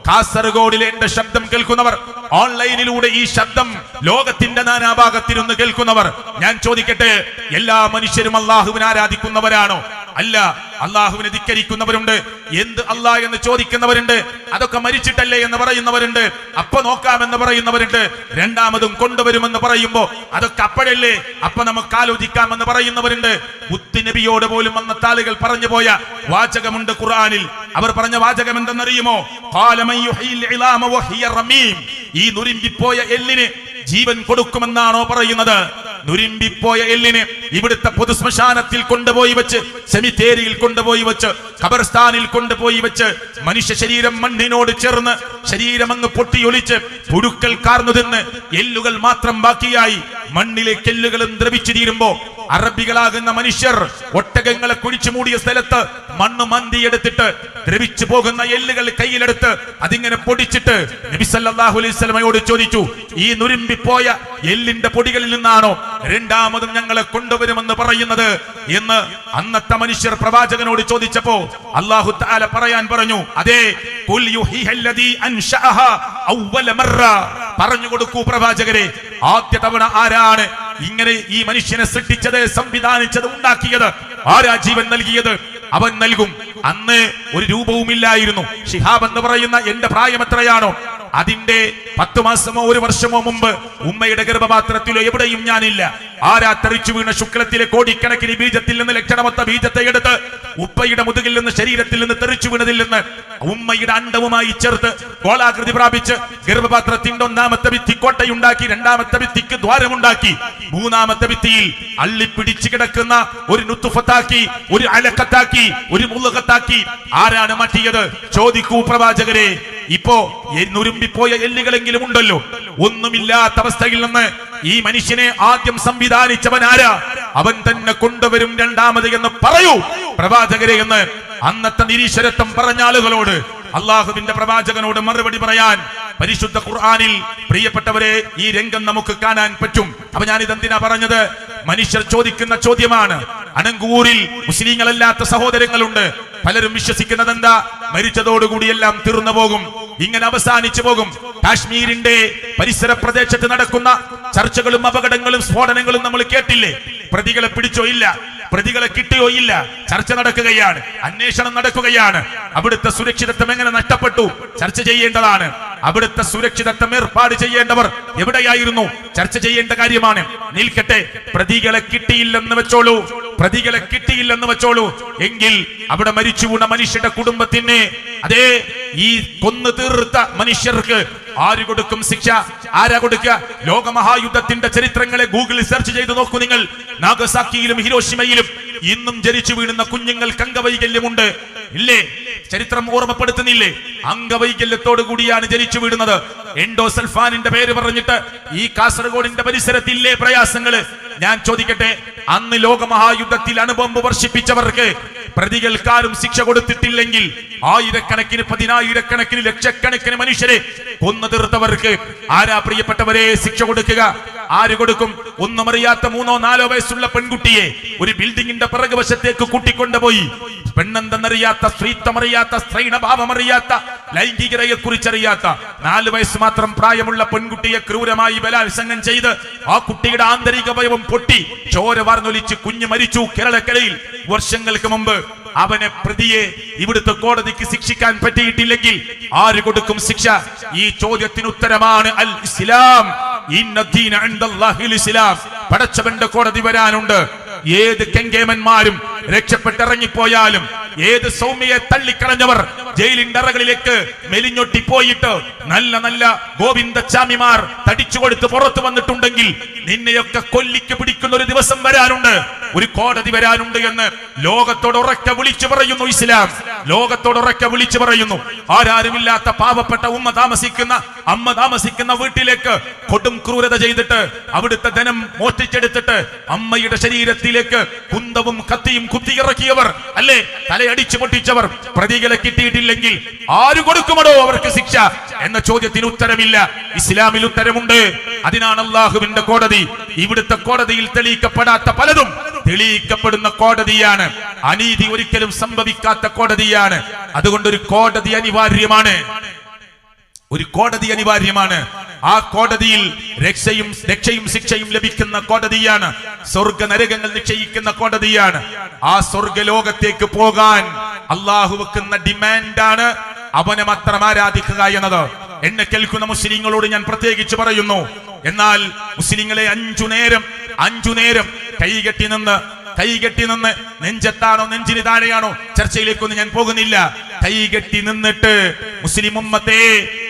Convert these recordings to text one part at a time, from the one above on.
കാസർഗോഡിലെ എന്റെ ശബ്ദം കേൾക്കുന്നവർ, ഓൺലൈനിലൂടെ ഈ ശബ്ദം ലോകത്തിന്റെ നാനാഭാഗത്തിരുന്ന് കേൾക്കുന്നവർ, ഞാൻ ചോദിക്കട്ടെ, എല്ലാ മനുഷ്യരും അള്ളാഹുവിനെ ആരാധിക്കുന്നവരാണോ? അല്ല. അള്ളാഹുവിനെ ധിക്കരിക്കുന്നവരുണ്ട്. എന്ത് അള്ളാഹ് എന്ന് ചോദിക്കുന്നവരുണ്ട്. അതൊക്കെ മരിച്ചിട്ടല്ലേ എന്ന് പറയുന്നവരുണ്ട്. അപ്പൊ നോക്കാമെന്ന് പറയുന്നവരുണ്ട്. രണ്ടാമതും കൊണ്ടുവരുമെന്ന് പറയുമ്പോ അതൊക്കെ അപ്പോഴല്ലേ, അപ്പൊ നമുക്ക് ആലോചിക്കാമെന്ന് പറയുന്നവരുണ്ട്. മുത്തുനബിയോട് പോലും അന്നത്തെ ആളുകൾ പറഞ്ഞു പോയ വാചകമുണ്ട് ഖുർആനിൽ. അവർ പറഞ്ഞ വാചകം എന്തെന്നറിയുമോ? ഈ നുരുമ്പിപ്പോയ എല്ലിന് ജീവൻ കൊടുക്കുമെന്നാണോ പറയുന്നത്? നുരുമ്പിപ്പോയ എല്ലിന് ഇവിടുത്തെ പൊതുശ്മശാനത്തിൽ കൊണ്ടുപോയി വെച്ച്, സെമിത്തേരിയിൽ കൊണ്ടുപോയി വെച്ച്, ഖബർസ്ഥാനിൽ കൊണ്ടുപോയി വെച്ച്, മനുഷ്യ ശരീരം മണ്ണിനോട് ചേർന്ന് ശരീരം അങ്ങ് പൊട്ടിയൊലിച്ച് പുഴുക്കൾ കാർന്നു തിന്ന് എല്ലുകൾ മാത്രം ബാക്കിയായി മണ്ണിലേക്ക് എല്ലുകളും ദ്രവിച്ചു തീരുമ്പോ അറബികളാകുന്ന മനുഷ്യർ ഒട്ടകങ്ങളെ കുഴിച്ചു മൂടിയ സ്ഥലത്ത് മണ്ണ് മന്തിയെടുത്തിട്ട് ദ്രവിച്ചു പോകുന്ന എല്ലുകൾ കയ്യിലെടുത്ത് അതിങ്ങനെ പൊടിച്ചിട്ട് നബി സല്ലല്ലാഹു അലൈഹി വസല്ലമയോട് ചോദിച്ചു, ഈ നുരുമ്പിപ്പോയ എല്ലിന്റെ പൊടികളിൽ നിന്നാണോ രണ്ടാമതും ഞങ്ങളെ കൊണ്ടുവരുമെന്ന് പറയുന്നത് എന്ന് അന്നത്തെ മനുഷ്യർ പ്രവാചകനോട് ചോദിച്ചപ്പോ അല്ലാഹു തആല പറയാൻ പറഞ്ഞു, അതേ, ഖുൽ യുഹിഹല്ലദീ അൻശഅഹാ അവ്വല മർറ, പറഞ്ഞു കൊടുക്കൂ പ്രവാചകരെ, ആദ്യ തവണ ആരാണ് ഇങ്ങനെ ഈ മനുഷ്യനെ സൃഷ്ടിച്ചത്, സംവിധാനിച്ചത്, ഉണ്ടാക്കിയത്? ആരാ ജീവൻ നൽകിയത്? അവൻ നൽകും. അന്ന് ഒരു രൂപവുമില്ലായിരുന്നു. ശിഹാബ് എന്ന് പറയുന്ന എന്റെ പ്രായം എത്രയാണോ അതിന്റെ 10 മാസമോ 1 വർഷമോ മുമ്പ് ഉമ്മയുടെ ഗർഭപാത്രത്തിലോ എവിടെയും ഞാനില്ല. ആരാ തെറിച്ചു വീണ ശുക്ലത്തിലെ കോടിക്കണക്കിന് ബീജത്തിൽ നിന്ന് ലക്ഷണമൊത്ത ബീജത്തെ എടുത്ത് ഉപ്പയുടെ മുതുകിൽ നിന്ന്, ശരീരത്തിൽ നിന്ന് തെറിച്ചു വീണതിൽ നിന്ന് ഉമ്മയുടെ അണ്ടവുമായി ചേർത്ത് ഗോളാകൃതി പ്രാപിച്ച് ഗർഭപാത്രത്തിന്റെ 1ാമത്തെ ഭിത്തി കോട്ടയുണ്ടാക്കി, 2ാമത്തെ ഭിത്തിക്ക് ദ്വാരമുണ്ടാക്കി, 3ാമത്തെ ഭിത്തിയിൽ അള്ളിപ്പിടിച്ചു കിടക്കുന്ന ഒരു നുത്തുഫത്താക്കി, ഒരു അലക്കത്താക്കി, ഒരു മുള്ളുകത്താക്കി ആരാണ് മാറ്റിയത്? ചോദിക്കൂ പ്രവാചകരെ. ഇപ്പോ നുരുമ്പിപ്പോയ എല്ലുകളെങ്കിലും ഉണ്ടല്ലോ. ഒന്നുമില്ലാത്ത അവസ്ഥയിൽ നിന്ന് ഈ മനുഷ്യനെ ആദ്യം സംവിധാനിച്ചവൻ ആരാ? അവൻ തന്നെ കൊണ്ടുവരും രണ്ടാമത് എന്ന് പറയൂ പ്രവാചകരെ എന്ന് അന്നത്തെ നിരീശ്വരത്വം പറഞ്ഞ ആളുകളോട് അള്ളാഹുവിന്റെ പ്രവാചകനോട് മറുപടി പറയാൻ പരിശുദ്ധ ഖുർആനിൽ പ്രിയപ്പെട്ടവരെ ഈ രംഗം നമുക്ക് കാണാൻ പറ്റും. അപ്പൊ ഞാൻ ഇതെന്തിനാ പറഞ്ഞത്? മനുഷ്യർ ചോദിക്കുന്ന ചോദ്യമാണ്. അനങ്കൂരിൽ മുസ്ലിങ്ങളല്ലാത്ത സഹോദരങ്ങളുണ്ട്. പലരും വിശ്വസിക്കുന്നത് എന്താ? മരിച്ചതോടുകൂടി എല്ലാം തീർന്നു പോകും, ഇങ്ങനെ അവസാനിച്ചു പോകും. കാശ്മീരിന്റെ പരിസര പ്രദേശത്ത് നടക്കുന്ന ചർച്ചകളും അപകടങ്ങളും സ്ഫോടനങ്ങളും നമ്മൾ കേട്ടില്ലേ? പ്രതികളെ പിടിച്ചോ? ഇല്ല. പ്രതികളെ കിട്ടിയോ? ഇല്ല. ചർച്ച നടക്കുകയാണ്, അന്വേഷണം നടക്കുകയാണ്. അവിടുത്തെ സുരക്ഷിതത്വം എങ്ങനെ നഷ്ടപ്പെട്ടു? ചർച്ച ചെയ്യേണ്ടതാണ്. അവിടുത്തെ സുരക്ഷിതത്വം ഏർപ്പാട് ചെയ്യേണ്ടവർ എവിടെയായിരുന്നു? ചർച്ച ചെയ്യേണ്ട കാര്യമാണ്. നിൽക്കട്ടെ, പ്രതികളെ കിട്ടിയില്ലെന്ന് വെച്ചോളൂ, പ്രതികളെ കിട്ടിയില്ലെന്ന് വെച്ചോളൂ. എങ്കിൽ അവിടെ മരിച്ചു വീണ മനുഷ്യരുടെ കുടുംബത്തിന്, അതേ, ഈ കൊന്നു തീർത്ത മനുഷ്യർക്ക് ആര് കൊടുക്കും ശിക്ഷ? ആരാ കൊടുക്കുക? ലോകമഹായുദ്ധത്തിന്റെ ചരിത്രങ്ങളെ ഗൂഗിളിൽ സെർച്ച് ചെയ്ത് നോക്കൂ നിങ്ങൾ. നാഗസാക്കിയിലും ഹിരോഷിമയിലും ഇന്നും ജനിച്ചു വീഴുന്ന കുഞ്ഞുങ്ങൾക്ക് അംഗവൈകല്യമുണ്ട്, ഇല്ലേ? ചരിത്രം ഓർമ്മപ്പെടുത്തുന്നില്ലേ? അംഗവൈകല്യത്തോടു കൂടിയാണ് ജനിച്ചു വീഴുന്നത്. എൻഡോസൾഫാനിന്റെ പേര് പറഞ്ഞിട്ട് ഈ കാസർഗോഡിന്റെ പരിസരത്തില്ലേ പ്രയാസങ്ങള്? ഞാൻ ചോദിക്കട്ടെ, അന്ന് ലോകമഹായുദ്ധത്തിൽ അണുബോംബ് വർഷിപ്പിച്ചവർക്ക് പ്രതികൾക്കാരും ശിക്ഷ കൊടുത്തിട്ടില്ലെങ്കിൽ, ആയിരക്കണക്കിന്, 10,000-കണക്കിന്, ലക്ഷക്കണക്കിന് മനുഷ്യരെ കൊന്നു തീർത്തവർക്ക് ആരാ പ്രിയപ്പെട്ടവരെ ശിക്ഷ കൊടുക്കുക? ആര് കൊടുക്കും? ഒന്നും അറിയാത്ത 3-4 വയസ്സുള്ള പെൺകുട്ടിയെ ഒരു ബിൽഡിങ്ങിന്റെ പിറകുവശത്തേക്ക് കൂട്ടിക്കൊണ്ടുപോയി, പെണ്ണെന്തെന്നറിയാത്ത, സ്ത്രീത്വമറിയാത്ത, സ്ത്രീണഭാവമറിയാത്ത, ലൈംഗികതയെ കുറിച്ചറിയാത്ത 4 വയസ്സ് മാത്രം പ്രായമുള്ള പെൺകുട്ടിയെ ക്രൂരമായി ബലാത്സംഗം ചെയ്ത് ആ കുട്ടിയുടെ ആന്തരിക അവയവം പൊട്ടി ചോര വാർന്നൊലിച്ച് കുഞ്ഞ് മരിച്ചു കേരളക്കരയിൽ വർഷങ്ങൾക്ക് മുമ്പ്. അവനെ, പ്രതിയെ ഇവിടുത്തെ കോടതിക്ക് ശിക്ഷിക്കാൻ പറ്റിയിട്ടില്ലെങ്കിൽ ആര് കൊടുക്കും ശിക്ഷ? ഈ ചോദ്യത്തിന് ഉത്തരമാണ് അൽ ഇസ്ലാം. ഇന്നദ്ദീന ഇൻദല്ലാഹിൽ ഇസ്ലാം. പടച്ചവന്റെ കോടതി വരാനുണ്ട്. ഏത് കെങ്കേമന്മാരും രക്ഷപ്പെട്ടിറങ്ങിപ്പോയാലും, ഏത് സൗമ്യയെ തള്ളിക്കളഞ്ഞവർ ജയിലിന്റെ അറകളിലേക്ക് മെലിഞ്ഞൊട്ടി പോയിട്ട് നല്ല നല്ല ഗോവിന്ദച്ചാമിമാർ തടിച്ചു കൊടുത്ത് പുറത്തു വന്നിട്ടുണ്ടെങ്കിൽ നിന്നെയൊക്കെ കൊല്ലിക്ക് പിടിക്കുന്ന ഒരു ദിവസം വരാനുണ്ട്, ഒരു കോടതി വരാനുണ്ട് എന്ന് ലോകത്തോട് ഉറക്കെ വിളിച്ചു പറയുന്നു ഇസ്ലാം. ലോകത്തോട് ഉറക്കെ വിളിച്ചു പറയുന്നു. ആരാരുമില്ലാത്ത പാവപ്പെട്ട അമ്മ താമസിക്കുന്ന വീട്ടിലേക്ക് കൊടും ക്രൂരത ചെയ്തിട്ട് അവിടുത്തെ ധനം മോഷ്ടിച്ചെടുത്തിട്ട് അമ്മയുടെ ശരീരത്തിലേക്ക് കുന്തവും കത്തിയും കുത്തിയിറക്കിയവർ, അല്ലേ, തലയടിച്ചു പൊട്ടിച്ചവർ, പ്രതികളെ കിട്ടിയിട്ടില്ലെങ്കിൽ ആര് കൊടുക്കുമടോ അവർക്ക് ശിക്ഷ എന്ന ചോദ്യത്തിന് ഉത്തരമില്ല. ഇസ്ലാമിൽ ഉത്തരമുണ്ട്. അതിനാണ് അള്ളാഹുവിന്റെ കോടതി. ഇവിടുത്തെ കോടതിയിൽ തെളിയിക്കപ്പെടാത്ത പലതും തെളിയിക്കപ്പെടുന്ന കോടതിയാണ്. അനീതി ഒരിക്കലും സംഭവിക്കാത്ത കോടതിയാണ്. അതുകൊണ്ടൊരു കോടതി അനിവാര്യമാണ്. ഒരു കോടതി അനിവാര്യമാണ്. ആ കോടതിയിൽ രക്ഷയും ശിക്ഷയും ലഭിക്കുന്ന കോടതിയാണ്. സ്വർഗ നരകങ്ങൾ നിശ്ചയിക്കുന്ന കോടതിയാണ്. ആ സ്വർഗലോകത്തേക്ക് പോകാൻ അള്ളാഹു വെക്കുന്ന ഡിമാൻഡാണ് അവനെ മാത്രം ആരാധിക്കുക എന്നത്. എന്നെ കേൾക്കുന്ന മുസ്ലിങ്ങളോട് ഞാൻ പ്രത്യേകിച്ച് പറയുന്നു. എന്നാൽ മുസ്ലിങ്ങളെ അഞ്ചു നേരം കൈകെട്ടി നിന്ന് നെഞ്ചത്താണോ നെഞ്ചിന് താഴെയാണോ ചർച്ചയിലേക്കൊന്നും ഞാൻ പോകുന്നില്ല. കൈകെട്ടി നിന്നിട്ട് മുസ്ലിം ഉമ്മത്തെ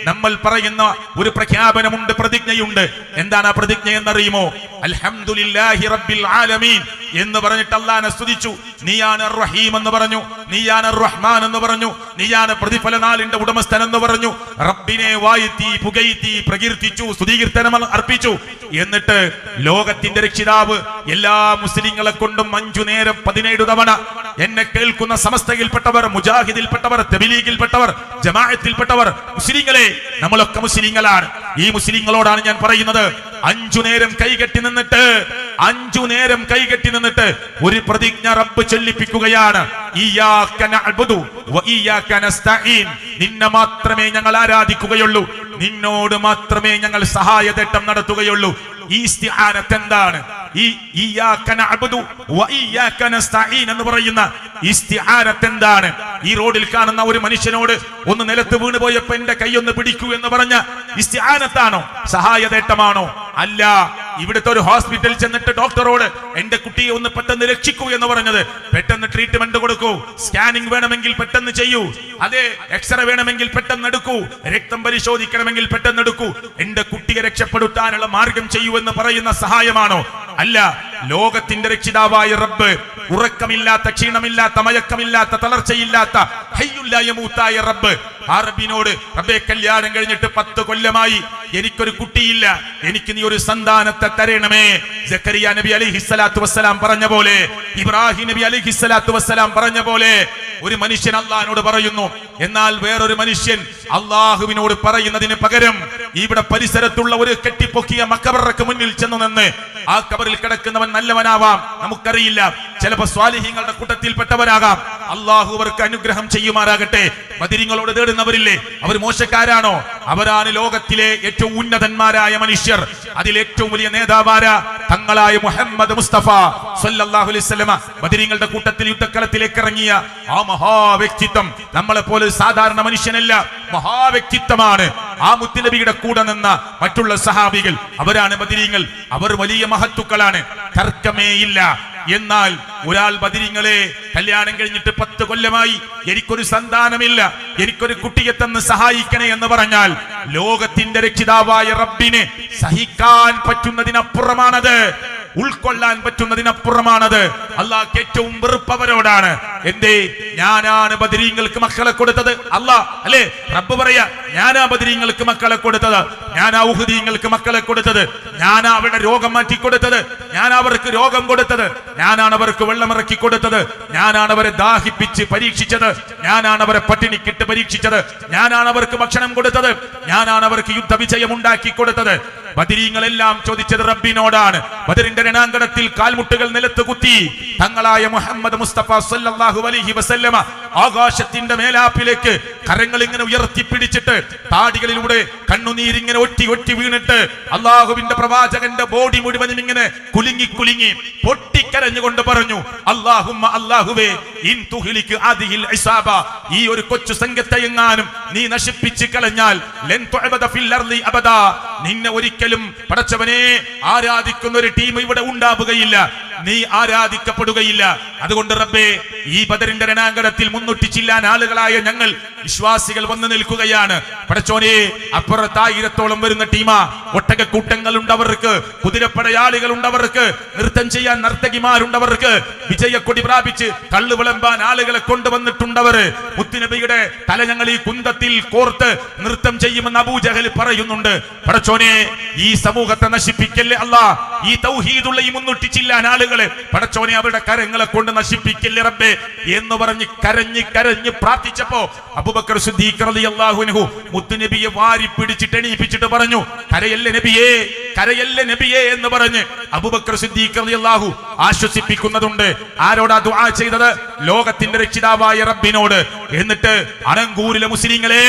നമ്മൾ പറയുന്ന ഒരു പ്രഖ്യാപനമുണ്ട്, പ്രതിജ്ഞയുണ്ട്. എന്താണ് ആ പ്രതിജ്ഞ എന്നറിയുമോ? അൽഹംദുലില്ലാഹി റബ്ബിൽ ആലമീൻ എന്ന് പറഞ്ഞിട്ട് അല്ലാഹനെ സ്തുതിച്ചു. നീയാണ് റഹീം എന്ന് പറഞ്ഞു, നീയാണ് റഹ്മാൻ എന്ന് പറഞ്ഞു, നീയാണ് പ്രതിഫല നാളിന്റെ ഉടമസ്ഥൻ എന്ന് പറഞ്ഞു. റബ്ബിനെ വാഴ്ത്തി പുകഴ്ത്തി പ്രകീർത്തിച്ചു, സ്തുതികീർത്തനം അർപ്പിച്ചു. എന്നിട്ട് ലോകത്തിന്റെ രക്ഷിതാവ് എല്ലാ മുസ്ലിങ്ങളെ കൊണ്ടും 5 നേരം 17 തവണ എന്നെ കേൾക്കുന്ന സമസ്തയിൽപ്പെട്ടവർ, മുജാഹിദിൽപ്പെട്ടവർ, തബ്ലീഗിൽപ്പെട്ടവർ, ജമാഅത്തിൽപ്പെട്ടവർ, മുസ്ലിങ്ങളെ നമ്മളൊക്കെ മുസ്ലിങ്ങളാണ്. ഈ മുസ്ലിങ്ങളോടാണ് ഞാൻ പറയുന്നത്, 5 നേരം കൈകെട്ടി നിന്നിട്ട് ഒരു പ്രതിജ്ഞ റബ്ബ് ചൊല്ലിപ്പിക്കുകയാണ്. ഇയ്യാക നഅ്ബുദു വ ഇയ്യാക നസ്തഈൻ. നിന്നെ മാത്രമേ ഞങ്ങൾ ആരാധിക്കുകയുള്ളൂ, നിന്നോട് മാത്രമേ ഞങ്ങൾ സഹായതേട്ടം നടത്തുകയുള്ളൂ. ഈ ഇസ്തിആനത്ത് എന്താണ്? ഈ ഇയ്യാക നഅ്ബുദു വ ഇയ്യാക നസ്തഈൻ എന്ന് പറയുന്ന ഇസ്തിആനത്ത് എന്താണ്? ഈ റോഡിൽ കാണുന്ന ഒരു മനുഷ്യനോട് ഒന്ന് നിലത്ത് വീണ് പോയപ്പോ എന്റെ കൈ ഒന്ന് പിടിക്കൂ എന്ന് പറഞ്ഞ ഇസ്തിആനത്താണോ? സഹായതേട്ടമാണോ? അല്ല. ഇവിടുത്തെ ഒരു ഹോസ്പിറ്റലിൽ ചെന്നിട്ട് ഡോക്ടറോട് എന്റെ കുട്ടിയെ ഒന്ന് പെട്ടെന്ന് രക്ഷിക്കൂ എന്ന് പറഞ്ഞത്, പെട്ടെന്ന് ട്രീറ്റ്മെന്റ് കൊടുക്കൂ, സ്കാനിംഗ് വേണമെങ്കിൽ പെട്ടെന്ന് ചെയ്യൂ, അതെ എക്സ്റേ വേണമെങ്കിൽ പെട്ടെന്ന് എടുക്കൂ, രക്തം പരിശോധിക്കണമെങ്കിൽ പെട്ടെന്ന് എടുക്കൂ, എന്റെ കുട്ടിയെ രക്ഷപ്പെടുത്താനുള്ള മാർഗം ചെയ്യൂ എന്ന് പറയുന്ന സഹായമാണോ? അല്ല. ലോകത്തിന്റെ രക്ഷിതാവായ റബ്ബ്, ഉറക്കമില്ലാത്ത, ക്ഷീണമില്ലാത്ത, മയക്കമില്ലാത്ത, തളർച്ചയില്ലാത്ത ഹയ്യുൽ ലാ യമൂത്തായ റബ്ബ്, ആ റബ്ബിനോട് റബ്ബേ കല്യാണം കഴിഞ്ഞിട്ട് 10 കൊല്ലമായി, എനിക്കൊരു കുട്ടിയില്ല, എനിക്ക് നീ ഒരു സന്താനത്തെ തരണമേ. സക്കരിയ നബി അലൈഹിസ്സലാത്തു വസ്സലാം പറഞ്ഞ പോലെ, ഇബ്രാഹിം നബി അലൈഹിസ്സലാത്തു വസ്സലാം പറഞ്ഞ പോലെ ഒരു മനുഷ്യൻ അള്ളാഹിനോട് പറയുന്നു. എന്നാൽ വേറൊരു മനുഷ്യൻ അള്ളാഹുവിനോട് പറയുന്നതിന് പകരം ഇവിടെ പരിസരത്തുള്ള ഒരു കെട്ടിപ്പൊക്കിയ മഖബറക്ക് മുന്നിൽ ചെന്നു നിന്ന് ആ ഖബറിൽ കിടക്കുന്നവൻ നല്ലവനാവാം, നമുക്കറിയില്ല. ചിലപ്പോ സ്വാലിഹീങ്ങളുടെ കൂട്ടത്തിൽപ്പെട്ടവരാകാം. അള്ളാഹു അവർക്ക് അനുഗ്രഹം ചെയ്യുമാറാകട്ടെ. ബദരീങ്ങളോട് തേടുന്നവരില്ലേ, അവർ മോശക്കാരാണോ? അവരാണ് ലോകത്തിലെ ഏറ്റവും ഉന്നതന്മാരായ മനുഷ്യർ. അതിൽ ഏറ്റവും വലിയ നേതാവാര തങ്ങളായ മുഹമ്മദ് മുസ്തഫ സല്ലല്ലാഹു അലൈഹി വസല്ലമ. ബദരീങ്ങളുടെ കൂട്ടത്തിൽ യുദ്ധക്കളത്തിലേക്ക് ഇറങ്ങിയ ആ മഹാവ്യക്തിത്വം നമ്മളെ പോലെ സാധാരണ മനുഷ്യനല്ല, മഹാവ്യക്തിത്വമാണ്. ആ മുത്തുനബിയുടെ കൂടെ നിന്ന മറ്റുള്ള സഹാബികൾ, അവരാണ് ബദരീങ്ങൾ. അവർ വലിയ മഹത്തുക്കളാണ്, തർക്കമേ ഇല്ല. എന്നാൽ ഒരാൾ ബദരീങ്ങളെ കല്യാണം കഴിഞ്ഞിട്ട് 10 കൊല്ലമായി, എനിക്കൊരു സന്താനമില്ല, എനിക്കൊരു കുട്ടിയെ തന്ന് സഹായിക്കണേ എന്ന് പറഞ്ഞാൽ ലോകത്തിന്റെ രക്ഷിതാവായ റബ്ബിനെ സഹിക്കാൻ പറ്റുന്നതിനപ്പുറമാണത്, ഉൾക്കൊള്ളാൻ പറ്റുന്നതിനപ്പുറമാണത്. അള്ളാഹ് ഏറ്റവും വെറുപ്പവരോടാണ്. എന്തേ? ഞാനാണ് ബദരീങ്ങൾക്ക് മക്കളെ കൊടുത്തത്. അള്ളാഹ് അല്ലെ, റബ്ബ് പറയാ, ഞാനാ ബദരീങ്ങൾക്ക് മക്കളെ കൊടുത്തത്, ഞാനാ ഉഹദീങ്ങൾക്ക് മക്കളെ കൊടുത്തത്, ഞാനാ അവരുടെ രോഗം മാറ്റിക്കൊടുത്തത്, ഞാൻ അവർക്ക് രോഗം കൊടുത്തത്, ഞാനാണ് അവർക്ക് വെള്ളമിറക്കി കൊടുത്തത്, ഞാനാണ് അവരെ ദാഹിപ്പിച്ച് പരീക്ഷിച്ചത്, ഞാനാണ് അവരെ പട്ടിണിക്കിട്ട് പരീക്ഷിച്ചത്, ഞാനാണ് അവർക്ക് ഭക്ഷണം കൊടുത്തത്, ഞാനാണ് അവർക്ക് യുദ്ധവിജയം ഉണ്ടാക്കി കൊടുത്തത്. ബദരീങ്ങളെല്ലാം ചോദിച്ചത് റബ്ബിനോടാണ്. ബദറിന്റെ രണാങ്കണത്തിൽ കാൽമുട്ടുകൾ നിലത്ത് കുത്തി തങ്ങളായ മുഹമ്മദ് മുസ്തഫ സല്ലല്ലാഹു അലൈഹി വസല്ലമ ആകാശത്തിന്റെ മേലാപ്പിലേക്ക് കരങ്ങൾ ഇങ്ങനെ ഉയർത്തിപ്പിടിച്ചിട്ട് താടികളിലൂടെ കണ്ണുനീരിങ്ങനെ ഒറ്റി വീണിട്ട് അള്ളാഹുവിന്റെ പ്രവാചകന്റെ ബോഡി മുഴുവനും ഇങ്ങനെ കുലുങ്ങി പൊട്ടിക്കരഞ്ഞുകൊണ്ട് പറഞ്ഞു, അല്ലാഹുമ്മ, അല്ലാഹുവേ, ഇൻ തുഹ്ലിക് ആദിഹിൽ ഇസാബ, ഈ ഒരു കൊച്ചു സംഘത്തെ എങ്ങാനും നീ നശിപ്പിച്ച് കളഞ്ഞാൽ ലൻ തുഅബദ ഫിൽ അർളി അബദാ, നിന്നെ ഒരിക്കലും പടച്ചവനെ ആരാധിക്കുന്ന ഒരു ടീം ഇവിടെ ഉണ്ടാവുകയില്ല, നീ ആരാധിക്കപ്പെടുകയില്ല. അതുകൊണ്ട് റബ്ബേ, ഈ ബദറിന്റെ രണാങ്കണത്തിൽ മുന്നൂറ്റി ചില്ലാൻ ആളുകളായ ഞങ്ങൾ വിശ്വാസികൾ വന്നു നിൽക്കുകയാണ്. പടച്ചോനെ, അപ്പുറത്ത് 1000-ഓളം വരുന്ന ടീമാ, ഒട്ടകക്കൂട്ടങ്ങൾ ഉണ്ടവർക്ക്, കുതിരപ്പടയാളികൾ ഉണ്ടവർക്ക്, നൃത്തം ചെയ്യാൻ നർത്തകിമാരുണ്ടവർക്ക്, വിജയക്കൊടി പ്രാപിച്ച് കള്ളു വിളമ്പാൻ ആളുകളെ കൊണ്ടുവന്നിട്ടുണ്ടവർ. മുത്തുനബിയുടെ തല ഞങ്ങൾ ഈ കുന്തത്തിൽ കോർത്ത് നൃത്തം ചെയ്യുമെന്ന് അബൂജഹൽ പറയുന്നുണ്ട്. പടച്ചോനെ, ഈ സമൂഹത്തെ നശിപ്പിക്കല്ലേ അല്ലാ, ഈ തൗഹീദുള്ള ഈ 300 ചില്ലാൻ ആളുകളെ പടച്ചോനെ അവരുടെ കരങ്ങളെ കൊണ്ട് നശിപ്പിക്കല്ലേ റബ്ബേ എന്ന് പറഞ്ഞ് കരഞ്ഞ് പ്രാർത്ഥിച്ചപ്പോ അബൂബക്കർ സിദ്ദീഖ് റളിയല്ലാഹു അൻഹു മുത്തുനബിയെ വാരി പിടിച്ചിട്ട് എണീപ്പിച്ചിട്ട് പറഞ്ഞു, കരയല്ലേ നബിയേ, കരയല്ലേ നബിയേ എന്ന് പറഞ്ഞ് അബൂബക്കർ സിദ്ദീഖ് റളിയല്ലാഹു ആശ്വസിപ്പിക്കുന്നതുണ്ട്. ആരോടാ ദുആ ചെയ്തത്? ലോകത്തിന്റെ രക്ഷിതാവായ റബ്ബിനോട്. എന്നിട്ട് അനങ്കൂരിലെ മുസ്ലിങ്ങളെ,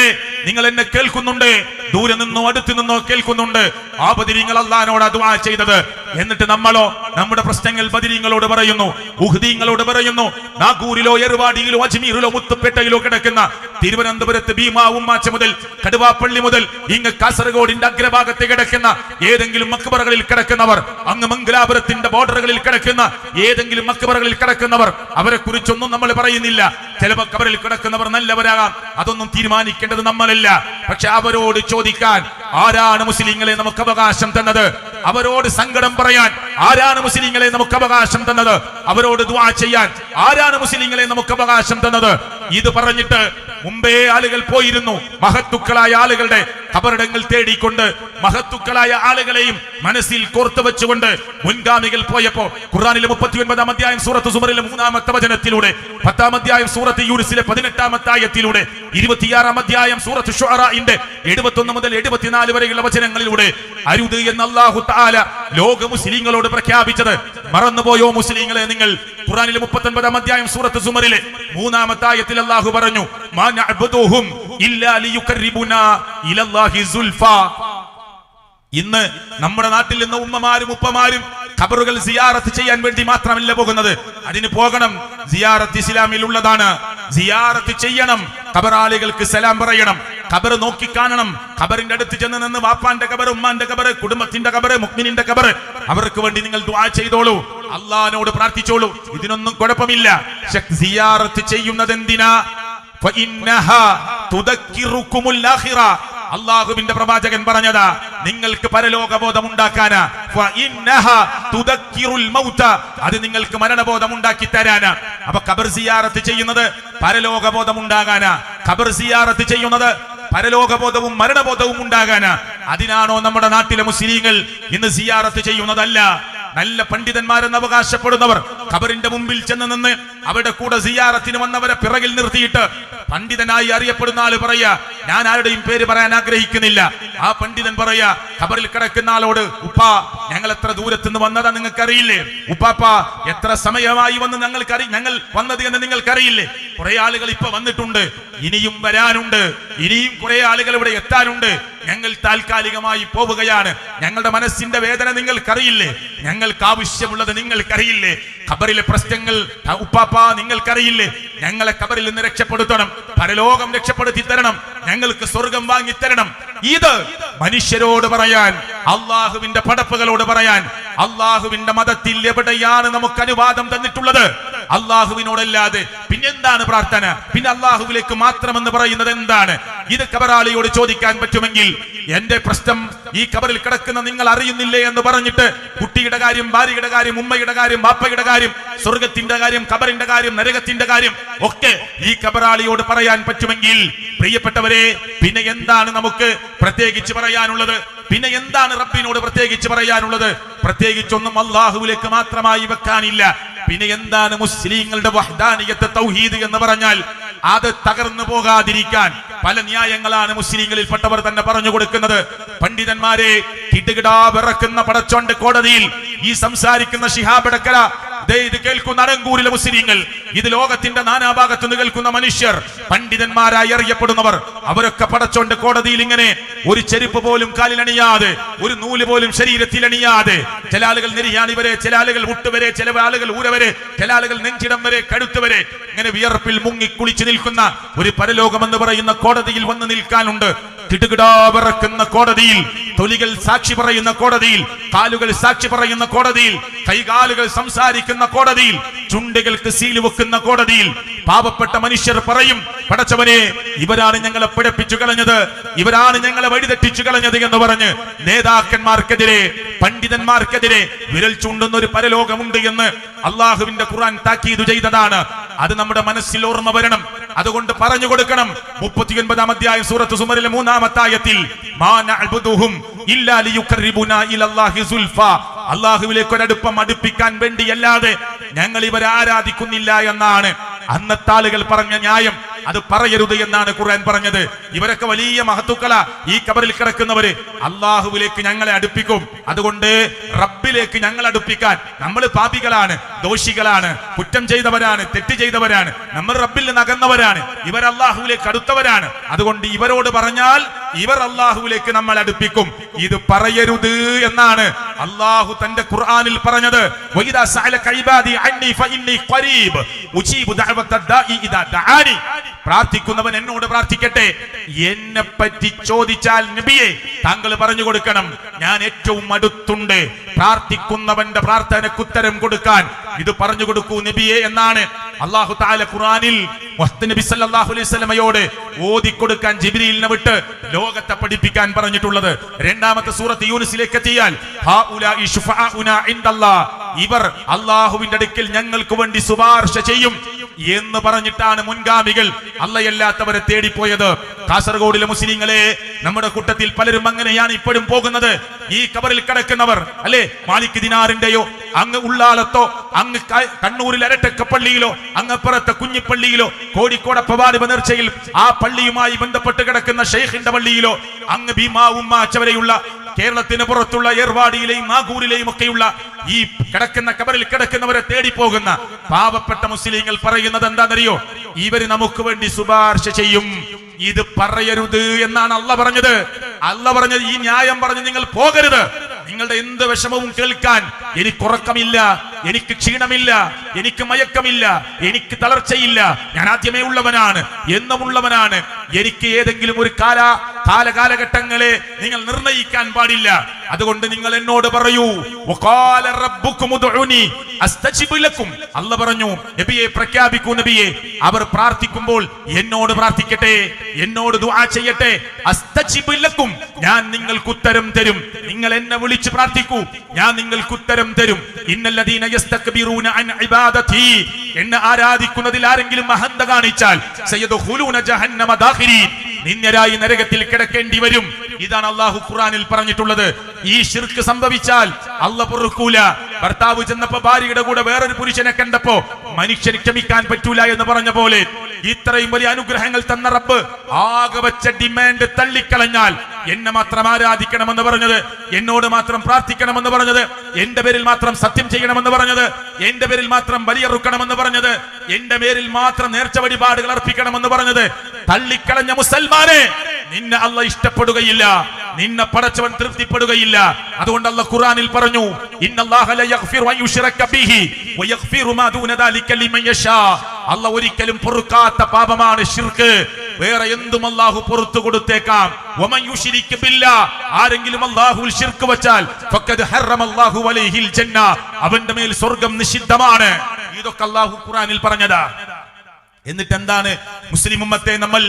നിങ്ങൾ എന്നെ കേൾക്കുന്നുണ്ട്, ദൂരെ നിന്നോ അടുത്തു നിന്നോ കേൾക്കുന്നുണ്ട്, ആ ബദരീങ്ങൾ അല്ലാഹുവിനോടാ ദുആ ചെയ്തത്. എന്നിട്ട് നമ്മളോ നമ്മുടെ പ്രശ്നങ്ങൾ ബദരീങ്ങളോട് പറയുന്നു, ഉഹ്ദീങ്ങളോട് പറയുന്നു. നാഗൂരിലോ എറുവാടിയിലോ അജ്മീറിലോ മുത്തുപേട്ടയിലോ കിടക്കുന്ന തിരുവനന്തപുരത്ത് ഭീമാ ഉമ്മാച്ച മുതൽ കടുവാപ്പള്ളി മുതൽ ഇങ്ങ് കാസർഗോഡിന്റെ അഗ്രഭാഗത്ത് കിടക്കുന്ന ഏതെങ്കിലും മക്ബറകളിൽ കിടക്കുന്നവർ, അങ്ങ് മംഗലാപുരത്തിന്റെ ബോർഡറുകളിൽ കിടക്കുന്ന ഏതെങ്കിലും മക്ബറകളിൽ കിടക്കുന്നവർ, അവരെ കുറിച്ചൊന്നും നമ്മൾ പറയുന്നില്ല. ചിലപ്പോൾ കബറിൽ കിടക്കുന്നവർ നല്ലവരാകാം, അതൊന്നും തീരുമാനിക്കേണ്ടത് നമ്മളല്ല. പക്ഷെ അവരോട് ചോദിക്കാൻ ആരാണ് മുസ്ലിങ്ങളെ നമുക്ക് അവകാശം തന്നത്? അവരോട് സങ്കടം പറയാൻ ആരാണ് മുസ്ലിങ്ങളെ നമുക്ക് അവകാശം തന്നത്? അവരോട് ദുആ ചെയ്യാൻ ആരാണ് മുസ്ലിങ്ങളെ നമുക്ക് അവകാശം തന്നത്? ഇത് പറഞ്ഞിട്ട് മുമ്പേ ആളുകൾ പോയിരുന്നു, മഹത്തുക്കളായ ആളുകളുടെ ഖബറിടങ്ങൾ തേടിക്കൊണ്ട്, മഹത്തുക്കളായ ആളുകളെയും മനസ്സിൽ കോർത്തു വെച്ചുകൊണ്ട് മുൻഗാമികൾ പോയപ്പോ ഖുർആനിലെ 39-ാം അധ്യായം സൂറത്ത് സുമറിലെ 3-ാമത്തെ വചനത്തിലൂടെ, 10-ാം അധ്യായം സൂറത്ത് യൂനിസിലെ 18-ാമത്തെ ആയത്തിലൂടെ, 26-ാം അധ്യായം സൂറത്ത് ശുഅറാഇന്റെ 71 മുതൽ 74 വരെയുള്ള വചനങ്ങളിലൂടെ അരുത് എന്ന് അല്ലാഹു തആല ലോക മുസ്ലിങ്ങളോട് പ്രഖ്യാപിച്ചത് മറന്നുപോയോ മുസ്ലിങ്ങളെ നിങ്ങൾ? ഖുർആനിലെ 39-ാം അധ്യായം സൂറത്ത് സുമറിലെ 3-ാമത്തെ ആയത്തിൽ അല്ലാഹു പറഞ്ഞു, മാ നഅബ്ദുഹും ഇല്ലാ ലിയുഖർരിബുനാ ഇലല്ലാഹി സുൽഫാ. ഇന്ന് നമ്മുടെ നാട്ടിൽ നിന്ന് ഉമ്മമാരും ഉപ്പമാരും ഖബറുകൾ സിയാറത്ത് ചെയ്യാൻ വേണ്ടി മാത്രമല്ല പോകുന്നത്, അതിന് പോകണം. സിയാറത്ത് ഇസ്ലാമിൽ ഉള്ളതാണ്. സിയാറത്ത് ചെയ്യണം, ഖബറാളികൾക്ക് സലാം പറയണം, ഖബർ നോക്കി കാണണം. ഖബറിന്റെ അടുത്ത് ചെന്ന് നിന്ന് വാപ്പാന്റെ ഖബർ, ഉമ്മാന്റെ ഖബർ, കുടുംബത്തിന്റെ ഖബർ, മുഅ്മിനിന്റെ ഖബർ, അവർക്ക് വേണ്ടി നിങ്ങൾ ദുആ ചെയ്തോളൂ, അല്ലാഹുവിനോട് പ്രാർത്ഥിച്ചോളൂ. ഇതിനൊന്നും കുഴപ്പമില്ല. സിയാറത്ത് ചെയ്യുന്നത് എന്തിനാ? ഫഇന്നഹാ തുദക്കിറുകുമുൽ ആഖിറ. അല്ലാഹുവിന്റെ പ്രവാചകൻ പറഞ്ഞതാ, നിങ്ങൾക്ക് പരലോകബോധം ഉണ്ടാക്കാനാ. ഫഇന്നഹാ തുദക്കിറുൽ മൗത, അത് നിങ്ങൾക്ക് മരണബോധം ഉണ്ടാക്കി തരാനാ. അപ്പൊ ഖബർ സിയാറത്ത് ചെയ്യുന്നത് പരലോകബോധം ഉണ്ടാകാനാ. ഖബർ സിയാറത്ത് ചെയ്യുന്നത് പരലോകബോധവും മരണബോധവും ഉണ്ടാകാനാ. അതിനാണോ നമ്മുടെ നാട്ടിലെ മുസ്ലിങ്ങൾ ഇന്ന് സിയാറത്ത് ചെയ്യുന്നതല്ല. നല്ല പണ്ഡിതന്മാരെന്ന് അവകാശപ്പെടുന്നവർ ഖബറിന്റെ മുമ്പിൽ ചെന്ന് നിന്ന് അവരുടെ കൂടെ സിയാറത്തിന് വന്നവരെ പിറകിൽ നിർത്തിയിട്ട് പണ്ഡിതനായി അറിയപ്പെടുന്ന ആള് പറയാ, ഞാൻ ആരുടെയും പേര് പറയാൻ ആഗ്രഹിക്കുന്നില്ല. ആ പണ്ഡിതൻ പറയാ ഖബറിൽ കിടക്കുന്ന ആളോട്, ഉപ്പാ ഞങ്ങൾ എത്ര ദൂരത്തുനിന്ന് വന്നതാ നിങ്ങൾക്കറിയില്ലേ? ഉപ്പാപ്പ എത്ര സമയമായി വന്ന് ഞങ്ങൾ വന്നത് എന്ന് നിങ്ങൾക്കറിയില്ലേ? കുറെ ആളുകൾ ഇപ്പൊ വന്നിട്ടുണ്ട്, ഇനിയും വരാനുണ്ട്, ഇനിയും കുറെ ആളുകൾ ഇവിടെ എത്താനുണ്ട്. ഞങ്ങൾ താൽക്കാലികമായി പോവുകയാണ്. ഞങ്ങളുടെ മനസ്സിന്റെ വേദന നിങ്ങൾക്കറിയില്ലേ? ഞങ്ങൾക്ക് ആവശ്യമുള്ളത് നിങ്ങൾക്കറിയില്ലേ? ഖബറിലെ പ്രശ്നങ്ങൾ ഉപ്പാപ്പ നിങ്ങൾക്കറിയില്ലേ? ഞങ്ങളെ ഖബറിൽ നിന്ന് രക്ഷപ്പെടുത്തണം, പരലോകം രക്ഷപ്പെടുത്തി തരണം, ഞങ്ങൾക്ക് സ്വർഗം വാങ്ങിത്തരണം. ഇത് മനുഷ്യരോട് പറയാൻ, അള്ളാഹുവിന്റെ പടപ്പുകളോട് പറയാൻ അള്ളാഹുവിന്റെ മതത്തിൽ എവിടെയാണ് നമുക്ക് അനുവാദം തന്നിട്ടുള്ളത്? അള്ളാഹുവിനോടല്ലാതെ പിന്നെന്താണ് പ്രാർത്ഥന? പിന്നെ അള്ളാഹുവിലേക്ക് മാത്രമെന്ന് പറയുന്നത് എന്താണ്? ഇത് ഖബറാളിയോട് ചോദിക്കാൻ പറ്റുമെങ്കിൽ, എന്റെ പ്രശ്നം ഈ ഖബറിൽ കിടക്കുന്ന നിങ്ങൾ അറിയുന്നില്ലേ എന്ന് പറഞ്ഞിട്ട് കുട്ടിയുടെ കാര്യം, ഭാര്യയുടെ കാര്യം, ഉമ്മയുടെ കാര്യം, ബാപ്പയുടെ കാര്യം, സ്വർഗത്തിന്റെ കാര്യം, ഖബറിന്റെ കാര്യം, നരകത്തിന്റെ കാര്യം ഒക്കെ ഈ ഖബറാളിയോട് പറയാൻ പറ്റുമെങ്കിൽ, പ്രിയപ്പെട്ടവരെ, പിന്നെ എന്താണ് നമുക്ക് പ്രത്യേകിച്ച് പറയാനുള്ളത്? പിന്നെ എന്താണ് റബ്ബിനോട് പ്രത്യേകിച്ച് പറയാനുള്ളത്? പ്രത്യേകിച്ചൊന്നും അള്ളാഹുവിലേക്ക് മാത്രമായി വെക്കാനില്ല. പിന്നെ എന്താണ് മുസ്ലിങ്ങളുടെ വഹ്ദാനിയത്ത്, തൗഹീദ് എന്ന് പറഞ്ഞാൽ അത് തകർന്നു പോകാതിരിക്കാൻ പല ന്യായങ്ങളാണ് മുസ്ലിങ്ങളിൽ പെട്ടവർ തന്നെ പറഞ്ഞു കൊടുക്കുന്നത്. പണ്ഡിതന്മാരെ കിടുകിടാ വിറക്കുന്ന പടച്ചോണ്ട് കോടതിയിൽ ഈ സംസാരിക്കുന്ന ശിഹാബ് എടക്കര, ഇത് കേൾക്കുന്ന അരങ്കൂരിലെ മുസ്ലിങ്ങൾ, ഇത് ലോകത്തിന്റെ നാനാഭാഗത്തു നിന്ന് കേൾക്കുന്ന മനുഷ്യർ, പണ്ഡിതന്മാരായി അറിയപ്പെടുന്നവർ, അവരൊക്കെ പടച്ചോണ്ട് കോടതിയിൽ ഇങ്ങനെ ഒരു ചെരുപ്പ് പോലും കാലിലണിയാതെ, ഒരു നൂല് പോലും ശരീരത്തിൽ അണിയാതെ, ചില ആളുകൾ നെരിയാണി വരെ, ചില ആളുകൾ മുട്ടുവരെ, ചില ആളുകൾ ഊരവരെ, ചില ആളുകൾ നെഞ്ചിടം വരെ, കഴുത്തുവരെ, ഇങ്ങനെ വിയർപ്പിൽ മുങ്ങി കുളിച്ചു നിൽക്കുന്ന ഒരു പരലോകമെന്ന് പറയുന്ന കോടതിയിൽ വന്ന് നിൽക്കാനുണ്ട്. കിടുകിടാ വിറക്കുന്ന കോടതിയിൽ, തൊലികൾ സാക്ഷി പറയുന്ന കോടതിയിൽ, കാലുകൾ സാക്ഷി പറയുന്ന കോടതിയിൽ, കൈകാലുകൾ സംസാരിക്കുന്ന കോടതിയിൽ, ചുണ്ടുകൾക്ക് സീല് വെക്കുന്ന കോടതിയിൽ പാവപ്പെട്ട മനുഷ്യർ പറയും, പടച്ചവനെ, ഇവരാണ് ഞങ്ങളെ പിഴപ്പിച്ചു കളഞ്ഞത്, ഇവരാണ് ഞങ്ങളെ വഴിതെറ്റിച്ചു കളഞ്ഞത് എന്ന് പറഞ്ഞ് നേതാക്കന്മാർക്കെതിരെ, പണ്ഡിതന്മാർക്കെതിരെ വിരൽ ചൂണ്ടുന്ന ഒരു പരലോകമുണ്ട് എന്ന് അള്ളാഹുവിന്റെ ഖുർആൻ താക്കീത് ചെയ്തതാണ്. അത് നമ്മുടെ മനസ്സിൽ ഓർമ്മ വരണം. അതുകൊണ്ട് പറഞ്ഞു കൊടുക്കണം. 39-ാം അധ്യായം സൂറത്ത് സുമറിലെ 3-ാമത്തെ ആയത്തിൽ, മാ നഅബ്ദുഹും ഇല്ലാ ലിയുഖർരിബുനാ ഇലല്ലാഹി സുൽഫാ, അള്ളാഹുവിലേക്ക് ഒരടുപ്പം അടുപ്പിക്കാൻ വേണ്ടിയല്ലാതെ ഞങ്ങൾ ഇവരെ ആരാധിക്കുന്നില്ല എന്നാണ് അന്നത്തെ ആളുകൾ പറഞ്ഞ ന്യായം. അത് പറയരുത് എന്നാണ് ഖുർആൻ പറഞ്ഞത്. ഇവരൊക്കെ വലിയ മഹത്തുക്കള. ഈ ഖബറിൽ കിടക്കുന്നവര് അള്ളാഹുവിലേക്ക് ഞങ്ങളെ അടുപ്പിക്കും. അതുകൊണ്ട് റബ്ബിലേക്ക് ഞങ്ങൾ അടുപ്പിക്കാൻ, നമ്മൾ പാപികളാണ്, ദോഷികളാണ്, കുറ്റം ചെയ്തവരാണ്, തെറ്റ് ചെയ്തവരാണ്, നമ്മൾ റബ്ബിൽ നിന്ന് അകന്നവരാണ്, ഇവർ അള്ളാഹുവിലേക്ക് അടുത്തവരാണ്. അതുകൊണ്ട് ഇവരോട് പറഞ്ഞാൽ ഇവർ അള്ളാഹുവിലേക്ക് നമ്മൾ അടുപ്പിക്കും. ഇത് പറയരുത് എന്നാണ് അള്ളാഹു തന്റെ ഖുർആനിൽ പറഞ്ഞത്. വഇദാ സഅലക ഇബാദി അന്നി ഫഇന്നി ഖരീബ് ഉജീബു ദഅവത ദാഇ ഇദാ ദഅാനി. പ്രാർത്ഥിക്കുന്നവൻ എന്നോട് പ്രാർത്ഥിക്കട്ടെ. എന്നെ പറ്റി ചോദിച്ചാൽ നബിയെ താങ്കൾ പറഞ്ഞു കൊടുക്കണം, ഞാൻ ഏറ്റവും അടുത്തുണ്ട്. പ്രാർത്ഥിക്കുന്നവന്റെ പ്രാർത്ഥനയ്ക്ക് ഉത്തരം കൊടുക്കാൻ ഇത് പറഞ്ഞു കൊടുക്കൂ നബിയെ എന്നാണ് അല്ലാഹു തആല ഖുർആനിൽ മുഹമ്മദ് നബി സല്ലല്ലാഹു അലൈഹി വസല്ലമയോട് ഓതിക്കൊടുക്കാൻ ജിബ്രീലിനെ വിട്ട് ലോകത്തെ പഠിപ്പിക്കാൻ പറഞ്ഞിട്ടുള്ളത്. രണ്ടാമത്തെ സൂറത്ത് യൂനുസിലേക്ക് എത്തിയാൽ ഹൗലാഇ ശുഫാഉനാ ഇൻദല്ലാഹ്, ഇവർ അല്ലാഹുവിന്റെ അടുക്കൽ ഞങ്ങൾക്ക് വേണ്ടി ശുപാർശ ചെയ്യും എന്ന് പറഞ്ഞിട്ടാണ് മുൻഗാമികൾ അല്ലാഹയല്ലാത്തവരെ തേടിപ്പോയത്. കാസർഗോഡിലെ മുസ്ലിങ്ങളെ, നമ്മുടെ കൂട്ടത്തിൽ പലരും അങ്ങനെയാണ് ഇപ്പോഴും പോകുന്നത്. ഈ ഖബറിൽ കിടക്കുന്നവർ അല്ലെ, മാലിക് ദിനാറിന്റെയോ അങ്ങ് ഉള്ളാലത്തോ അങ്ങ് കണ്ണൂരിൽ അരട്ടക്കപ്പള്ളിയിലോ അങ്ങപ്പുറത്തെ കുഞ്ഞിപ്പള്ളിയിലോ കോഴിക്കോട് പവാടി നേർച്ചയിൽ ആ പള്ളിയുമായി ബന്ധപ്പെട്ട് കിടക്കുന്ന ഷെയ്ഖിന്റെ പള്ളിയിലോ അങ്ങ് ഭീമാ ഉമ്മാച്ചവരെയുള്ള കേരളത്തിന് പുറത്തുള്ള ഏർവാടിയിലെയും നാഗൂരിലെയും ഒക്കെയുള്ള ഈ കിടക്കുന്ന ഖബറിൽ കിടക്കുന്നവരെ തേടിപ്പോകുന്ന പാവപ്പെട്ട മുസ്ലിങ്ങൾ പറയുന്നത് എന്താണെന്നറിയോ? ഇവര് നമുക്ക് വേണ്ടി ശുപാർശ ചെയ്യും. ഇത് പറയരുത് എന്നാണ് അല്ലാഹ് പറഞ്ഞത്. അല്ലാഹ് പറഞ്ഞത് ഈ ന്യായം പറഞ്ഞ് നിങ്ങൾ പോകരുത്. നിങ്ങളുടെ എന്ത് വിഷമവും കേൾക്കാൻ എനിക്ക് ഉറക്കമില്ല, എനിക്ക് ക്ഷീണമില്ല, എനിക്ക് മയക്കമില്ല, എനിക്ക് തളർച്ചയില്ല. ഞാൻ ആദ്യമേ ഉള്ളവനാണ്, എന്നുമുള്ളവനാണ്. എനിക്ക് ഏതെങ്കിലും ഒരു കാലഘട്ടങ്ങളെ നിങ്ങൾ നിർണയിക്കാൻ പാടില്ല. അതുകൊണ്ട് നിങ്ങൾ എന്നോട് പറയൂ. വഖാല റബ്ബുകും ഉദ്ഉനി അസ്തജിബ് ലക്കും. അല്ലാഹ് പറഞ്ഞു, നബിയെ പ്രഖ്യാപിക്കൂ, നബിയെ അവർ പ്രാർത്ഥിക്കുമ്പോൾ എന്നോട് പ്രാർത്ഥിക്കട്ടെ, എന്നോട് ദുആ ചെയ്യട്ടെ. അസ്തജിബ് ലക്കും, ഞാൻ നിങ്ങൾക്ക് ഉത്തരം തരും. നിങ്ങൾ എന്നെ വിളിച്ച് പ്രാർത്ഥിക്കൂ, ഞാൻ നിങ്ങൾക്ക് ഉത്തരം തരും. ഇന്നല്ലദീന യസ്തക്ബിറൂന അൻ ഇബാദതി, എന്നെ ആരാധിക്കുന്നതിൽ ആരെങ്കിലും അഹന്ത കാണിച്ചാൽ സയദ്ഖുലൂന ജഹന്നമ ദാഖിരീൻ, നിന്ദ്യരായി നരകത്തിൽ കിടക്കേണ്ടി വരും. ഇതാണ് അല്ലാഹു ഖുർആനിൽ പറഞ്ഞിട്ടുള്ളത്. ഈ ശിർക്ക് സംഭവിച്ചാൽ അല്ലാഹ് പൊറുക്കൂല. ഭർത്താവ് ചെന്നപ്പോ ഭാര്യയുടെ കൂടെ വേറൊരു പുരുഷനെ കണ്ടപ്പോ മനുഷ്യന് ക്ഷമിക്കാൻ പറ്റൂല എന്ന് പറഞ്ഞ പോലെ ഇത്രയും വലിയ അനുഗ്രഹങ്ങൾ തന്ന റബ്ബ് ആകെ വെച്ച ഡിമാൻഡ് തള്ളിക്കളഞ്ഞാൽ എന്നെ മാത്രം ആരാധിക്കണമെന്ന് പറഞ്ഞത്, എന്നോട് മാത്രം പ്രാർത്ഥിക്കണമെന്ന് പറഞ്ഞത്, എന്റെ പേരിൽ മാത്രം സത്യം ചെയ്യണമെന്ന് പറഞ്ഞത്, എന്റെ പേരിൽ മാത്രം ബലിയറുക്കണമെന്ന് പറഞ്ഞത്, എന്റെ പേരിൽ മാത്രം നേർച്ച വഴിപാടുകൾ അർപ്പിക്കണമെന്ന് പറഞ്ഞത് തള്ളിക്കളഞ്ഞ മുസൽമാനെ നിന്നെ അല്ലാഹ് ഇഷ്ടപ്പെടുകയില്ല, നിന്നെ പടച്ചവൻ തൃപ്തിപ്പെടുകയില്ല. അതുകൊണ്ട് അല്ലാഹ് ഖുർആനിൽ പറഞ്ഞു, ഇന്നല്ലാഹ ല യഗ്ഫിറു അൻ യുശ്റക ബിഹി വയഗ്ഫിറു മാ ദൂന ദാലിക ലിമൻ യശാ. അല്ലാഹ് ഒരിക്കലും പൊറുക്കാത്ത പാപമാണ് ശിർക്ക്. വേറെ എന്തും അല്ലാഹു പുറത്തു കൊടുത്തേക്കാം. വമൻ യുശ്രിക് ബില്ലാഹ്, ആരെങ്കിലും അല്ലാഹുവിൽ ശിർക്ക് വെച്ചാൽ ഫഖദ് ഹറമല്ലാഹു അലൈഹിൽ ജന്ന, അവന്റെ മേൽ സ്വർഗ്ഗം നിഷിദ്ധമാണ്. ഇതൊക്കെ അല്ലാഹു ഖുർആനിൽ പറഞ്ഞതാ. എന്നിട്ട് എന്താണ് മുസ്ലിം ഉമ്മത്തെ നമ്മൾ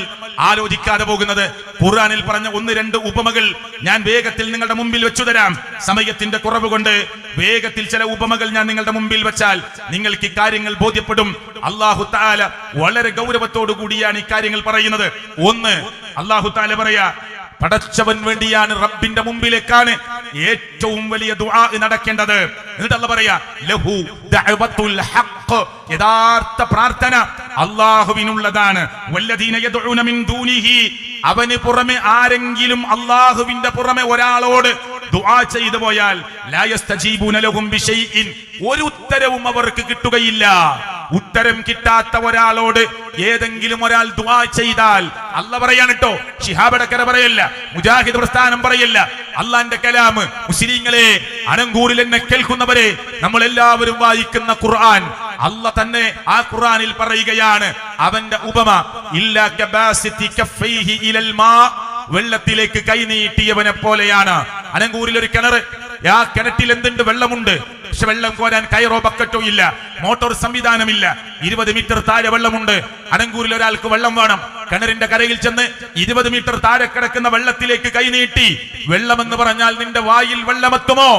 ആലോചിക്കാതെ പോകുന്നത്? ഖുർആനിൽ പറഞ്ഞ ഒന്ന് രണ്ട് ഉപമകൾ ഞാൻ വേഗത്തിൽ നിങ്ങളുടെ മുമ്പിൽ വെച്ചു തരാം. സമയത്തിന്റെ കുറവ് കൊണ്ട് വേഗത്തിൽ ചില ഉപമകൾ ഞാൻ നിങ്ങളുടെ മുമ്പിൽ വെച്ചാൽ നിങ്ങൾക്ക് ഈ കാര്യങ്ങൾ ബോധ്യപ്പെടും. അല്ലാഹു തആല വളരെ ഗൗരവത്തോടു കൂടിയാണ് ഈ കാര്യങ്ങൾ പറയുന്നത്. ഒന്ന്, അല്ലാഹു തആല പറയാ, പടച്ചവൻ വേണ്ടിയാണ്, റബ്ബിന്റെ മുമ്പിലേക്കാണ് ഏറ്റവും വലിയ ദുആ നടക്കേണ്ടത്. എന്നിട്ട് അല്ലാഹ് പറയാ, ലഹു ദഅവത്തുൽ ഹഖ്, യഥാർത്ഥ പ്രാർത്ഥന അല്ലാഹുവിനുള്ളതാണ്. വല്ലദീന യദ്ഉന മിൻ ദൂനിഹി, അവന് പുറമെ ആരെങ്കിലും അല്ലാഹുവിന്റെ പുറമെ ഒരാളോട് ദുആ ചെയ്തു പോയാൽ ലാ യസ്തജീബൂന ലഹും ബിശൈഇൻ, ഒരു ഉത്തരവും അവർക്ക് കിട്ടുകയില്ല. ഉത്തരം കിട്ടാത്ത ഒരാളോട് ഏതെങ്കിലും ഒരാൾ ദുആ ചെയ്താൽ അല്ലാഹ് പറയാണ് കേട്ടോ, ശിഹാബ് അടക്കര പറയല്ല, മുജാഹിദ് പ്രസ്ഥാനം പറയല്ല, അല്ലാഹുവിന്റെ കലാം. മുസ്ലിങ്ങളെ, അനങ്കൂരിൽ എന്നെ കേൾക്കുന്നവരെ, നമ്മൾ എല്ലാവരും വായിക്കുന്ന ഖുർആൻ, അല്ലാഹ് തന്നെ ആ ഖുർആനിൽ പറയുകയാണ്, അവന്റെ ഉപമ ഇല്ലാ കബാസിതി കഫൈഹി ഇലൽ മാ, വെള്ളത്തിലേക്ക് കൈനീട്ടിയവനെ പോലെയാണ്. അനങ്കൂരിൽ ഒരു കിണർ, ആ കിണറ്റിൽ എന്തുണ്ട്? വെള്ളമുണ്ട്. പക്ഷെ വെള്ളം കോരാൻ കയറോ ബക്കറ്റോ ഇല്ല, മോട്ടോർ സംവിധാനമില്ല. 20 മീറ്റർ താഴെ വെള്ളമുണ്ട്. അനങ്കൂരിൽ ഒരാൾക്ക് വെള്ളം വേണം. കിണറിന്റെ കരയിൽ ചെന്ന് 20 മീറ്റർ താഴെ കിടക്കുന്ന വെള്ളത്തിലേക്ക് കൈനീട്ടി, വെള്ളമെന്ന് പറഞ്ഞാൽ നിന്റെ വായിൽ വെള്ളമെത്തുമോ?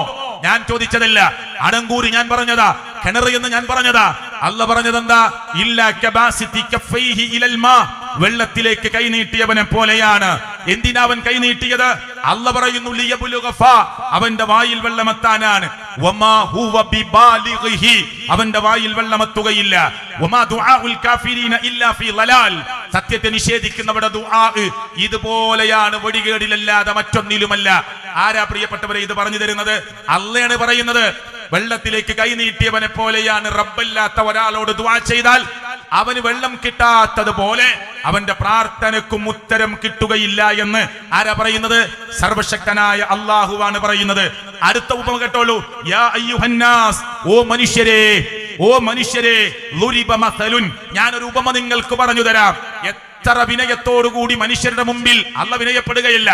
ഞാൻ ചോദിച്ചതല്ല, അനങ്കൂരി ഞാൻ പറഞ്ഞതാ, കിണർ എന്ന് ഞാൻ പറഞ്ഞതാ. അല്ലാഹ് പറഞ്ഞതെന്താ? ഇല്ലാ കബാസിതി കഫൈഹി ഇലൽ മാ, വെള്ളത്തിലേക്ക് കൈനീട്ടിയവനെ പോലെയാണ്. എന്തിനാ അവൻ കൈനീട്ടിയത്? അല്ലാഹ് പറയുന്നു, ലിയബ്ലുഗ ഫാ, അവന്റെ വായിൽ വെള്ളമെത്താനാണ്. വമാ ഹുവ ബിബാലിഗിഹി, അവന്റെ വായിൽ വെള്ളമെത്തുകയില്ല. വമാ ദുആഉൽ കാഫിരീന ഇല്ലാ ഫീ ളലാൽ, സത്യത്തെ നിഷേധിക്കുന്നവരുടെ ദുആ ഇതുപോലെയാണ്, വഴികേടിലല്ലാതെ മറ്റൊന്നിലുമല്ല. ആരാ പ്രിയപ്പെട്ടവരെ ഇത് പറഞ്ഞു തരുന്നത്? അള്ളയാണ് പറയുന്നത്. വെള്ളത്തിലേക്ക് കൈനീട്ടിയവനെ പോലെയാണ് റബ്ബല്ലാത്ത ഒരാളോട് ദുആ ചെയ്താൽ അവന് വെള്ളം കിട്ടാത്തതുപോലെ അവന്റെ പ്രാർത്ഥനക്കും ഉത്തരം കിട്ടുകയില്ല എന്ന് ആരാ പറയുന്നത്? സർവശക്തനായ അള്ളാഹുവാണ് പറയുന്നത്. അടുത്ത ഉപമ കേട്ടോളൂ. യാ അയ്യുഹന്നാസ്, ഓ മനുഷ്യരെ, ഓ മനുഷ്യരെ, ളുരിബ മസലുൻ, ഞാനൊരു ഉപമ നിങ്ങൾക്ക് പറഞ്ഞു തരാം. എത്ര വിനയത്തോടുകൂടി മനുഷ്യരുടെ മുമ്പിൽ അല്ല വിനയപ്പെടുകയില്ല.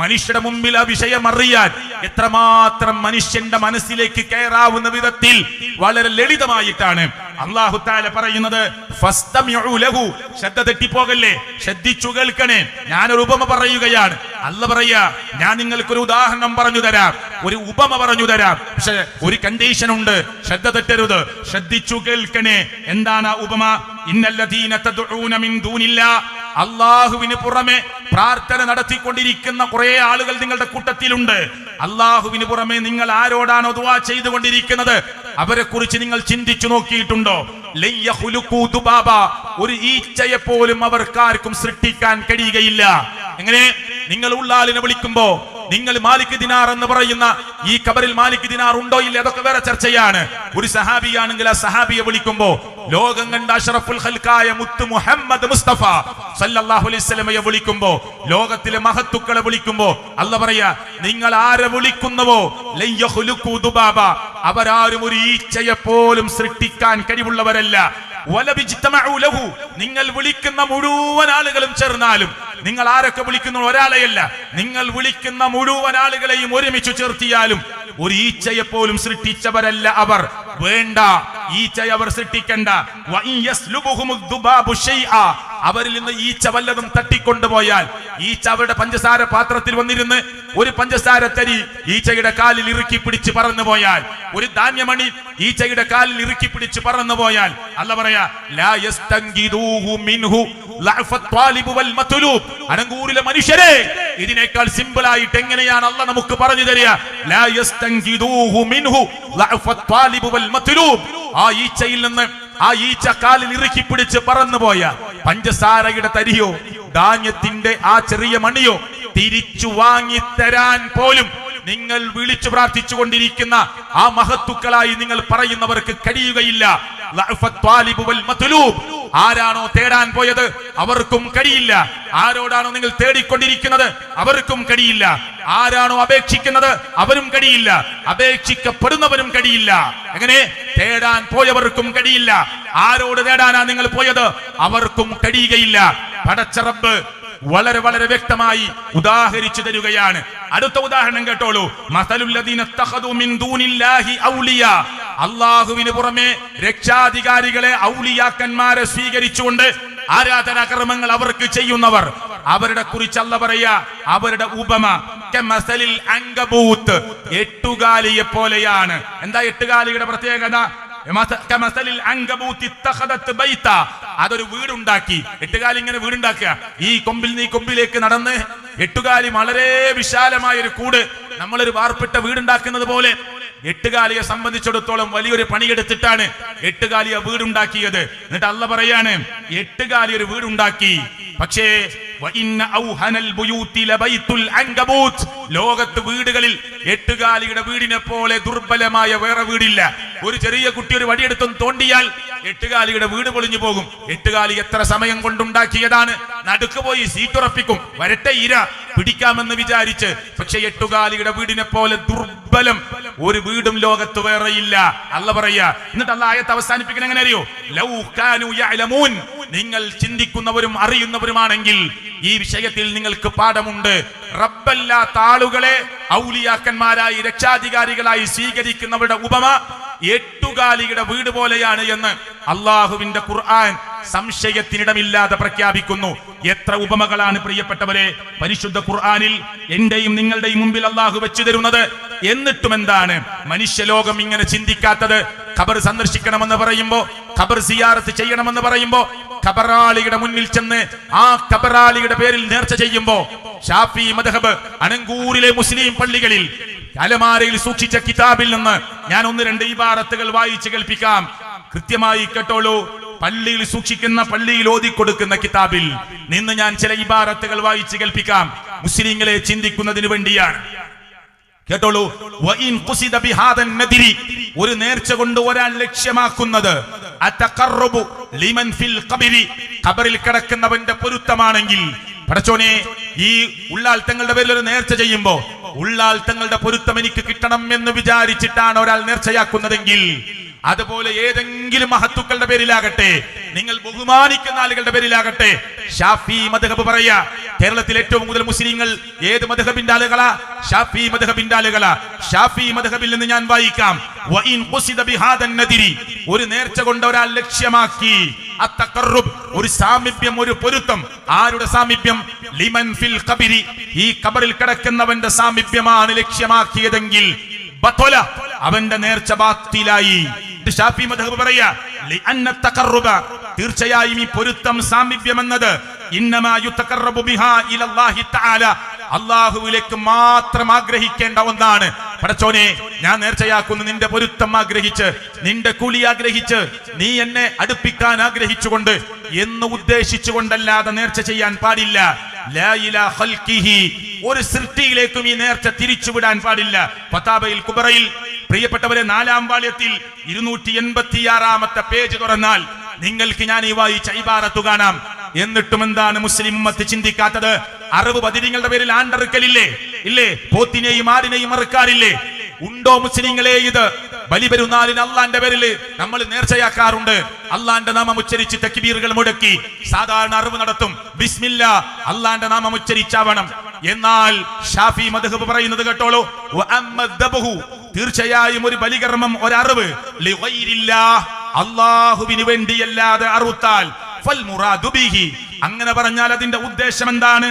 മനുഷ്യരുടെ മുമ്പിൽ ആ വിഷയം അറിയാൻ എത്രമാത്രം മനുഷ്യന്റെ മനസ്സിലേക്ക് കയറാവുന്ന വിധത്തിൽ വളരെ ലളിതമായിട്ടാണ് അല്ലാഹു തആല പറയുന്നത്. ഫസ്തമിഉ ലഹു, ശ്രദ്ധ തെറ്റിപ്പോകല്ലേ, ശ്രദ്ധിച്ചു കേൾക്കണേ. ഞാനൊരു ഉപമ പറയുകയാണ്. അല്ല പറയാ, ഞാൻ നിങ്ങൾക്കൊരു ഉദാഹരണം പറഞ്ഞു തരാം, ഒരു ഉപമ പറഞ്ഞു തരാം. പക്ഷെ ഒരു കണ്ടീഷൻ ഉണ്ട്, ശ്രദ്ധ തെറ്റരുത്, ശ്രദ്ധിച്ചു കേൾക്കണേ. എന്താണ് ആ ഉപമ? ഇന്നല്ലദീന തദ്ഊന മിൻ ദൂനില്ലാഹ്, അള്ളാഹുവിന് പുറമെ പ്രാർത്ഥന നടത്തിക്കൊണ്ടിരിക്കുന്ന കുറെ ആളുകൾ നിങ്ങളുടെ കൂട്ടത്തിലുണ്ട്. അള്ളാഹുവിന് പുറമെ നിങ്ങൾ ആരോടാണോ ദുആ ചെയ്തുകൊണ്ടിരിക്കുന്നത് അവരെ കുറിച്ച് നിങ്ങൾ ചിന്തിച്ചു നോക്കിയിട്ടുണ്ടോ? ഒരു ഈച്ചയെ പോലും അവർക്കാർക്കും സൃഷ്ടിക്കാൻ കഴിയുകയില്ല. എങ്ങനെ? നിങ്ങൾ ഉള്ളാലിനെ വിളിക്കുമ്പോ, നിങ്ങൾ മാലിക് ദിനാർ എന്ന് പറയുന്ന ഈ ഖബറിൽ മാലിക് ദിനാർ ഉണ്ടോ ഇല്ല, അതൊക്കെ വേറെ ചർച്ചയാണ്. ഒരു സഹാബിയാണെങ്കിൽ ആ സഹാബിയെ വിളിക്കുമ്പോ, ലോകം കണ്ട അഷ്റഫുൽ ഖൽഖായ മുത്ത് മുഹമ്മദ് മുസ്തഫ സല്ലല്ലാഹു അലൈഹി വസല്ലമയെ വിളിക്കുമ്പോ, ലോകത്തിലെ മഹത്തുക്കളെ വിളിക്കുമ്പോ അല്ല പറയാ, നിങ്ങൾ ആരെ വിളിക്കുന്നുവോ ലയ്യഖ്ലുഖു ദുബാബ, അവരാരും ഒരു ഈച്ചയെ പോലും സൃഷ്ടിക്കാൻ കഴിവുള്ളവരല്ല. വലബിജ്തമഉ, നിങ്ങൾ വിളിക്കുന്ന മുഴുവൻ ആളുകളും ചേർന്നാലും, നിങ്ങൾ ആരൊക്കെ വിളിക്കുന്നു ഒരാളെയല്ല, നിങ്ങൾ വിളിക്കുന്ന മുഴുവൻ ആളുകളെയും ഒരുമിച്ച് ചേർത്തിയാലും ഒരു ഈച്ചയെ പോലും സൃഷ്ടിച്ചവരല്ല അവർ. വേണ്ട, ഈച്ചയെ അവർ സൃഷ്ടിക്കണ്ട. അവരിൽ നിന്ന് ഈച്ച വല്ലതും തട്ടിക്കൊണ്ടുപോയാൽ, ഈച്ച അവരുടെ പഞ്ചസാര പാത്രത്തിൽ വന്നിരുന്ന് ഒരു പഞ്ചസാര തരി ഈച്ചയുടെ കാലിൽ ഇറുക്കി പിടിച്ച് പറന്നു പോയാൽ, ഒരു ധാന്യമണി ഈച്ചയുടെ കാലിൽ ഇറുക്കി പിടിച്ച് പറന്നു പോയാൽ, അല്ല പറയാ, ലാ യസ്തൻഗിദൂഹു മിൻഹു ലഅഫത് ത്വാലിബു വൽ മത്ലൂബ്. അനങ്കൂരിലെ മനുഷ്യരെ, ഇതിനേക്കാൾ സിമ്പിൾ ആയിട്ട് എങ്ങനെയാണ് അല്ല നമുക്ക് പറഞ്ഞു തരിക? ലാ യസ്തൻഗിദൂഹു മിൻഹു ലഅഫത് ത്വാലിബു വൽ മത്ലൂബ്. ആ ഈച്ചയിൽ നിന്ന്, ആ ഈച്ച കാലിൽ ഇറുക്കി പിടിച്ച് പറന്നു പോയ പഞ്ചസാരയുടെ തരിയോ ധാന്യത്തിന്റെ ആ ചെറിയ മണിയോ തിരിച്ചു വാങ്ങിത്തരാൻ പോലും നിങ്ങൾ വിളിച്ചു പ്രാർത്ഥിച്ചു കൊണ്ടിരിക്കുന്ന ആ മഹത്തുക്കളായി നിങ്ങൾ പറയുന്നവർക്ക് കഴിയുകയില്ല. ആരാണോ തേടാൻ പോയത് അവർക്കും കഴിയില്ല. ആരോടാണോ നിങ്ങൾ തേടിക്കൊണ്ടിരിക്കുന്നത് അവർക്കും കഴിയില്ല. ആരാണോ അപേക്ഷിക്കുന്നത് അവരും കഴിയില്ല. അപേക്ഷിക്കപ്പെടുന്നവരും കഴിയില്ല. എങ്ങനെ? തേടാൻ പോയവർക്കും കഴിയില്ല. ആരോട് തേടാനാ നിങ്ങൾ പോയത് അവർക്കും കഴിയുകയില്ല. പടച്ച റബ്ബ് വളരെ വളരെ വ്യക്തമായി ഉദാഹരിച്ചു തരുകയാണ്. അടുത്ത ഉദാഹരണം കേട്ടോളൂ. മസലുല്ലദീന തഖദു മിൻ ദൂനില്ലാഹി ഔലിയാ, അല്ലാഹുവിന് പുറമെ രക്ഷാധികാരികളെ, ഔലിയാക്കന്മാരെ സ്വീകരിച്ചുകൊണ്ട് ആരാധനാകർമ്മങ്ങൾ അവർക്ക് ചെയ്യുന്നവർ, അവരുടെ കുറിച്ച് അല്ലാഹു പറയാ, അവരുടെ ഉപമ കമസലിൽ അങ്കബൂത്ത്, എട്ടുകാലിയെ പോലെയാണ്. എന്താ എട്ടുകാലിയുടെ പ്രത്യേകത? അതൊരു വീടുണ്ടാക്കി. എട്ടുകാലി ഇങ്ങനെ വീടുണ്ടാക്കുക. ഈ കൊമ്പിൽ നിന്ന് ഈ കൊമ്പിലേക്ക് നടന്ന് എട്ടുകാലി വളരെ വിശാലമായ ഒരു കൂട്, നമ്മളൊരു വാർപ്പിട്ട വീടുണ്ടാക്കുന്നത് പോലെ എട്ടുകാലിയെ സംബന്ധിച്ചിടത്തോളം വലിയൊരു പണിയെടുത്തിട്ടാണ് എട്ടുകാലിയ വീടുണ്ടാക്കിയത്. എന്നിട്ട് അല്ലാഹു പറയാണ്, എട്ടുകാലി ഒരു വീടുണ്ടാക്കി. പക്ഷേ ലോകത്ത് വീടുകളിൽ എട്ടുകാലിയുടെ വീടിനെ പോലെ ദുർബലമായ വേറെ വീടില്ല. ഒരു ചെറിയ കുട്ടി ഒരു വടിയെടുത്തും തോണ്ടിയാൽ എട്ടുകാലിയുടെ വീട് പൊളിഞ്ഞു പോകും. എട്ടുകാലി എത്ര സമയം കൊണ്ടുണ്ടാക്കിയതാണ്. നടുക്ക് പോയി സീറ്റുറപ്പിക്കും, വരട്ടെ ഇര പിടിക്കാമെന്ന് വിചാരിച്ച്. പക്ഷെ എട്ടുകാലിയുടെ വീടിനെ പോലെ ദുർബലം ഒരു വീടും ലോകത്ത് വേറെയില്ല. അല്ല പറയാ. എന്നിട്ട് അല്ലാഹു ആയത്ത് അവസാനിപ്പിക്കുന്ന എങ്ങനെ അറിയോ? ലൗ കാനൂ യഅലമൂൻ, നിങ്ങൾ ചിന്തിക്കുന്നവരും അറിയുന്നവരുമാണെങ്കിൽ ഈ വിഷയത്തിൽ നിങ്ങൾക്ക് പാഠമുണ്ട്. റബ്ബല്ലാത്ത ആളുകളെ ഔലിയാക്കന്മാരായി രക്ഷാധികാരികളായി സ്വീകരിക്കുന്നവരുടെ ഉപമ എട്ടുകാലിയുടെ വീട് പോലെയാണ് എന്ന് അള്ളാഹുവിന്റെ ഖുർആൻ സംശയത്തിനിടമില്ലാതെ പ്രഖ്യാപിക്കുന്നു. എത്ര ഉപമകളാണ് പ്രിയപ്പെട്ടവരെ പരിശുദ്ധ ഖുർആനിൽ എന്റെയും നിങ്ങളുടെയും മുമ്പിൽ അള്ളാഹു വെച്ചു തരുന്നത്. എന്നിട്ടും എന്താണ് മനുഷ്യലോകം ഇങ്ങനെ ചിന്തിക്കാത്തത്? ഖബർ സന്ദർശിക്കണമെന്ന് പറയുമ്പോ, ഖബർ സിയാറത്ത് ചെയ്യണമെന്ന് പറയുമ്പോ, ഖബറാളിയുടെ മുന്നിൽ ചെന്ന് ആ ഖബറാളിയുടെ പേരിൽ നേർച്ച ചെയ്യുമ്പോ, ഷാഫി മദ്ഹബ് അനങ്കൂരിലെ മുസ്ലിം പള്ളികളിൽ അലമാരയിൽ സൂക്ഷിച്ച കിതാബിൽ നിന്ന് ഞാൻ 1-2 ഇബാറത്തുകൾ വായിച്ചു കേൾപ്പിക്കാം. കൃത്യമായി കേട്ടോളൂ. പള്ളിയിൽ സൂക്ഷിക്കുന്ന, പള്ളിയിൽ ഓതിക്കൊടുക്കുന്ന കിതാബിൽ നിന്ന് ഞാൻ ചില ഇബാറത്തുകൾ വായിച്ചു കേൾപ്പിക്കാം. മുസ്ലിങ്ങളെ ചിന്തിക്കുന്നതിന് വേണ്ടിയാണ്. കേട്ടോളൂ. ഒരു നേർച്ച കൊണ്ട് ഒരാൾ ലക്ഷ്യമാക്കുന്നത് ഖബറിൽ കിടക്കുന്നവന്റെ പൊരുത്തമാണെങ്കിൽ, പടച്ചോനെ ഈ ഉള്ളാൾ തങ്ങളുടെ പേരിൽ ഒരു നേർച്ച ചെയ്യുമ്പോ ഉള്ളാൾ തങ്ങളുടെ പൊരുത്തം എനിക്ക് കിട്ടണം എന്ന് വിചാരിച്ചിട്ടാണ് ഒരാൾ നേർച്ചയാക്കുന്നതെങ്കിൽ, അതുപോലെ ഏതെങ്കിലും മഹത്തുക്കളുടെ പേരിലാകട്ടെ, നിങ്ങൾ ബഹുമാനിക്കുന്ന ആളുകളുടെ പേരിലാകട്ടെ, ഷാഫി മദ്ഹബ് പറയാ, കേരളത്തിൽ ഏറ്റവും കൂടുതൽ മുസ്ലിങ്ങൾ ഏത് മദ്ഹബിന്റെ ആളുകളാ? ഷാഫി മദ്ഹബിന്റെ ആളുകളാ. ഷാഫി മദ്ഹബിൽ നിന്ന് ഞാൻ വായിക്കാം. ഒരു നേർച്ച കൊണ്ട് ഒരാൾ ലക്ഷ്യമാക്കി ഒരു സാമീപ്യം, ഒരു പൊരുത്തം. ആരുടെ സാമീപ്യം? ലിമൻ ഫിൽ ഖബരി, ഈ ഖബറിൽ കിടക്കുന്നവന്റെ സാമീപ്യമാണ് ലക്ഷ്യമാക്കിയതെങ്കിൽ അവന്റെ നേർച്ച ബാത്തിലായി. ഷാഫി മദ്ഹബ് പറയാ, തീർച്ചയായും ഈ പൊരുത്തം, സാമീപ്യം എന്നത് അല്ലാഹുവിലേക്ക് മാത്രം ആഗ്രഹിക്കേണ്ട ഒന്നാണ്. പടച്ചോനെ, ഞാൻ നേർച്ചയാക്കുന്നു നിന്റെ പൊരുത്തം ആഗ്രഹിച്ച്, നിന്റെ കൂലി ആഗ്രഹിച്ച്, നീ എന്നെ അടുപ്പിക്കാൻ ആഗ്രഹിച്ചുകൊണ്ട് എന്ന് ഉദ്ദേശിച്ചുകൊണ്ടല്ലാതെ നേർച്ച ചെയ്യാൻ പാടില്ല. ഒരു സൃഷ്ടിയിലേക്കും ഈ നേർച്ച തിരിച്ചുവിടാൻ പാടില്ല. ഫതാബയിൽ കുബറയിൽ പ്രിയപ്പെട്ടവരെ 4-ാം വാള്യത്തിൽ 286-ാമത്തെ പേജ് തുറന്നാൽ നിങ്ങൾക്ക് ഞാൻ ഈ വായിച്ച ഇബാറത്ത് കാണാം. എന്നിട്ടും എന്താണ് മുസ്ലിം ഉമ്മത്ത് ചിന്തിക്കാത്തത്? അറബ് ബദിരിങ്ങളുടെ പേരിൽ ആണ്ടറുക്കലില്ലേ? ഇല്ലേ? പോത്തിനെയും ആടിനെയും അറുക്കാറില്ലേ? ഉണ്ടോ മുസ്ലിങ്ങളെ? ഇത് ബലിപെരുന്നാളിന് അള്ളാന്റെ പേരിൽ നമ്മൾ നേർച്ചയാക്കാറുണ്ട്. അള്ളാന്റെ നാമം ഉച്ചരിച്ച് തക്ബീറുകൾ മുടക്കി സാധാരണ അറിവ് നടത്തും. ബിസ്മില്ലാ, അള്ളാന്റെ നാമം ഉച്ചരിച്ചാവണം. എന്നാൽ ഷാഫി മദ്ഹബ് പറയുന്നത് കേട്ടോളൂ, തീർച്ചയായും ഒരു ബലികർമ്മം, ഒരറിവ് അള്ളാഹുവിന് വേണ്ടിയല്ലാതെ അറുത്താൽ അങ്ങനെ പറഞ്ഞാൽ അതിന്റെ ഉദ്ദേശം എന്താണ്?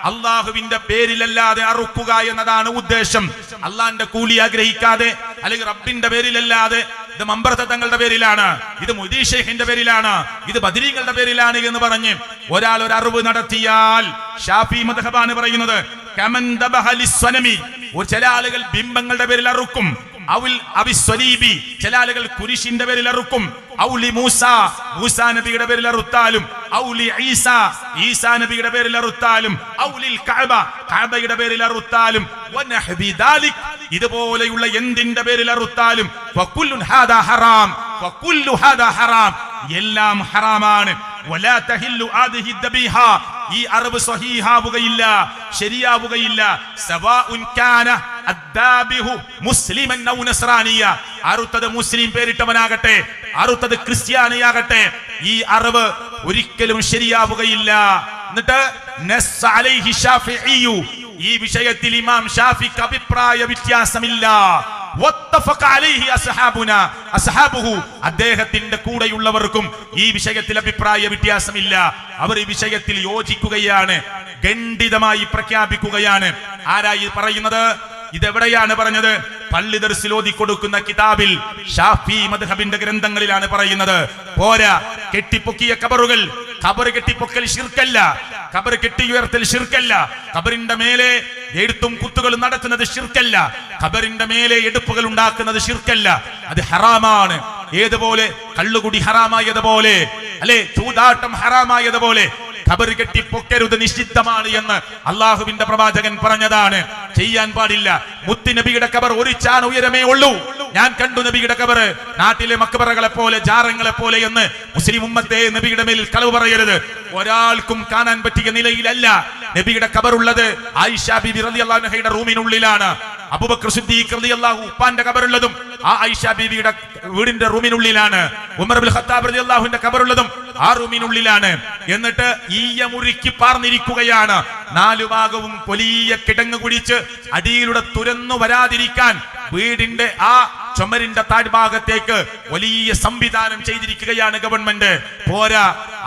അള്ളാഹുവിന്റെ പേരിലല്ലാതെ അറുക്കുക എന്നതാണ് ഉദ്ദേശം. അള്ളാന്റെ കൂലി ആഗ്രഹിക്കാതെ, അല്ലെങ്കിൽ റബ്ബിന്റെ പേരിലല്ലാതെ, ഇത് മമ്പർത്ത തങ്ങളുടെ പേരിലാണ്, ഇത് മുദീ ഷെയ്ഖിന്റെ പേരിലാണ്, ഇത് ബദരീങ്ങളുടെ പേരിലാണ് എന്ന് പറഞ്ഞ് ഒരാൾ ഒരു അറിവ് നടത്തിയാൽ, ഷാഫി മദ്ഹബാണ് പറയുന്നത്, ചില ആളുകൾ ബിംബങ്ങളുടെ പേരിൽ അറുക്കും. ചില ആളുകൾ കുരിശിന്റെ പേരിൽ അറുക്കും. മൂസാ നബിയുടെ പേരിൽ അറുത്താലും, ഈസാ നബിയുടെ പേരിൽ അറുത്താലും, കഅബയുടെ പേരിൽ അറുത്താലും, ഇതുപോലെയുള്ള എന്തിന്റെ പേരിൽ അറുത്താലും എല്ലാം ഹറാമാണ്. ഈ അറിവ് സ്വഹീഹാവുകയില്ല, ശരിയാവുകയില്ല. അറുത്തത് മുസ്ലിം പേരിട്ടവനാകട്ടെ, അറുത്തത് ക്രിസ്ത്യാനിയാകട്ടെ, ഈ അറിവ് ഒരിക്കലും ശരിയാവുകയില്ല. എന്നിട്ട് ഈ വിഷയത്തിൽ ഇമാം ഷാഫിക്ക് അഭിപ്രായ വ്യത്യാസമില്ല. അദ്ദേഹത്തിന്റെ കൂടെയുള്ളവർക്കും ഈ വിഷയത്തിൽ അഭിപ്രായ വ്യത്യാസമില്ല. അവർ ഈ വിഷയത്തിൽ യോജിക്കുകയാണ്, ഖണ്ഡിതമായി പ്രഖ്യാപിക്കുകയാണ്. ആരായി പറയുന്നത്? ഇതെവിടെയാണ് പറഞ്ഞത്? പള്ളി ദർസിൽ ഓതി കൊടുക്കുന്ന കിതാബിൽ, ഷാഫി മദ്ഹബിന്റെ ഗ്രന്ഥങ്ങളിലാണ് പറയുന്നത്. പോരാ, കെട്ടിപ്പൊക്കിയ ഖബറുകൾ, ഖബർ കെട്ടിപ്പൊക്കൽ ശിർക്കല്ല, ഖബർ കെട്ടിയുയർത്തൽ ശിർക്കല്ല, ഖബറിന്റെ മേലെ എഴുത്തും കുത്തുകളും നടത്തുന്നത് ശിർക്കല്ല, ഖബറിന്റെ മേലെ എടുപ്പുകൾ ഉണ്ടാക്കുന്നത് ശിർക്കല്ല, അത് ഹറാമാണ്. ഏതുപോലെ കള്ളുകുടി ഹറാമായതുപോലെ, അല്ലെ ചൂതാട്ടം ഹറാമായതുപോലെ ഖബർ കെട്ടിപ്പൊക്കരുത്, നിഷിദ്ധമാണ് എന്ന് അള്ളാഹുവിന്റെ പ്രവാചകൻ പറഞ്ഞതാണ്. ചെയ്യാൻ പാടില്ല. മുത്ത് നബിയുടെ ഖബർ ഒരു ചാൻ ഉയരമേ ഉള്ളൂ. ഞാൻ കണ്ടു നബിയുടെ ഖബർ നാട്ടിലെ മക്ബറകളെ പോലെ, ജാറങ്ങളെ പോലെ എന്ന് മുസ്ലിം ഉമ്മത്തെ നബിയുടെ മേൽ കളവ് പറയരുത്. ഒരാൾക്കും കാണാൻ പറ്റിയ നിലയിലല്ല നബിയുടെ ഖബർ ഉള്ളത്. ആയിഷ ബീബി റളിയല്ലാഹു അൻഹയുടെ റൂമിനുള്ളിലാണ്. അബൂബക്കർ സിദ്ദീഖ് റളിയല്ലാഹു ഉപ്പാന്റെ ഖബറുള്ളതും ആ ആയിഷ ബീബിയുടെ വീടിന്റെ റൂമിനുള്ളിലാണ്. ഉമർ ഇബ്നുൽ ഖത്താബ് റളിയല്ലാഹുവിന്റെ ഖബറുള്ളതും ആ റൂമിനുള്ളിലാണ്. എന്നിട്ട് ഈയ മുറുക്കി പാർന്നിരിക്കുകയാണ്. 4 ഭാഗവും വലിയ കിടങ്ങ് കുടിച്ച് അടിയിലൂടെ തുരന്നു വരാതിരിക്കാൻ വീടിന്റെ ആ ചുമരിന്റെ താഴ്ഭാഗത്തേക്ക് വലിയ സംവിധാനം ചെയ്തിരിക്കുകയാണ് ഗവൺമെന്റ്. പോരാ,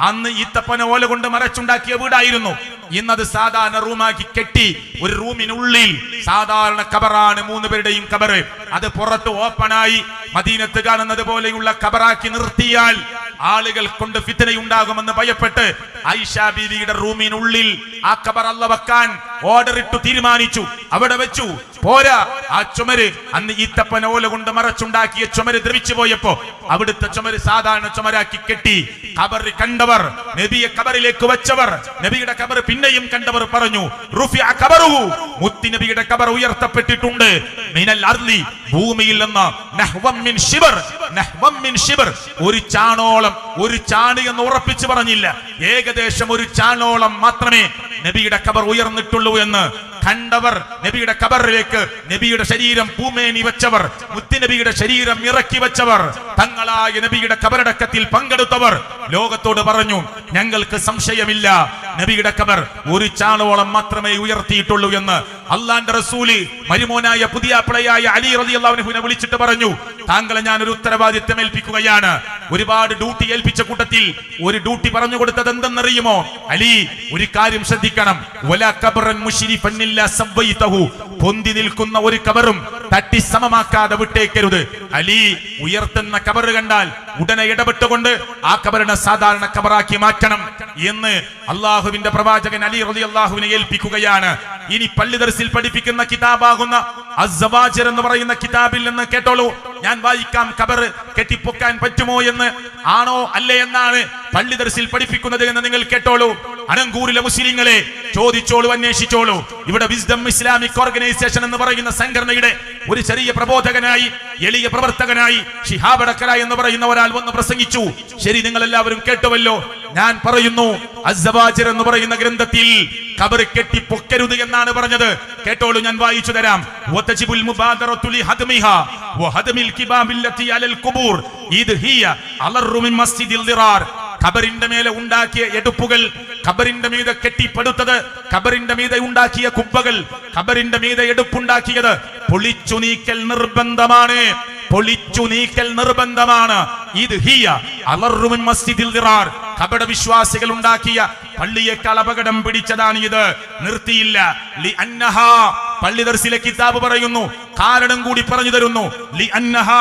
അന്ന് ഈത്തപ്പന ഓല കൊണ്ട് മറച്ചുണ്ടാക്കിയ വീടായിരുന്നു. ഇന്നത് സാധാരണ റൂമാക്കി കെട്ടി ഒരു റൂമിനുള്ളിൽ സാധാരണ ഖബറാണ് 3 പേരുടെയും ഖബർ. അത് പുറത്ത് ഓപ്പണായി മദീനത്ത് കാണുന്നത് പോലെയുള്ള ഖബറാക്കി നിർത്തിയാൽ ആളുകൾ കൊണ്ട് ഫിത്നയുണ്ടാകുമെന്ന് ഭയപ്പെട്ട് ആയിഷ ബീവിയുടെ റൂമിനുള്ളിൽ ആ ഖബർ അല്ല വെക്കാൻ ഓർഡർ ഇട്ടു, തീരുമാനിച്ചു. അവിടെ വെച്ചു. പോരാ, ആ ചുമര് അന്ന് ഈത്തപ്പനോല കൊണ്ട് മറച്ചുണ്ടാക്കിയ ചുമര് ദ്രവിച്ചു പോയപ്പോ അവിടുത്തെ ചുമര് സാധാരണ ചുമരാക്കി കെട്ടി. ഖബർ കണ്ടവർ, നബിയെ ഖബറിലേക്ക് വെച്ചവർ, നബിയുടെ ഖബർ പിന്നെയും കണ്ടവർ പറഞ്ഞു, റുഫിഅ ഖബറുഹു, മുത്തി നബിയുടെ ഖബർ ഉയർത്തപ്പെട്ടിട്ടുണ്ട്. മിനൽ അർളി, ഭൂമിയിൽ നിന്ന്, നഹ്വം മിൻ ശിബർ, നഹ്വം മിൻ ശിബർ, ഒരു ചാണോളം, ഒരു ചാണി എന്ന് ഉറപ്പിച്ചു പറഞ്ഞില്ല, ഏകദേശം ഒരു ചാണോളം മാത്രമേ നബിയുടെ ഖബർ ഉയർന്നിട്ടുള്ളൂ എന്ന് കണ്ടവർ, നബിയുടെ ഖബറിലേക്ക് നബിയുടെ ശരീരം പൂമേനി വെച്ചവർ, മുത്തുനബിയുടെ ശരീരം ഇറക്കി വെച്ചവർ, തങ്ങളായ നബിയുടെ ഖബറടക്കത്തിൽ പങ്കെടുത്തവർ ലോകത്തോട് പറഞ്ഞു, ഞങ്ങൾക്ക് സംശയമില്ല, നബിയുടെ ഖബർ ഒരു ചാണോളം മാത്രമേ ഉയർത്തിയിട്ടുള്ളൂ എന്ന്. അള്ളാന്റെ റസൂല് മരുമോനായ പുതിയാപ്പിളയായ അലി റളിയല്ലാഹു അൻഹുവിനെ വിളിച്ചിട്ട് പറഞ്ഞു, താങ്കളെ ഞാൻ ഒരു ഉത്തരവാദിത്വം ഏൽപ്പിക്കുകയാണ്. ഒരുപാട് ഡ്യൂട്ടി ഏൽപ്പിച്ച കൂട്ടത്തിൽ ഒരു ഡ്യൂട്ടി പറഞ്ഞു കൊടുത്തത് എന്തെന്നറിയുമോ? അലി, ഒരു കാര്യം ശ്രദ്ധിക്കണം, വലാ ഖബറൻ മുശ്രിഫൻ ഇല്ലാ സവ്വൈതഹു, പൊന്തി നിൽക്കുന്ന ഒരു ഖബറും തട്ടി സമമാക്കാതെ വിട്ടേക്കരുത്. അലി, ഉയർത്തുന്ന ഖബർ കണ്ടാൽ ഉടനെ ഇടപെട്ടുകൊണ്ട് ആ ഖബറിനെ സാധാരണ ഖബറാക്കി മാറ്റണം എന്ന് അള്ളാഹുവിന്റെ പ്രവാചകൻ അലി റളിയല്ലാഹുവിനെ ഏൽപ്പിക്കുകയാണ്. ഇനി പള്ളി ദർസിൽ പഠിപ്പിക്കുന്ന കിതാബാകുന്ന അസ്സവാജിർ എന്ന് പറയുന്ന കിതാബിൽ നിന്ന് കേട്ടോളൂ, ഞാൻ വായിക്കാം. ഖബർ കെട്ടിപ്പൊക്കാൻ പറ്റുമോ എന്ന്, ആണോ അല്ലേ എന്നാണ് പള്ളി ദർസിൽ പഠിപ്പിക്കുന്നത് എന്ന് നിങ്ങൾ കേട്ടോളൂ. അനങ്കൂരിലെ മുസ്ലിങ്ങളെ ചോദിച്ചോളൂ, അന്വേഷിച്ചോളൂ. ഇവിടെ വിസ്ഡം ഇസ്ലാമിക് ഓർഗനൈസേഷൻ എന്ന് പറയുന്ന സംഘടനയുടെ ഒരു ചെറിയ പ്രബോധകനായി, എളിയ പ്രവർത്തകനായി ശിഹാബ് അടക്കല എന്ന് പറയുന്ന ഒരാൾ വന്ന് പ്രസംഗിച്ചു. ശരി, നിങ്ങൾ എല്ലാവരും കേട്ടുവല്ലോ. ഞാൻ പറയുന്നു, അസ്സവാജിർ എന്ന് പറയുന്ന ഗ്രന്ഥത്തിൽ ഖബർ കെട്ടിപ്പൊക്കരുത് എന്നാണ് പറഞ്ഞത്. കേട്ടോളൂ, ഞാൻ വായിച്ചു തരാം. വതജിബുൽ മുബാദറതു ലിഹദ്മിഹാ വഹദ്മിൽ കിബാബില്ലതി അലൽ ഖുബൂർ ഇദ് ഹിയ അലറു മിൻ മസ്ജിദിൽ ദിറാർ. ഖബറിന്റെ മേലെ ഉണ്ടാക്കിയ എടുപ്പുകൾ, ഖബറിന്റെ മീതെ കെട്ടിപ്പടുത്തത്, ഖബറിന്റെ മീതെ ഉണ്ടാക്കിയ കുബ്ബകൾ, ഖബറിന്റെ മീതെ എടുപ്പുണ്ടാക്കിയത് പൊളിച്ചു നീക്കൽ നിർബന്ധമാണ്, പൊളിച്ചു നീക്കൽ നിർബന്ധമാണ്. ഇത് ഹിയ അലറു മിൻ മസ്ജിദിൽ ദിറാർ, കപട വിശ്വാസികൾ ഉണ്ടാക്കിയ പള്ളിയേക്കാൾ അപകടം പിടിച്ചതാണ് ഇത്. നിർത്തിയില്ല. ലി അന്നഹാ, പള്ളി ദർസിലെ കിതാബ് പറയുന്നു, കാരണം കൂടി പറഞ്ഞു തരുന്നു. ലി അന്നഹാ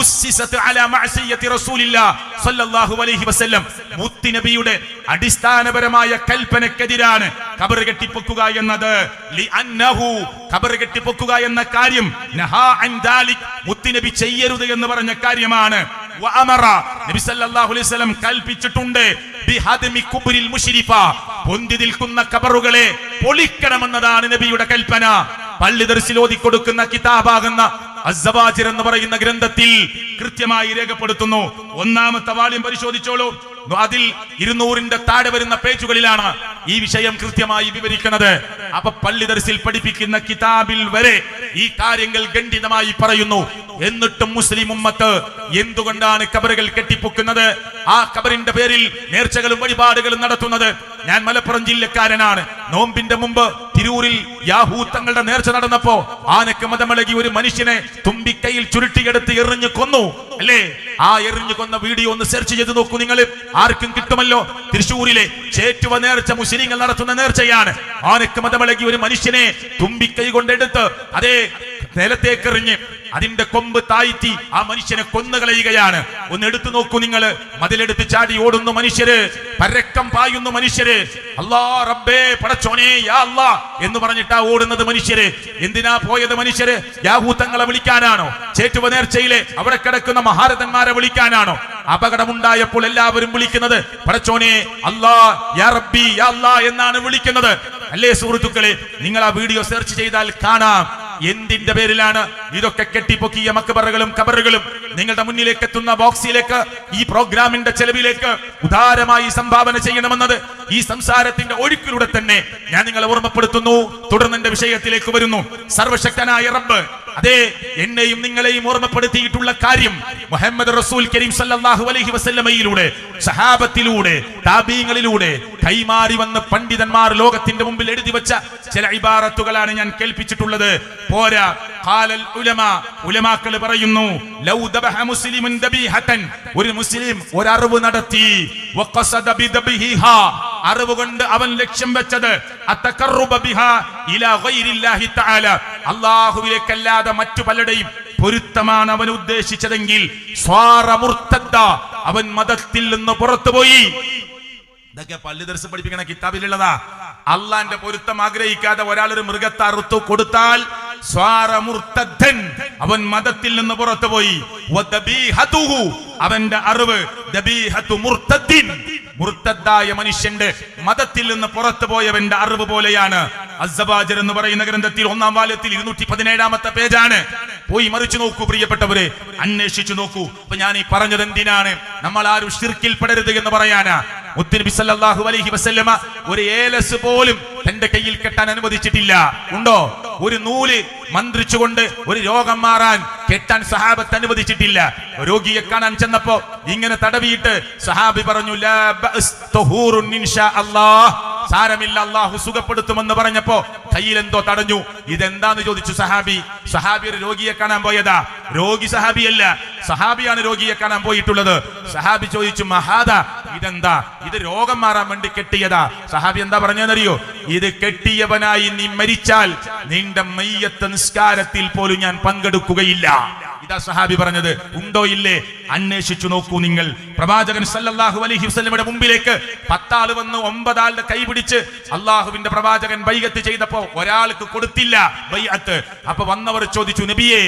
ഉസ്സിസത് അലാ മഅസിയത്തി റസൂലില്ലാഹ് സ്വല്ലല്ലാഹു അലൈഹി വസല്ലം, മുത്തി നബിയുടെ അടിസ്ഥാനപരമായ കൽപ്പനക്കെതിരാണ് ഖബർ കെട്ടിപ്പൊക്കുക എന്നത്. ലി അന്നഹു, ഖബർ കെട്ടിപ്പൊക്കുക എന്ന കാര്യം, നഹാ അൻ ദാലിക്, മുത്തി നബി ചെയ്യരുത് എന്ന് പറഞ്ഞ കാര്യമാണ്. വഅമറ, നബി സല്ലല്ലാഹു അലൈഹി വസല്ലം കൽപ്പിച്ചിട്ടുണ്ട്, ബിഹദ്മി ഖുബ്രിൽ മുശ്രിഫ, പൊന്തി നിൽക്കുന്ന ഖബറുകളെ പൊളിക്കണമെന്നതാണ് നബിയുടെ കൽപ്പന. പള്ളി ദർസിൽ ഓതി കൊടുക്കുന്ന കിതാബാകുന്ന അസ്സവാജിർ എന്ന് പറയുന്ന ഗ്രന്ഥത്തിൽ കൃത്യമായി രേഖപ്പെടുത്തുന്നു. ഒന്നാമത്തെ വാള്യം പരിശോധിച്ചോളൂ. അതിൽ 200ന്റെ താഴെ വരുന്ന പേജുകളിലാണ് ഈ വിഷയം കൃത്യമായി വിവരിക്കുന്നത്. അപ്പൊ പള്ളി ദർസിൽ പഠിപ്പിക്കുന്ന കിതാബിൽ വരെ ഈ കാര്യങ്ങൾ ഖണ്ഡിതമായി പറയുന്നു. എന്നിട്ടും മുസ്ലിം ഉമ്മത്ത് എന്തുകൊണ്ടാണ് ഖബറുകൾ കെട്ടിപ്പൊക്കുന്നത്, ആ ഖബറിന്റെ പേരിൽ നേർച്ചകളും വഴിപാടുകളും നടത്തുന്നത്? ഞാൻ മലപ്പുറം ജില്ലക്കാരനാണ്. നോമ്പിന്റെ മുമ്പ് തിരൂരിൽ യാഹൂത്തങ്ങളുടെ നേർച്ച നടന്നപ്പോ ആനക്ക് മതമിളകി ഒരു മനുഷ്യനെ തുമ്പിക്കൈയിൽ ചുരുട്ടിയെടുത്ത് എറിഞ്ഞു കൊന്നു, അല്ലേ? ആ എറിഞ്ഞു കൊന്ന വീഡിയോ ഒന്ന് സെർച്ച് ചെയ്ത് നോക്കൂ നിങ്ങൾ, ആർക്കും കിട്ടുമല്ലോ. തൃശ്ശൂരിലെ ചേറ്റുവ നേർച്ച മുസ്ലിങ്ങൾ നടത്തുന്ന നേർച്ചയാണ്. ആനക്ക് മതമിളകി ഒരു മനുഷ്യനെ തുമ്പിക്കൈ കൊണ്ടെടുത്ത് അതേ നിലത്തേക്കെറിഞ്ഞ് അതിന്റെ കൊമ്പ് താഴ്ത്തി ആ മനുഷ്യനെ കൊന്നുകളയുകയാണ്. ഒന്ന് എടുത്തു നോക്കൂ നിങ്ങൾ. മതിലെടുത്ത് ചാടി ഓടുന്ന മനുഷ്യര്, പരക്കം പായുന്ന മനുഷ്യര്, അല്ലാ റബ്ബേ പടച്ചോനെ യാ അല്ലാ എന്ന് പറഞ്ഞിട്ടാ ഓടുന്നത് മനുഷ്യര്. എന്തിനാ പോയത് മനുഷ്യര്? യാഹൂത്തങ്ങളെ വിളിക്കാനാണോ? ചേറ്റുവ നേർച്ചയിലെ അവിടെ കിടക്കുന്ന മഹാരഥന്മാരെ വിളിക്കാനാണോ? അപകടമുണ്ടായപ്പോൾ എല്ലാവരും വിളിക്കുന്നത് പടച്ചോനെ അല്ലാ യാ റബ്ബി യാ അല്ലാ എന്നാണ് വിളിക്കുന്നത്, അല്ലേ സുഹൃത്തുക്കളെ? നിങ്ങൾ ആ വീഡിയോ സെർച്ച് ചെയ്താൽ കാണാം. എന്തിന്റെ പേരിലാണ് ഇതൊക്കെ കെട്ടിപ്പൊക്കിയ മക്ബറകളും ഖബറുകളും നിങ്ങളുടെ മുന്നിലേക്ക് എത്തുന്ന ബോക്സിലേക്ക്, ഈ പ്രോഗ്രാമിന്റെ ചെലവിലേക്ക് ഉദാരമായി സംഭാവന ചെയ്യണമെന്നത് ഈ സംസാരത്തിന്റെ ഒഴുക്കിലൂടെ തന്നെ ഞാൻ നിങ്ങളെ ഓർമ്മപ്പെടുത്തുന്നു. തുടർന്ന് എന്റെ വിഷയത്തിലേക്ക് വരുന്നു. സർവശക്തനായ റബ്ബ് അതെ എന്നെയും നിങ്ങളെയും ഓർമ്മപ്പെടുത്തിയിട്ടുള്ള കാര്യം മുഹമ്മദ് റസൂൽ കരീം സല്ലല്ലാഹു അലൈഹി വസല്ലമയിലൂടെ, സഹാബത്തിലൂടെ, താബീങ്ങളിലൂടെ കൈമാറി വന്ന പണ്ഡിതന്മാർ ലോകത്തിന്റെ മുമ്പിൽ എഴുതി വെച്ച ചില ഇബാറത്തുകളാണ് ഞാൻ കേൾപ്പിച്ചിട്ടുള്ളത്. പോരാ, ഖാലൽ ഉലമാ, ഉലമാക്കൾ പറയുന്നു, ലൗ ദബഹ മുസ്ലിമുൻ ദബീഹതൻ, ഒരു മുസ്ലിം ഒരു അറവ് നടത്തി, വഖസദ ബിദബിഹിഹാ, അറിവ് കൊണ്ട് അവൻ ലക്ഷ്യം വെച്ചത് അത്തഖറുബ ബിഹാ ഇലാ ഗൈരില്ലാഹി തആല, അല്ലാഹുവിലേക്കല്ലാതെ മറ്റു പലരുടെയും പൊരുത്തമാണ് അവൻ ഉദ്ദേശിച്ചതെങ്കിൽ, സ്വാറ മുർത്തദ്ദ, അവൻ മതത്തിൽ നിന്ന് പുറത്തുപോയി. ഇതൊക്കെ പള്ളി ദർസ് പഠിപ്പിക്കണ കിതാബിലുള്ളതാ. അള്ളാന്റെ പൊരുത്തം ആഗ്രഹിക്കാതെ ഒരാൾ ഒരു മൃഗത്തെ അറുത്തു കൊടുത്താൽ അവൻ മതത്തിൽ നിന്ന് പുറത്തുപോയി. അവന്റെ അറിവ് മുർത്തദ്ദായ മനുഷ്യന്റെ മതത്തിൽ നിന്ന് പുറത്തു പോയവന്റെ അറിവ് പോലെയാണ്. അസ്സബാജർ എന്ന് പറയുന്ന ഗ്രന്ഥത്തിൽ 1-ാം വാല്യത്തിൽ 217-ാമത്തെ പേജാണ്. പോയി മറിച്ചു നോക്കൂ പ്രിയപ്പെട്ടവരെ, അന്വേഷിച്ചു നോക്കൂ. അപ്പൊ ഞാൻ ഈ പറഞ്ഞത് എന്തിനാണ്? നമ്മൾ ആരും ശിർക്കിൽ പെടരുത് എന്ന് പറയാനാ. മുത്തുനബി സല്ലല്ലാഹു അലൈഹി വസല്ലമ ഒരു ഏലസ് പോലും തന്റെ കയ്യിൽ കെട്ടാൻ അനുവദിച്ചിട്ടില്ല. ഉണ്ടോ? ഒരു നൂല് മന്ത്രിച്ചുകൊണ്ട് ഒരു രോഗം മാറാൻ കെട്ടാൻ സഹാബത്ത് അനുവദിച്ചിട്ടില്ല. രോഗിയെ കാണാൻ ചെന്നപ്പോ ഇങ്ങനെ തടവിയിട്ട് സഹാബി പറഞ്ഞു, ലാ ബഅസ് തഹൂറുൻ ഇൻഷാ അല്ലാഹ്, സാരമില്ല, അല്ലാഹു സുഖപ്പെടുത്തുമെന്ന് പറഞ്ഞപ്പോ കയ്യിലെന്തോ തടഞ്ഞു. ഇതെന്താന്ന് ചോദിച്ചു സഹാബി. സഹാബി ഒരു രോഗിയെ കാണാൻ പോയതാ. രോഗി സഹാബിയല്ല, സഹാബിയാണ് രോഗിയെ കാണാൻ പോയിട്ടുള്ളത്. സഹാബി ചോദിച്ചു, മഹാദ, ഇതെന്താ? ഇത് രോഗം മാറാൻ വേണ്ടി കെട്ടിയതാ. സഹാബി എന്താ പറഞ്ഞെന്നറിയോ? ഇത് കെട്ടിയവനായി നീ മരിച്ചാൽ നിന്റെ മയ്യത്ത് നിസ്കാരത്തിൽ പോലും ഞാൻ പങ്കെടുക്കുകയില്ല. ഇതാ സഹാബി പറഞ്ഞത്. ഉണ്ടോ ഇല്ലേ? അന്വേഷിച്ചു നോക്കൂ നിങ്ങൾ. പ്രവാചകൻ സല്ലല്ലാഹു അലൈഹി വസല്ലമയുടെ മുമ്പിലേക്ക് 10 ആള് വന്ന് 9 ആളുടെ കൈ പിടിച്ച് അള്ളാഹുവിന്റെ പ്രവാചകൻ ബൈഅത്ത് ചെയ്തപ്പോ ഒരാൾക്ക് കൊടുത്തില്ല ബൈഅത്ത്. അപ്പൊ വന്നവർ ചോദിച്ചു, നബിയേ,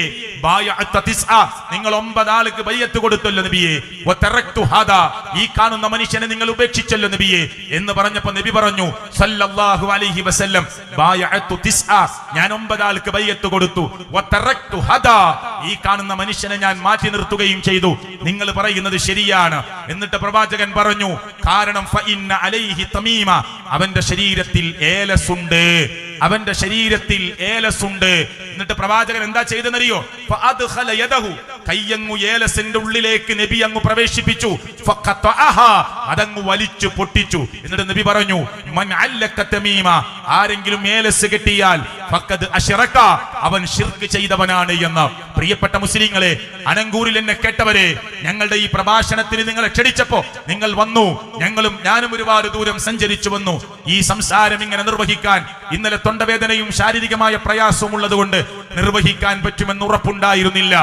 ബൈഅത്ത് 9, നിങ്ങൾ 9 ആൾക്ക് ബൈഅത്ത് കൊടുത്തല്ലോ നബിയേ. വതറക്തു ഹാദാ, ഈ കാണുന്ന മനുഷ്യനെ നിങ്ങൾ ഉപേക്ഷിച്ചല്ലോ നബിയേ എന്ന് പറഞ്ഞപ്പോ നബി പറഞ്ഞു സല്ലല്ലാഹു അലൈഹി വസല്ലം, ബൈഅത്തു 9, ഞാൻ 9 ആൾക്ക് ബൈഅത്ത് കൊടുത്തു. വതറക്തു ഹാദാ, ഈ കാണുന്ന മനുഷ്യനെ ഞാൻ മാറ്റി നിർത്തുകയും ചെയ്തു. നിങ്ങൾ പറയുന്നത് ശരിയാണ്. എന്നിട്ട് പ്രവാചകൻ പറഞ്ഞു, കാരണം ഫഇന്ന അലൈഹി തമീമ, അവന്റെ ശരീരത്തിൽ ഏലസുണ്ട്, അവന്റെ ശരീരത്തിൽ ഏലസുണ്ട്. എന്നിട്ട് പ്രവാചകൻ എന്താ ചെയ്തെന്നറിയോ? ഫഅദ്ഖല യദഹു, കയ്യങ്ങു ഏലസിന്റെ ഉള്ളിലേക്ക് നബി അങ്ങ് പ്രവേശിപ്പിച്ചു. ഫഖതഅഹാ, അതങ്ങ് വലിച്ചു പൊട്ടിച്ചു. എന്നിട്ട് നബി പറഞ്ഞു, മൻ അല്ലക തമീമ, ആരെങ്കിലും ഏലസ് കെട്ടിയാൽ ഫഖദ് അശ്റക, അവൻ ശിർക്ക് ചെയ്തവനാണ് എന്ന്. പ്രിയപ്പെട്ട മുസ്ലിങ്ങളെ, അനങ്കൂരിൽ എന്നെ കേട്ടവരെ, ഞങ്ങളുടെ ഈ പ്രഭാഷണത്തിന് നിങ്ങളെ ക്ഷണിച്ചപ്പോ നിങ്ങൾ വന്നു. ഞാനും ഒരുപാട് ദൂരം സഞ്ചരിച്ചു വന്നു. ഈ സംസാരം ഇങ്ങനെ നിർവഹിക്കാൻ ഇന്നലെ തൊണ്ടവേദനയും ശാരീരികമായ പ്രയാസവും ഉള്ളതുകൊണ്ട് നിർവഹിക്കാൻ പറ്റുമെന്ന് ഉറപ്പുണ്ടായിരുന്നില്ല.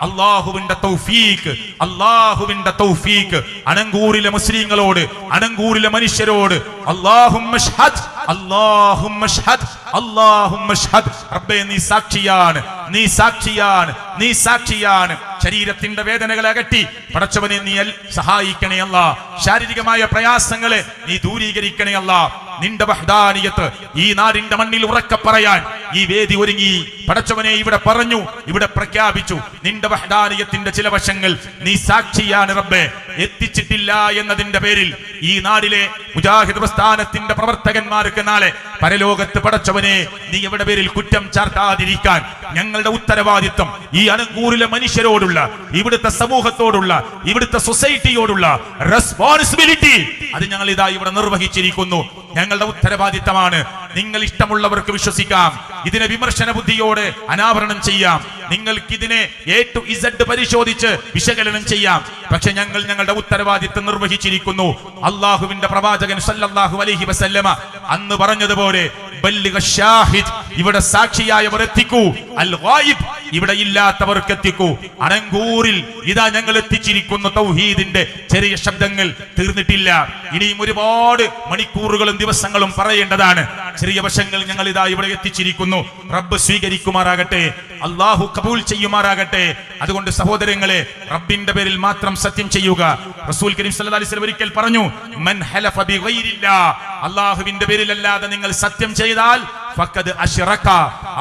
അള്ളാഹുവിന്റെ തൗഫീഖ്, അള്ളാഹുവിന്റെ തൗഫീഖ് അനങ്കൂരിലെ മുസ്ലിങ്ങളോട്, അനങ്കൂരിലെ മനുഷ്യരോട് അല്ലാഹുമ്മ ഷ്ഹദ്, അല്ലാഹുമ്മ ഷ്ഹദ്, അല്ലാഹുമ്മ ഷ്ഹദ്. റബ്ബേ, നീ സാക്ഷിയാണ്, നീ സാക്ഷിയാണ്, നീ സാക്ഷിയാണ്. ശരീരത്തിന്റെ വേദനകളെ അകറ്റി പടച്ചവനെ നീ സഹായിക്കണേ അല്ലാ. ശാരീരികമായ പ്രയാസങ്ങളെ നീ ദൂരീകരിക്കണേ അല്ലാ. നിന്റെ വഹ്ദാനിയത്ത് ഈ നാടിന്റെ മണ്ണിൽ ഉറക്കെ പറയാൻ ഈ വേദി ഒരുങ്ങി. പടച്ചവനെ ഇവിടെ പറഞ്ഞു, ഇവിടെ പ്രഖ്യാപിച്ചു. നിന്റെ വഹ്ദാനിയത്തിന്റെ ചില വശങ്ങൾ നീ സാക്ഷിയാണ് റബ്ബേ. എത്തിച്ചിട്ടില്ല എന്നതിന്റെ പേരിൽ ഈ നാടിലെ മുജാഹിദ് പ്രസ്ഥാനത്തിന്റെ പ്രവർത്തകന്മാർക്ക് നാളെ പരലോകത്ത് പടച്ചവനെ നീ എവിടെ പേരിൽ കുറ്റം ചാർത്താതിരിക്കാൻ ഞങ്ങളുടെ ഉത്തരവാദിത്വം ഈ അനങ്കൂരിലെ മനുഷ്യരോടുള്ള, ഇവിടുത്തെ സമൂഹത്തോടുള്ള, ഇവിടുത്തെ സൊസൈറ്റിയോടുള്ള റെസ്പോൺസിബിലിറ്റി അത് ഞങ്ങൾ ഇതാ ഇവിടെ നിർവഹിച്ചിരിക്കുന്നു. ഞങ്ങളുടെ ഉത്തരവാദിത്തമാണ്. നിങ്ങൾ ഇഷ്ടമുള്ളവർക്ക് വിശ്വസിക്കാം, ഇതിനെ വിമർശന ബുദ്ധിയോടെ അനാവരണം ചെയ്യാം, നിങ്ങൾക്ക് ഇതിനെ A to Z പരിശോധിച്ച് വിശകലനം ചെയ്യാം. പക്ഷെ ഞങ്ങൾ ഞങ്ങളുടെ ഉത്തരവാദിത്തം നിർവഹിച്ചിരിക്കുന്നു. അള്ളാഹുവിന്റെ പ്രവാചകൻ സല്ലല്ലാഹു അലൈഹി വസല്ലമ അന്ന് പറഞ്ഞതുപോലെ ബല്ലിഗ ഷാഹിദ്, ഇവിടെ സാക്ഷിയായവർ എത്തിക്കൂ, അൽ ഗായിബ്, ഇവിടെ ഇല്ലാത്തവർക്ക് എത്തിക്കൂ. അനങ്കൂരിൽ ഇതാ ഞങ്ങൾ എത്തിച്ചിരിക്കുന്നു തൗഹീദിന്റെ ചെറിയ ശബ്ദങ്ങൾ. തീർന്നിട്ടില്ല, ഇനിയും ഒരുപാട് മണിക്കൂറുകളും ദിവസങ്ങളും പറയേണ്ടതാണ്. ചെറിയ വശങ്ങൾ ഞങ്ങൾ ഇതാ ഇവിടെ എത്തിച്ചിരിക്കുന്നു. റബ്ബ് സ്വീകരിക്കുമാറാകട്ടെ, അള്ളാഹു കബൂൽ ചെയ്യുമാറാകട്ടെ. അതുകൊണ്ട് സഹോദരങ്ങളെ, റബ്ബിന്റെ പേരിൽ മാത്രം സത്യം ചെയ്യുക. റസൂൽ കരീം സല്ലല്ലാഹു അലൈഹി വസല്ലം ഒരിക്കൽ പറഞ്ഞു, മൻ ഹലഫ ബിഗൈരില്ലാ, അള്ളാഹുവിന്റെ പേരിലല്ലാതെ നിങ്ങൾ സത്യം ചെയ്താൽ ഫഖദ് അശ്റക,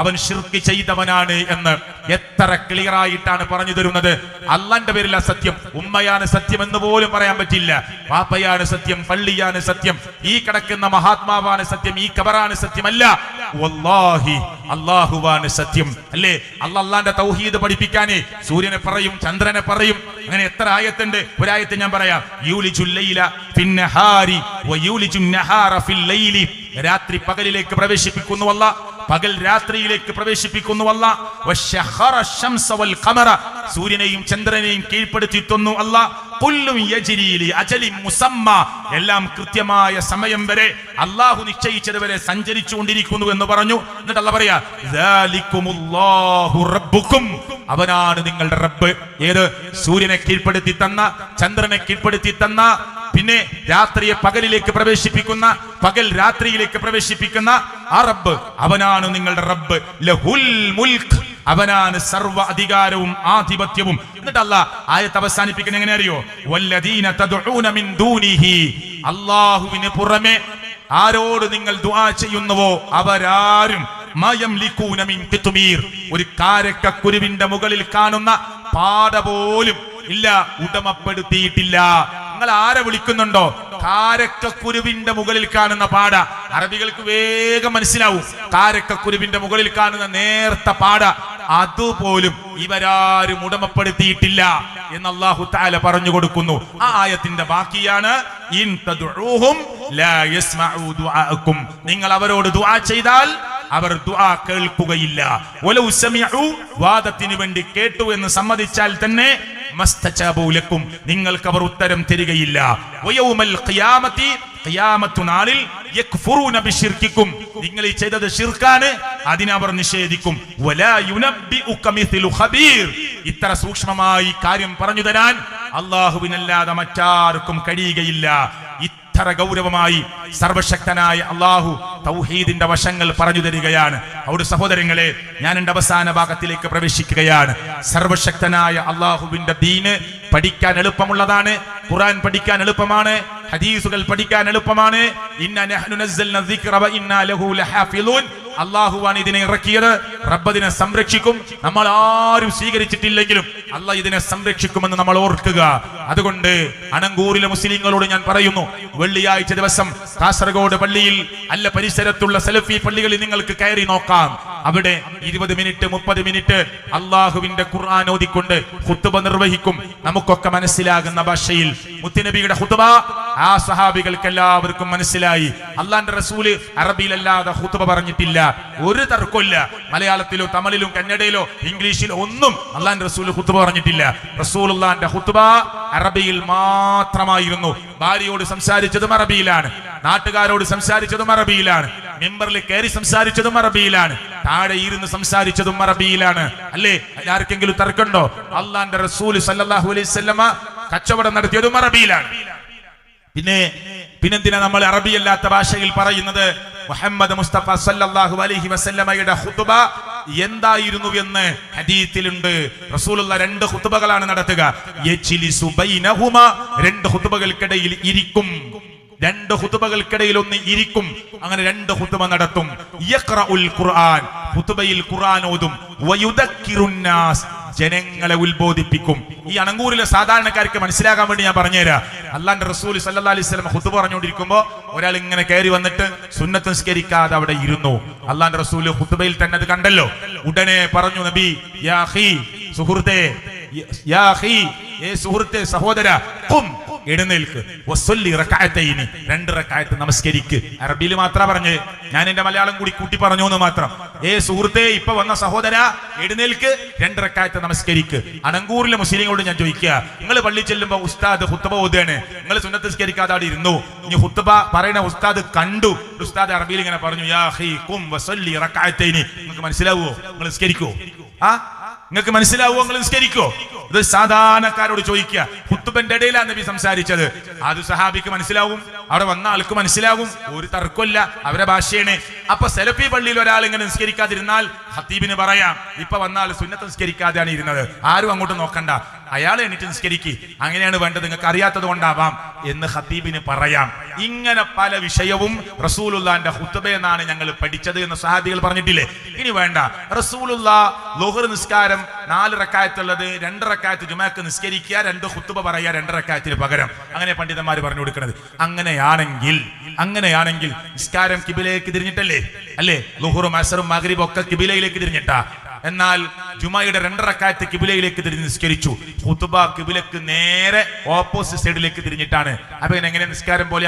അവൻ ശിർക്ക് ചെയ്തവനാണ് എന്ന്. എത്ര ക്ലിയർ ആയിട്ടാണ് പറഞ്ഞു തരുന്നത്. അള്ളാന്റെ പേരിൽ സത്യം, ഉമ്മയാണ് സത്യം എന്ന് പോലും പറയാൻ പറ്റില്ല. വാപ്പയാണ് സത്യം, പള്ളിയാണ് സത്യം, ഈ കിടക്കുന്ന മഹാത്മാവാണ് സത്യം, ഈ ഖബറാണ് സത്യമല്ല, വല്ലാഹി അല്ലാഹുവാണ് സത്യം. അല്ലേ? അള്ളാന്റെ തൗഹീദ് പഠിപ്പിക്കാനേ സൂര്യനെ പറയും, ചന്ദ്രനെ പറയും. അങ്ങനെ എത്ര ആയത്തുണ്ട്. ഒരായത്ത് ഞാൻ പറയാം. യൂലിജുൽ ലൈല ഫിന്നഹാരി വയൂലിജുൻ നഹാറ ഫിൽ ലൈലി, രാത്രി പകലിലേക്ക് പ്രവേശിപ്പിക്കുന്നു അല്ലാഹ്, പകൽ രാത്രിയിലേക്ക് പ്രവേശിപ്പിക്കുന്നു അല്ലാഹ്. വശഖറ ശംസ വൽ ഖമറ, സൂര്യനെയും ചന്ദ്രനെയും കീഴ്പ്പെടുത്തിത്തുന്നു അല്ലാഹ്. കുല്ലും യജ്രി ലി അജലിൻ മുസമ്മ, എല്ലാം കൃത്യമായ സമയം വരെ അല്ലാഹു നിശ്ചയിച്ചത് വരെ സഞ്ചരിച്ചുകൊണ്ടിരിക്കുന്നു എന്ന് പറഞ്ഞു. എന്നിട്ട് അല്ലാഹു പറയാ ദാലികുമുല്ലാഹു റബ്ബുക്കും, അവനാണ് നിങ്ങളുടെ റബ്ബ്. ഏത്? സൂര്യനെ കീഴ്പ്പെടുത്തി തന്ന, ചന്ദ്രനെ കീഴ്പ്പെടുത്തി തന്ന, പിന്നെ രാത്രിയെ പകലിലേക്ക് പ്രവേശിപ്പിക്കുന്ന, പകൽ രാത്രിയിലേക്ക് പ്രവേശിപ്പിക്കുന്ന ആ റബ്ബ്, അവനാണ് നിങ്ങളുടെ റബ്ബ്. ലഹുൽ മുൽക്ക്, അവനാണ് സർവ്വ അധികാരവും ആധിപത്യവും. എന്നിട്ട് അല്ലാഹ് ആയത്ത് അവസാനിപ്പിക്കുന്നത് എങ്ങനെ അറിയോ? വല്ലദീന തദ്ഊന മിൻ ദൂനിഹി, അല്ലാഹുവിന് പുറമെ ആരോട് നിങ്ങൾ ദുആ ചെയ്യുന്നുവോ അവരാരും മയംലികൂന മിൻ ഖിത്മീർ, ഒരു കാരക്കക്കുരുവിന്റെ മുകളിൽ കാണുന്ന പാട പോലും ഇല്ല, ഉടമപ്പെടുത്തിയിട്ടില്ല. നിങ്ങൾ ആരെ വിളിക്കുന്നുണ്ടോ? കാരക്കക്കുരുവിന്റെ മുകളിൽ കാണുന്ന പാട. അറബികൾക്ക് വേഗം മനസ്സിലാവും. കാരക്കക്കുരുവിന്റെ മുകളിൽ കാണുന്ന നേർത്ത പാട, അതുപോലും ഇവരാരും ഉടമപ്പെടുത്തിയിട്ടില്ല എന്ന് അല്ലാഹു തആല പറഞ്ഞു കൊടുക്കുന്നു. ആ ആയത്തിന്റെ ബാക്കിയാണ് ഇൻ തദ്ഉഹും ലാ യസ്മഉ ദുആഅക്കും, നിങ്ങൾ അവരോട് ദുആ ചെയ്താൽ അവർ ദുആ കേൾക്കുകയില്ല. വലൗ സമിഉ, വാദത്തിന് വേണ്ടി കേട്ടു എന്ന് സമ്മതിച്ചാൽ തന്നെ മസ്തജാബു ലക്കും, നിങ്ങൾക്ക് അവർ ഉത്തരം തരികയില്ല. വയൗമൽ ഖിയാമത്തി, ഖിയാമത്ത് നാളിൽ യക്ഫുറൂന ബിശിർക്കിക്കും, നിങ്ങൾ ഈ ചെയ്തത് ശിർക്കാണ്, അതിനെ അവർ നിഷേധിക്കും. വലാ യുനബ്ബിഉക മിസ്ലു ഖബീർ, ഇത്ര സൂക്ഷ്മമായി കാര്യം പറഞ്ഞു തരാൻ അല്ലാഹുവിനല്ലാതെ മറ്റാർക്കും കഴിയുകയില്ല. ഇത്ര ഗൗരവമായി സർവശക്തനായ അല്ലാഹു തൗഹീദിന്റെ വശങ്ങൾ പറഞ്ഞു തരികയാണ്. അവിടെ സഹോദരങ്ങളെ, ഞാൻ എന്റെ അവസാന ഭാഗത്തിലേക്ക് പ്രവേശിക്കുകയാണ്. സർവശക്തനായ അല്ലാഹുവിന്റെ ദീന് പഠിക്കാൻ എളുപ്പമുള്ളതാണ്. ഖുർആൻ പഠിക്കാൻ എളുപ്പമാണ്. ഹദീസുകൾ പഠിക്കാൻ എളുപ്പമാണ്. ഇന്നാ നഹ്നു നസ്സൽനാ ദിക്റ വ ഇന്നാ ലഹു ലഹാഫിളൂൻ, അല്ലാഹുവാണ് ഇതിനെ ഇറക്കിയത്, റബ്ബ് ഇതിനെ സംരക്ഷിക്കും. നമ്മൾ ആരും സ്വീകരിച്ചിട്ടില്ലെങ്കിലും അല്ലാഹ് ഇതിനെ സംരക്ഷിക്കുമെന്ന് നമ്മൾ ഓർക്കുക. അതുകൊണ്ട് അണങ്കൂറിലെ മുസ്ലിങ്ങളോട് ഞാൻ പറയുന്നു, വെള്ളിയാഴ്ച ദിവസം കാസർഗോഡ് പള്ളിയിൽ അല്ല പരിസരത്തുള്ള സലഫി പള്ളികളിൽ നിങ്ങൾക്ക് കയറി നോക്കാം. അവിടെ 20 മിനിറ്റ് 30 മിനിറ്റ് അല്ലാഹുവിന്റെ ഖുർആൻ ഓതിക്കൊണ്ട് ഖുത്ബ നിർവഹിക്കും. നമുക്കൊക്കെ മനസ്സിലാകുന്ന ഭാഷയിൽ മുത്തുനബിയുടെ ഖുത്ബ ആ സഹാബികൾക്ക് എല്ലാവർക്കും മനസ്സിലായി. അല്ലാഹുവിന്റെ റസൂല് അറബിയിലല്ലാതെ ഖുത്ബ പറഞ്ഞിട്ടില്ല. ഒരു തർക്കമില്ല. മലയാളത്തിലോ തമിഴിലും കന്നഡയിലോ ഇംഗ്ലീഷിലോ ഒന്നും അല്ലാഹുവിന്റെ റസൂല് ഖുത്ബ പറഞ്ഞിട്ടില്ല. റസൂലുള്ളാഹിന്റെ ഖുത്ബ അറബിയിൽ മാത്രമായിരുന്നു. ഭാര്യയോട് സംസാരിച്ചതും അറബിയിലാണ്, നാട്ടുകാരോട് സംസാരിച്ചതും അറബിയിലാണ്, മെമ്പറിൽ കയറി സംസാരിച്ചതും അറബിയിലാണ്, താഴെ ഇരുന്ന് സംസാരിച്ചതും അറബിയിലാണ്. അല്ലേ? ആർക്കെങ്കിലും തർക്കമുണ്ടോ? അല്ലാഹുവിന്റെ റസൂൽ സല്ലല്ലാഹു അലൈഹി വസല്ലമ കച്ചവടം നടത്തിയതും അറബിയിലാണ്. പിന്നെന്തിനാ നമ്മൾ അറബിയല്ലാത്ത ഭാഷയിൽ പറയുന്നത്? മുഹമ്മദ് മുസ്തഫ സല്ലല്ലാഹു അലൈഹി വസല്ലമയുടെ ഖുത്ബ എന്തായിരുന്നു എന്ന് ഹദീസിലുണ്ട്. റസൂലുള്ള 2 ഖുത്ബകളാണ് നടത്തുക. യജ്ലിസു ബൈനഹുമാ, 2 ഖുത്ബകൾക്കിടയിൽ ഇരിക്കും. 2 ഖുത്ബകൾക്കിടയിൽ ഒന്ന് ഇരിക്കും. അങ്ങനെ 2 ഖുത്ബ നടത്തും. യഖറഉൽ ഖുർആൻ, ഖുത്ബയിൽ ഖുർആൻ ഓതും. വയുദക്കിറുൻ നാസ്, ജനങ്ങളെ ഉത്ബോധിപ്പിക്കും. ഈ അണങ്കൂരിലെ സാധാരണക്കാർക്ക് മനസ്സിലാകാൻ വേണ്ടി ഞാൻ പറഞ്ഞുതരാം. അല്ലാഹുവിന്റെ റസൂൽ സല്ലല്ലാഹു അലൈഹി വസല്ലം ഖുത്ബ പറഞ്ഞുകൊണ്ടിരിക്കുമ്പോ ഒരാൾ ഇങ്ങനെ കയറി വന്നിട്ട് സുന്നത്ത് നിസ്കരിക്കാതെ അവിടെ ഇരുന്നു. അല്ലാഹുവിന്റെ റസൂൽ ഖുത്ബയിൽ തന്നെ അത് കണ്ടല്ലോ. ഉടനെ പറഞ്ഞു, നബി യാ അഖി, സുഹൃത്തേ, യാ അഖി, സുഹൃത്തേ, സഹോദര, ഖും, എഴുന്നേൽക്ക്, വസ്വല്ലി റക്അതൈനി, 2 റക്അത്ത് നമസ്കരിക്ക്. അറബിയിൽ മാത്രം പറഞ്ഞ്, ഞാൻ എന്റെ മലയാളം കൂടി കൂട്ടി പറഞ്ഞു എന്ന് മാത്രം. സുഹൃത്തേ, ഇപ്പൊ വന്ന സഹോദര, എഴുന്നേൽക്ക്, 2 റക്അത്ത് നമസ്കരിക്ക്. അണങ്കൂറിലെ മുസ്ലിങ്ങളോട് ഞാൻ ചോദിക്കുക, നിങ്ങൾ പള്ളി ചെല്ലുമ്പോ ഉസ്താദ് ഖുത്ബ ഓതുകയാണ്, നിങ്ങൾ സുന്നത്ത് നിസ്കരിക്കാതെ അവിടെ ഇരുന്നു. ഇനി ഖുത്ബ പറയുന്ന ഉസ്താദ് കണ്ടു, ഉസ്താദ് അറബിയിൽ ഇങ്ങനെ പറഞ്ഞു, യാ അഖി ഖും വസ്വല്ലി റക്അതൈനി. നിങ്ങൾക്ക് മനസ്സിലാവുമോ? നിങ്ങൾ നിസ്കരിക്കോ? നിങ്ങൾക്ക് മനസ്സിലാവുമോ? നിങ്ങൾ നിസ്കരിക്കോ? ഇത് സാധാരണക്കാരോട് ചോദിക്കുക. ഖുത്ബന്റെ ഇടയിലാണ് നബി സംസാരിച്ചത്. അത് സഹാബിക്ക് മനസ്സിലാവും, അവിടെ വന്ന ആൾക്ക് മനസ്സിലാകും. ഒരു തർക്കമില്ല, അവരുടെ ഭാഷയാണ്. അപ്പൊ സലഫി പള്ളിയിൽ ഒരാൾ ഇങ്ങനെ നിസ്കരിക്കാതിരുന്നാൽ ഖത്തീബിന് പറയാം, ഇപ്പൊ വന്ന ആൾ സുന്നത്ത് നിസ്കരിക്കാതെയാണ് ഇരുന്നത്, ആരും അങ്ങോട്ട് നോക്കണ്ട, അയാൾ എണീറ്റ് നിസ്കരിക്ക്, അങ്ങനെയാണ് വേണ്ടത്, നിങ്ങൾക്ക് അറിയാത്തത് കൊണ്ടാവാം എന്ന് ഖത്തീബിന് പറയാം. ഇങ്ങനെ പല വിഷയവും റസൂലുള്ളാഹിന്റെ ഖുത്ബ എന്നാണ് ഞങ്ങൾ പഠിച്ചത് എന്ന് സഹാബികൾ പറഞ്ഞിട്ടില്ലേ? ഇനി വേണ്ട, റസൂലുള്ളാഹ് ളുഹർ നിസ്കാരം 4 റക്അത്തുള്ളത് 2 റക്അത്ത് ജുമഅക്ക് നിസ്കരിക്കുക, 2 ഖുത്ബ പറയുക 2 റക്അത്തിന് പകരം. അങ്ങനെ പണ്ഡിതന്മാർ പറഞ്ഞു കൊടുക്കുന്നത്. അങ്ങനെയാണെങ്കിൽ നിസ്കാരം കിബിലയിലേക്ക് തിരിഞ്ഞിട്ടല്ലേ? അല്ലേ? ളുഹറും അസ്റും മഗ്രിബും ഒക്കെ കിബിലയിലേക്ക് തിരിഞ്ഞിട്ടാ. എന്നാൽ ജുമയുടെ 2 റക്അത്ത് കിബിലയിലേക്ക് തിരിഞ്ഞ് നിസ്കരിച്ചു. ഖുത്ബ കിബിലക്ക് നേരെ ഓപ്പോസിറ്റ് സൈഡിലേക്ക് തിരിഞ്ഞിട്ടാണ്. അപ്പൊ എങ്ങനെ നിസ്കാരം പോലെ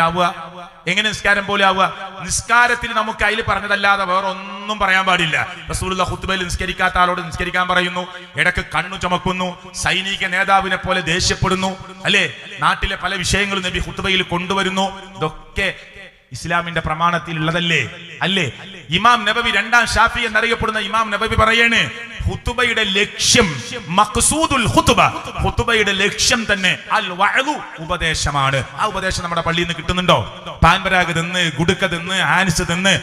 ആവുക? നിസ്കാരത്തിൽ നമുക്ക് അതിൽ പറഞ്ഞതല്ലാതെ വേറെ ഒന്നും ഒന്നും പറയാൻ പാടില്ല. റസൂലുള്ളാഹി ഖുത്ബയിൽ നിസ്കരിക്കാത്ത ആളോട് നിസ്കരിക്കാൻ പറയുന്നു, ഇടക്ക് കണ്ണു ചുമക്കുന്നു, സൈനിക നേതാവിനെ പോലെ ദേഷ്യപ്പെടുന്നു, അല്ലേ? നാട്ടിലെ പല വിഷയങ്ങളും നബി ഖുത്ബയിൽ കൊണ്ടുവരുന്നു. ഇതൊക്കെ ഇസ്ലാമിന്റെ പ്രമാണത്തിൽ ഉള്ളതല്ലേ? അല്ലേ? ഇമാം നബവി, രണ്ടാം ഷാഫി എന്നറിയപ്പെടുന്ന ഇമാം നബവി പറയാണ്, ഖുതുബയുടെ ലക്ഷ്യം, മഖ്സൂദുൽ ഖുതുബ, ഖുതുബയുടെ ലക്ഷ്യം തന്നെ അൽ വഅദു, ഉപദേശമാണ്. ആ ഉപദേശം നമ്മുടെ പള്ളിയിൽ നിന്ന് കിട്ടുന്നുണ്ടോ? പാൻപരാഗ് തിന്ന്, ഗുടുക്ക തിന്ന്, ആൻസ് തിന്ന്,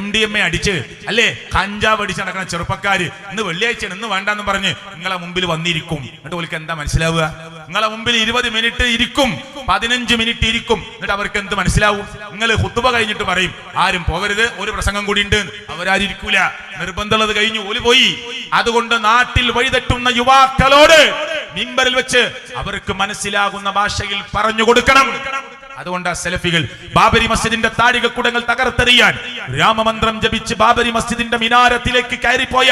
MDMA അടിച്ച്, അല്ലേ, കഞ്ചാവ് അടിച്ച് നടക്കുന്ന ചെറുപ്പക്കാര് ഇന്ന് വെള്ളിയാഴ്ച ഇന്ന് വേണ്ടെന്ന് പറഞ്ഞ് നിങ്ങളെ മുമ്പിൽ വന്നിരിക്കും. എന്നിട്ട് അവർക്ക് എന്താ മനസ്സിലാവുക? നിങ്ങളെ മുമ്പിൽ 20 മിനിറ്റ് ഇരിക്കും, 15 മിനിറ്റ് ഇരിക്കും. എന്നിട്ട് അവർക്ക് എന്ത് മനസ്സിലാവും? നിങ്ങൾ ഖുതുബ കഴിഞ്ഞിട്ട് പറയും ആരും പോകരുത്, ഒരു പ്രസംഗം കൂടി ഉണ്ട്. അവരാരും ഇരിക്കൂല, നിർബന്ധമുള്ളത് കഴിഞ്ഞു, ഓല് പോയി. അതുകൊണ്ട് നാട്ടിൽ വഴിതെറ്റുന്ന യുവാക്കളോട് മിമ്പറിൽ വെച്ച് അവർക്ക് മനസ്സിലാകുന്ന ഭാഷയിൽ പറഞ്ഞു കൊടുക്കണം. അതുകൊണ്ട് സലഫികൾ ബാബരി മസ്ജിദിന്റെ താഴികക്കുടങ്ങൾ തകർത്തെറിയാൻ രാമമന്ത്രം ജപിച്ച് ബാബരി മസ്ജിദിന്റെ മിനാരത്തിലേക്ക് കയറിപ്പോയ,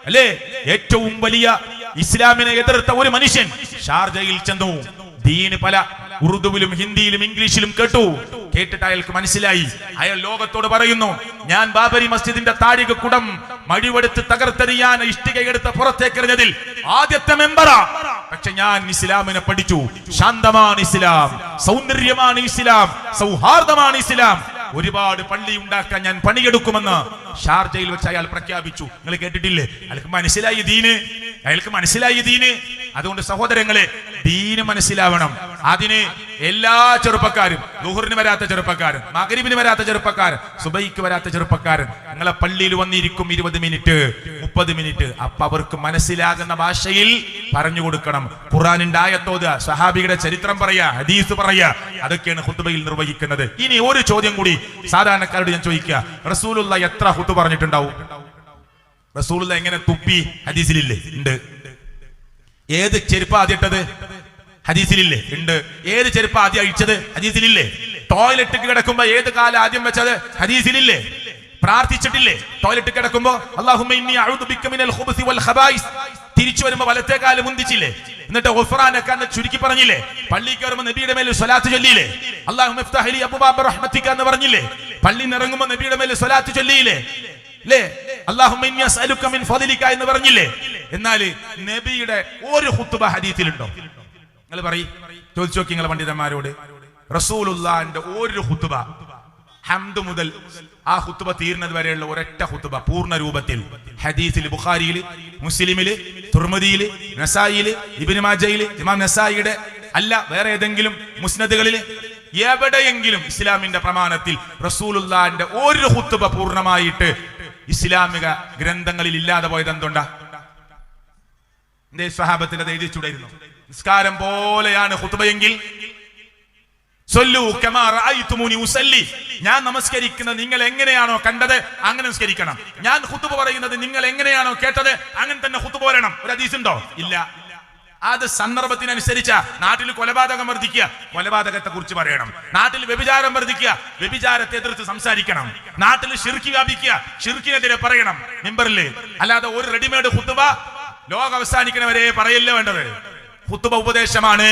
അല്ലേ, ഏറ്റവും വലിയ ഇസ്ലാമിനെ എതിർത്ത ഒരു മനുഷ്യൻ ഷാർജയിൽ ചെന്നു. ദീന് പല ഉറുദുവിലും ഹിന്ദിയിലും ഇംഗ്ലീഷിലും കേട്ടിട്ട് അയാൾക്ക് മനസ്സിലായി. അയാൾ ലോകത്തോട് പറയുന്നു, ഞാൻ ബാബരി മസ്ജിദിന്റെ താഴികക്കുടം മഴിവെടുത്ത് തകർത്തെറിയാൻ ഇഷ്ടികയെടുത്ത് പുറത്തേക്കെറിഞ്ഞതിൽ ആദ്യത്തെ മെമ്പറാ. പക്ഷെ ഞാൻ ഇസ്ലാമിനെ പഠിച്ചു. ശാന്തമാണ് ഇസ്ലാം, സൗന്ദര്യമാണ് ഇസ്ലാം, സൗഹാർദ്ദമാണ് ഇസ്ലാം. ഒരുപാട് പള്ളി ഉണ്ടാക്കാൻ ഞാൻ പണിയെടുക്കുമെന്ന് ഷാർജയിൽ വെച്ച് അയാൾ പ്രഖ്യാപിച്ചു. നിങ്ങൾ കേട്ടിട്ടില്ലേ? അയാൾക്ക് മനസ്സിലായി ദീന്. അതുകൊണ്ട് സഹോദരങ്ങളെ, ദീന് മനസ്സിലാവണം. അതിന് എല്ലാ ചെറുപ്പക്കാരും, ളുഹറിന് വരാത്ത ചെറുപ്പക്കാരൻ, മഗ്രിബിന് വരാത്ത ചെറുപ്പക്കാരൻ, സുബൈക്ക് വരാത്ത ചെറുപ്പക്കാരൻ നിങ്ങളെ പള്ളിയിൽ വന്നിരിക്കും 20 മിനിറ്റ് 30 മിനിറ്റ്. അപ്പൊ അവർക്ക് മനസ്സിലാകുന്ന ഭാഷയിൽ പറഞ്ഞു കൊടുക്കണം. ഖുർആനിന്റെ ആയത്തോത്, സഹാബിയുടെ ചരിത്രം പറയാ, ഹദീസ് പറയാ, അതൊക്കെയാണ് ഖുത്ബയിൽ നിർവഹിക്കുന്നത്. ഇനി ഒരു ചോദ്യം കൂടി സാധാരണക്കാരോട് ഞാൻ ചോദിക്കുക, റസൂലുള്ളാഹി എത്ര ഖുത്ബ പറഞ്ഞിട്ടുണ്ടാവും? റസൂലുള്ളാഹി എങ്ങനെ തുപ്പി? ഹദീസിലില്ലേ? ഉണ്ട്. ഏത് ചെരുപ്പ് ആദ്യട്ടത്? ഹദീസിലില്ലേ? ഉണ്ട്. ഏത് ചെരുപ്പ് ആദ്യം അഴിച്ചത്? ഹദീസിലില്ലേ? ടോയ്ലറ്റ് കിടക്കുമ്പോ ഏത് കാലം ആദ്യം വെച്ചത്? ഹദീസിലില്ലേ? പ്രാർത്ഥിച്ചിട്ടില്ലേ ടോയ്ലറ്റ് കിടക്കുമ്പോ? അല്ലാഹുമ്മ ഇന്നി അഊദു ബിക മിനൽ ഖുബുസി വൽ ഖബായിസ്. തിരിച്ചു വരുമ്പോ വലത്തെ കാല് മുന്തിച്ചില്ലേ? എന്നിട്ട് ഗുഫ്റാനക എന്ന് ചുരുക്കി പറഞ്ഞില്ലേ? പള്ളി കയറുമ്പോ നബിയുടെ മേൽ സ്വലാത്ത് ചൊല്ലിയില്ലേ? അല്ലാഹുമ്മ ഇഫ്തഹ് ലി അബ്വാബ റഹ്മതിക എന്ന് പറഞ്ഞില്ലേ? പള്ളിയിൽ നിന്ന് ഇറങ്ങുമ്പോ നബിയുടെ മേൽ സ്വലാത്ത് ചൊല്ലിയില്ലേ? അല്ലേ? അല്ലാഹുമ്മ ഇന്നി അസ്അലുക മിൻ ഫളിക എന്ന് പറഞ്ഞില്ലേ? എന്നാൽ നബിയുടെ ഒരു ഖുത്ബ ഹദീസിലുണ്ടോ? നിങ്ങൾ പറയ്, ചോദിച്ചു നോക്കി നിങ്ങൾ പണ്ഡിതന്മാരോട്. റസൂലുള്ളാഹിന്റെ ഒരു ഖുത്ബ, ഹംദ് മുതൽ ആ ഖുത്ബ തീർന്നത് വരെയുള്ള ഒരൊറ്റ ഖുത്ബ പൂർണ്ണ രൂപത്തിൽ ഹദീസിൽ, ബുഖാരിയിൽ, മുസ്ലിമില്, തുർമുദിയില്, നസായില്, ഇബ്നു മാജയില്, ഇമാം നസായിയുടെ അല്ല വേറെ ഏതെങ്കിലും മുസ്നദുകളിൽ എവിടെയെങ്കിലും ഇസ്ലാമിന്റെ പ്രമാണത്തിൽ റസൂലുള്ളാഹിന്റെ ഒരു ഖുത്ബ പൂർണ്ണമായിട്ട് ഇസ്ലാമിക ഗ്രന്ഥങ്ങളിൽ ഇല്ലാതെ പോയത് എന്തുണ്ടാ? എന്തേ സ്വഹാബത്തിന്റെ എഴുതിച്ചുണ്ടായിരുന്നു? നിസ്കാരം പോലെയാണ് ഖുത്ബയെങ്കിൽ സല്ലു കമാ റഅയ്തുമുനി ഉസല്ലി, ഞാൻ നമസ്കരിക്കുന്നത് നിങ്ങൾ എങ്ങനെയാണോ കണ്ടത് അങ്ങനെ നമസ്കരിക്കണം. ഞാൻ ഖുത്ബ പറയുന്നത് നിങ്ങൾ എങ്ങനെയാണോ കേട്ടത് അങ്ങനെ തന്നെ ഖുത്ബ പറയണം. ഒരു ഹദീസ് ഉണ്ടോ? ഇല്ല. അത് സന്ദർഭത്തിനനുസരിച്ച. നാട്ടിൽ കൊലപാതകം വർദ്ധിക്കുക, കൊലപാതകത്തെ കുറിച്ച് പറയണം. നാട്ടിൽ വ്യഭിചാരം വർദ്ധിക്കുക, വ്യഭിചാരത്തെ എതിർത്ത് സംസാരിക്കണം. നാട്ടിൽ ശിർക്ക് വ്യാപിക്കുക, ശിർക്കിനെതിരെ പറയണം മിമ്പറില്. അല്ലാതെ ഒരു റെഡിമെയ്ഡ് ഖുത്ബ ലോകം അവസാനിക്കുന്നവരെ പറയല്ല വേണ്ടത്. ഖുത്ബ ഉപദേശമാണ്,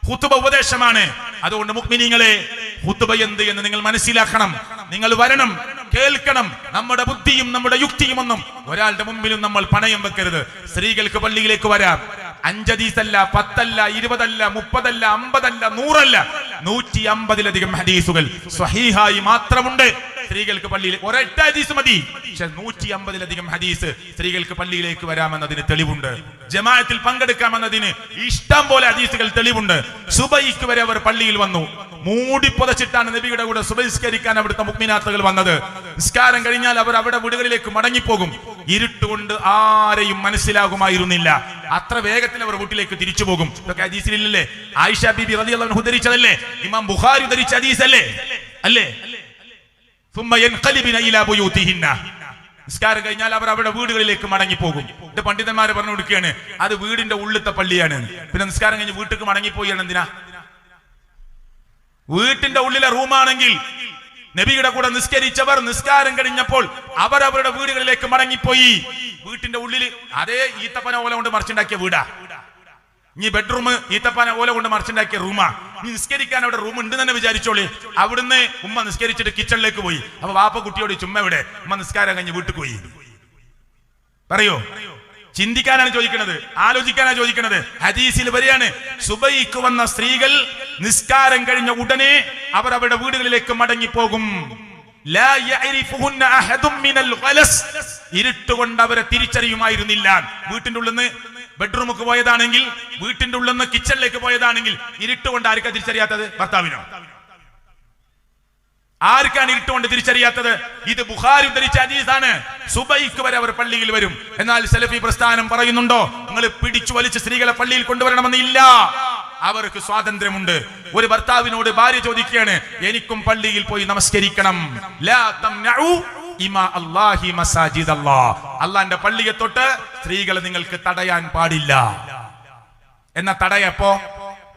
ഖുത്ബ ഉപദേശമാണ്. അതുകൊണ്ട് മുഅ്മിനീങ്ങളെ, ഖുത്ബ എന്ത് എന്ന് നിങ്ങൾ മനസ്സിലാക്കണം. നിങ്ങൾ വരണം, കേൾക്കണം. നമ്മുടെ ബുദ്ധിയും നമ്മുടെ യുക്തിയും ഒന്നും ഒരാളുടെ മുമ്പിലും നമ്മൾ പണയം വെക്കരുത്. സ്ത്രീകൾക്ക് പള്ളിയിലേക്ക് വരാം. 5 ഹദീസല്ല, 10 അല്ല, 20 അല്ല, 30 അല്ല, 50 അല്ല, 100 അല്ല, 150-ലധികം ഹദീസുകൾ സ്വഹീഹായി മാത്രമുണ്ട്. സ്ത്രീകൾക്ക് പള്ളിയിൽ ഒരൊറ്റ ഹദീസ് മതി. പക്ഷെ 150-ലധികം ഹദീസ് സ്ത്രീകൾക്ക് പള്ളിയിലേക്ക് വരാമെന്നതിന് തെളിവുണ്ട്. ജമാഅത്തിൽ പങ്കെടുക്കാമെന്നതിന് ഇഷ്ടം പോലെ ഹദീസുകൾ തെളിവുണ്ട്. സുബൈക്ക് വരെ അവർ പള്ളിയിൽ വന്നു. മൂടി പുതച്ചിട്ടാണ് നബിയുടെ കൂടെ സുബഹിസ്കരിക്കാൻ അവിടുത്തെ മുഅ്മിനാത്തുകൾ വന്നത്. നിസ്കാരം കഴിഞ്ഞാൽ അവർ അവിടെ വീടുകളിലേക്ക് മടങ്ങിപ്പോകും. ഇരുട്ടുകൊണ്ട് ആരെയും മനസ്സിലാകുമായിരുന്നില്ല. അത്ര വേഗത്തിൽ അവർ വീട്ടിലേക്ക് തിരിച്ചു പോകും. ഇതൊക്കെ ഹദീസിലില്ലേ? ആയിഷ ബീബി റളിയല്ലാഹു അൻഹ ഉദ്ധരിച്ചതല്ലേ? ഇമാം ബുഖാരി ഉദ്ധരിച്ച ഹദീസല്ലേ? അല്ലേ? ثم ينقلبن الى بيوتهن. നിസ്കാരം കഴിഞ്ഞാൽ അവർ അവരുടെ വീടുകളിലേക്ക് മടങ്ങിപ്പോകും. ഇത് പണ്ഡിതന്മാര് പറഞ്ഞു കൊടുക്കുകയാണ്, അത് വീടിന്റെ ഉള്ളിലത്തെ പള്ളിയാണ്. പിന്നെ നിസ്കാരം കഴിഞ്ഞ് വീട്ടിലേക്ക് മടങ്ങിപ്പോയാണ് എന്തിനാ? വീട്ടിന്റെ ഉള്ളിലെ റൂമാണെങ്കിൽ നബിയുടെ കൂടെ നിസ്കരിച്ചവർ നിസ്കാരം കഴിഞ്ഞപ്പോൾ അവർ അവരുടെ വീടുകളിലേക്ക് മടങ്ങിപ്പോയി. വീട്ടിന്റെ ഉള്ളിൽ അതേ ഈത്തപ്പന ഓല കൊണ്ട് മറിച്ചുണ്ടാക്കിയ വീടാ. ഇനി ബെഡ്റൂം ഈത്തപ്പന ഓല കൊണ്ട് മറിച്ചുണ്ടാക്കിയ റൂമാ. നിസ്കരിക്കാൻ അവിടെ റൂം ഉണ്ട് തന്നെ വിചാരിച്ചോളി. അവിടുന്ന് ഉമ്മ നിസ്കരിച്ചിട്ട് കിച്ചണിലേക്ക് പോയി. അപ്പൊ വാപ്പ കുട്ടിയോട് ചുമ്മാ ഇവിടെ ഉമ്മ നിസ്കാരം കഴിഞ്ഞ് വീട്ടിൽ പോയി പറയോ? ചിന്തിക്കാനാണ് ചോദിക്കുന്നത്, ആലോചിക്കാനാണ് ചോദിക്കുന്നത്. ഹദീസിൽ വരെയാണ് സുബൈക്ക് വന്ന സ്ത്രീകൾ നിസ്കാരം കഴിഞ്ഞ ഉടനെ അവർ അവരുടെ വീടുകളിലേക്ക് മടങ്ങിപ്പോകും. ഇരുട്ടുകൊണ്ട് അവരെ തിരിച്ചറിയുമായിരുന്നില്ല. വീട്ടിന്റെ ഉള്ളിൽ നിന്ന് ബെഡ്റൂമുക്ക് പോയതാണെങ്കിൽ, വീട്ടിന്റെ ഉള്ളിൽ നിന്ന് കിച്ചണിലേക്ക് പോയതാണെങ്കിൽ ഇരുട്ടുകൊണ്ട് ആർക്കാ തിരിച്ചറിയാത്തത്? ഭർത്താവിനോ? ആർക്കാണ് ഇരുട്ടുകൊണ്ട് തിരിച്ചറിയാത്തത്? ഇത് ബുഖാരി ഉദ്ധരിച്ച ഹദീസാണ്. സുബൈക്ക് വരെ അവർ പള്ളിയിൽ വരും. എന്നാൽ സലഫി പ്രസ്ഥാനം പറയുന്നുണ്ടോ നിങ്ങൾ പിടിച്ചു വലിച്ച് സ്ത്രീകളെ പള്ളിയിൽ കൊണ്ടുവരണമെന്നില്ല. അവർക്ക് സ്വാതന്ത്ര്യമുണ്ട്. ഒരു ഭർത്താവിനോട് ഭാര്യ ചോദിക്കുകയാണ്, എനിക്കും പള്ളിയിൽ പോയി നമസ്കരിക്കണം. ലാ തംനഉ ഇമാ അല്ലാഹി മസാജിദല്ലാഹ്. അല്ലാഹുവിന്റെ പള്ളിയെ തൊട്ട് സ്ത്രീകളെ നിങ്ങൾക്ക് തടയാൻ പാടില്ല. എന്നാ തടയപ്പോ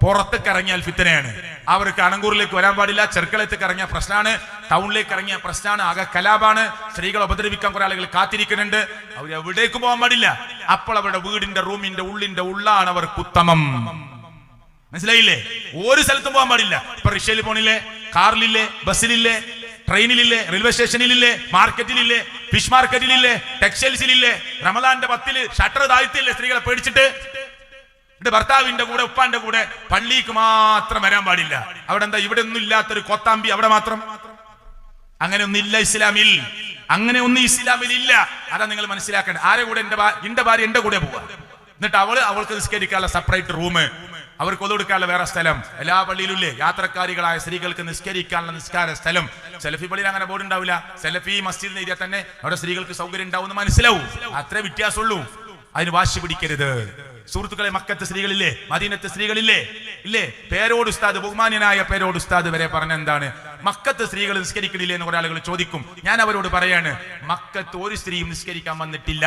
പുറത്തേക്ക് ഇറങ്ങിയാൽ ഫിത്തനയാണ്. അവർക്ക് അണങ്കൂറിലേക്ക് വരാൻ പാടില്ല. ചെർക്കളത്തേക്ക് ഇറങ്ങിയ പ്രശ്നമാണ്, ടൗണിലേക്ക് ഇറങ്ങിയ പ്രശ്നമാണ്, ആകെ കലാപാണ്. സ്ത്രീകളെ ഉപദ്രവിക്കാൻ കുറെ ആളുകൾ കാത്തിരിക്കുന്നുണ്ട്. അവർ എവിടേക്ക് പോകാൻ പാടില്ല. അപ്പോൾ അവരുടെ വീടിന്റെ റൂമിന്റെ ഉള്ളിന്റെ ഉള്ളാണ് അവർക്ക് ഉത്തമം. മനസ്സിലായില്ലേ? ഒരു സ്ഥലത്തും പോകാൻ പാടില്ല. ഇപ്പൊ റിക്ഷയിൽ പോണില്ലേ, കാറിലില്ലേ, ബസ്സിലില്ലേ, ട്രെയിനിലില്ലേ, റെയിൽവേ സ്റ്റേഷനിലില്ലേ, മാർക്കറ്റിലില്ലേ, ഫിഷ് മാർക്കറ്റിലില്ലേ, ടെക്സ്റ്റൈൽസിലില്ലേ, റമദാന്റെ 10 ഷട്ടർ താഴ്ത്തില്ലേ സ്ത്രീകളെ പേടിച്ചിട്ട്. ഭർത്താവിന്റെ കൂടെ ഉപ്പാന്റെ കൂടെ പള്ളിക്ക് മാത്രം വരാൻ പാടില്ല. അവിടെ എന്താ ഇവിടെ ഒന്നും ഇല്ലാത്തൊരു കൊത്താമ്പി അവിടെ മാത്രം? അങ്ങനെ ഒന്നും ഇല്ല ഇസ്ലാമിൽ. അങ്ങനെ ഒന്നും ഇസ്ലാമിൽ ഇല്ല. അതാ നിങ്ങൾ മനസ്സിലാക്കേണ്ടത്. ആരെ കൂടെ? എന്റെ ഭാര്യ എന്റെ കൂടെ പോവാ. എന്നിട്ട് അവൾക്ക് നിസ്കരിക്കാനുള്ള സെപ്പറേറ്റ് റൂം, അവർക്ക് ഒതുകൊടുക്കാനുള്ള വേറെ സ്ഥലം. എല്ലാ പള്ളിയിലും ഇല്ലേ യാത്രക്കാരികളായ സ്ത്രീകൾക്ക് നിസ്കരിക്കാനുള്ള നിസ്കാര സ്ഥലം. സെലഫി പള്ളിയിൽ അങ്ങനെ ബോർഡ് ഉണ്ടാവില്ല. സെലഫി മസ്ജിദിന് ഏരിയ തന്നെ അവിടെ സ്ത്രീകൾക്ക് സൗകര്യം ഉണ്ടാവും മനസ്സിലാവും. അത്രേ വ്യത്യാസമുള്ളൂ. അതിന് വാശി പിടിക്കരുത്. സുഹൃത്തുക്കളെ, മക്കത്തെ സ്ത്രീകളില്ലേ, മദീനത്തെ സ്ത്രീകളില്ലേ, ഇല്ലേ? പേരോട് ഉസ്താദ്, ബഹുമാന്യനായ പേരോട് ഉസ്താദ് വരെ പറഞ്ഞ എന്താണ്, മക്കത്ത് സ്ത്രീകൾ നിസ്കരിക്കണില്ലേ എന്ന് കുറെ ആളുകൾ ചോദിക്കും. ഞാൻ അവരോട് പറയാണ്, മക്കത്ത് ഒരു സ്ത്രീയും നിസ്കരിക്കാൻ വന്നിട്ടില്ല.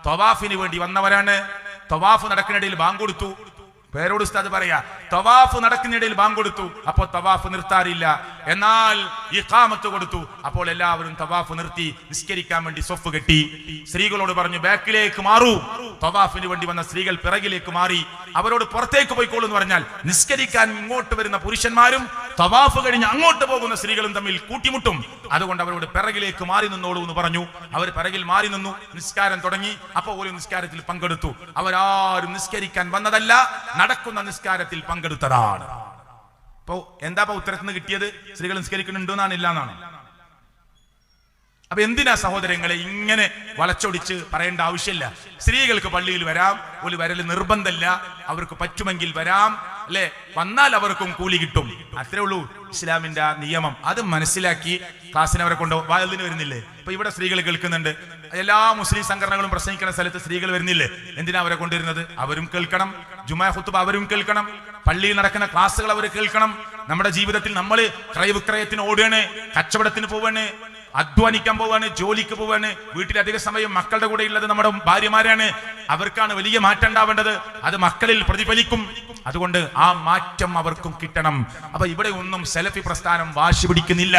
തവാഫിന് വേണ്ടി വന്നവരാണ്. തവാഫ് നടക്കുന്നിടയിൽ ബാങ്ക് കൊടുത്തു. പേരോട് ഉസ്താദ് പറയാ, തവാഫ് നടക്കുന്നിടയിൽ ബാങ്ക് കൊടുത്തു, അപ്പോൾ തവാഫ് നിർത്താറില്ല. എന്നാൽ ഇഖാമത്ത് കൊടുത്തു, അപ്പോൾ എല്ലാവരും തവാഫ് നിർത്തി നിസ്കരിക്കാൻ വേണ്ടി സൊഫ് കെട്ടി. സ്ത്രീകളോട് പറഞ്ഞു, ബാക്കിലേക്ക് മാറൂ. തവാഫിന് വേണ്ടി വന്ന സ്ത്രീകൾ പിറകിലേക്ക് മാറി. അവരോട് പുറത്തേക്ക് പോയിക്കോളൂ എന്ന് പറഞ്ഞാൽ നിസ്കരിക്കാൻ ഇങ്ങോട്ട് വരുന്ന പുരുഷന്മാരും തവാഫ് കഴിഞ്ഞ് അങ്ങോട്ട് പോകുന്ന സ്ത്രീകളും തമ്മിൽ കൂട്ടിമുട്ടും. അതുകൊണ്ട് അവരോട് പിറകിലേക്ക് മാറി നിന്നോളൂ എന്ന് പറഞ്ഞു. അവർ പിറകിൽ മാറി നിന്നു. നിസ്കാരം തുടങ്ങി. അപ്പോൾ ഒരു നിസ്കാരത്തിൽ പങ്കെടുത്തു. അവരാരും നിസ്കരിക്കാൻ വന്നതല്ല, നടക്കുന്ന നിസ്കാരത്തിൽ പങ്കെടുത്തതാണ്. അപ്പോ എന്താ ഉത്തരത്തിൽ നിന്ന് കിട്ടിയത്? സ്ത്രീകൾ നിസ്കരിക്കുന്നുണ്ടോ എന്നാണ്, ഇല്ല എന്നാണ്. അപ്പൊ എന്തിനാ സഹോദരങ്ങളെ ഇങ്ങനെ വളച്ചൊടിച്ച് പറയേണ്ട ആവശ്യമില്ല. സ്ത്രീകൾക്ക് പള്ളിയിൽ വരാം, ഒരു വരൽ നിർബന്ധമല്ല. അവർക്ക് പറ്റുമെങ്കിൽ വരാം, അല്ലെ? വന്നാൽ അവർക്കും കൂലി കിട്ടും. അത്രേ ഉള്ളൂ ഇസ്ലാമിന്റെ നിയമം. അത് മനസ്സിലാക്കി ക്ലാസ്സിന് അവരെ കൊണ്ടോ. വായലിന് വരുന്നില്ലേ? ഇപ്പൊ ഇവിടെ സ്ത്രീകൾ കേൾക്കുന്നുണ്ട്. എല്ലാ മുസ്ലിം സംഘടനകളും പ്രസംഗിക്കുന്ന സ്ഥലത്ത് സ്ത്രീകൾ വരുന്നില്ലേ? എന്തിനാ അവരെ കൊണ്ടുവരുന്നത്? അവരും കേൾക്കണം. ജുമാ ഖുത്ബ അവരും കേൾക്കണം. പള്ളിയിൽ നടക്കുന്ന ക്ലാസ്സുകൾ അവർ കേൾക്കണം. നമ്മുടെ ജീവിതത്തിൽ നമ്മൾ ക്രയവിക്രയത്തിന് ഓടുകയാണ്, കച്ചവടത്തിന് പോവാണ്, അധ്വാനിക്കാൻ പോവാണ്, ജോലിക്ക് പോവാണ്. വീട്ടിൽ അധിക സമയം മക്കളുടെ കൂടെ ഉള്ളത് നമ്മുടെ ഭാര്യമാരാണ്. അവർക്കാണ് വലിയ മാറ്റം ഉണ്ടാവേണ്ടത്. അത് മക്കളിൽ പ്രതിഫലിക്കും. അതുകൊണ്ട് ആ മാറ്റം അവർക്കും കിട്ടണം. അപ്പൊ ഇവിടെ ഒന്നും സലഫി പ്രസ്ഥാനം വാശി പിടിക്കുന്നില്ല.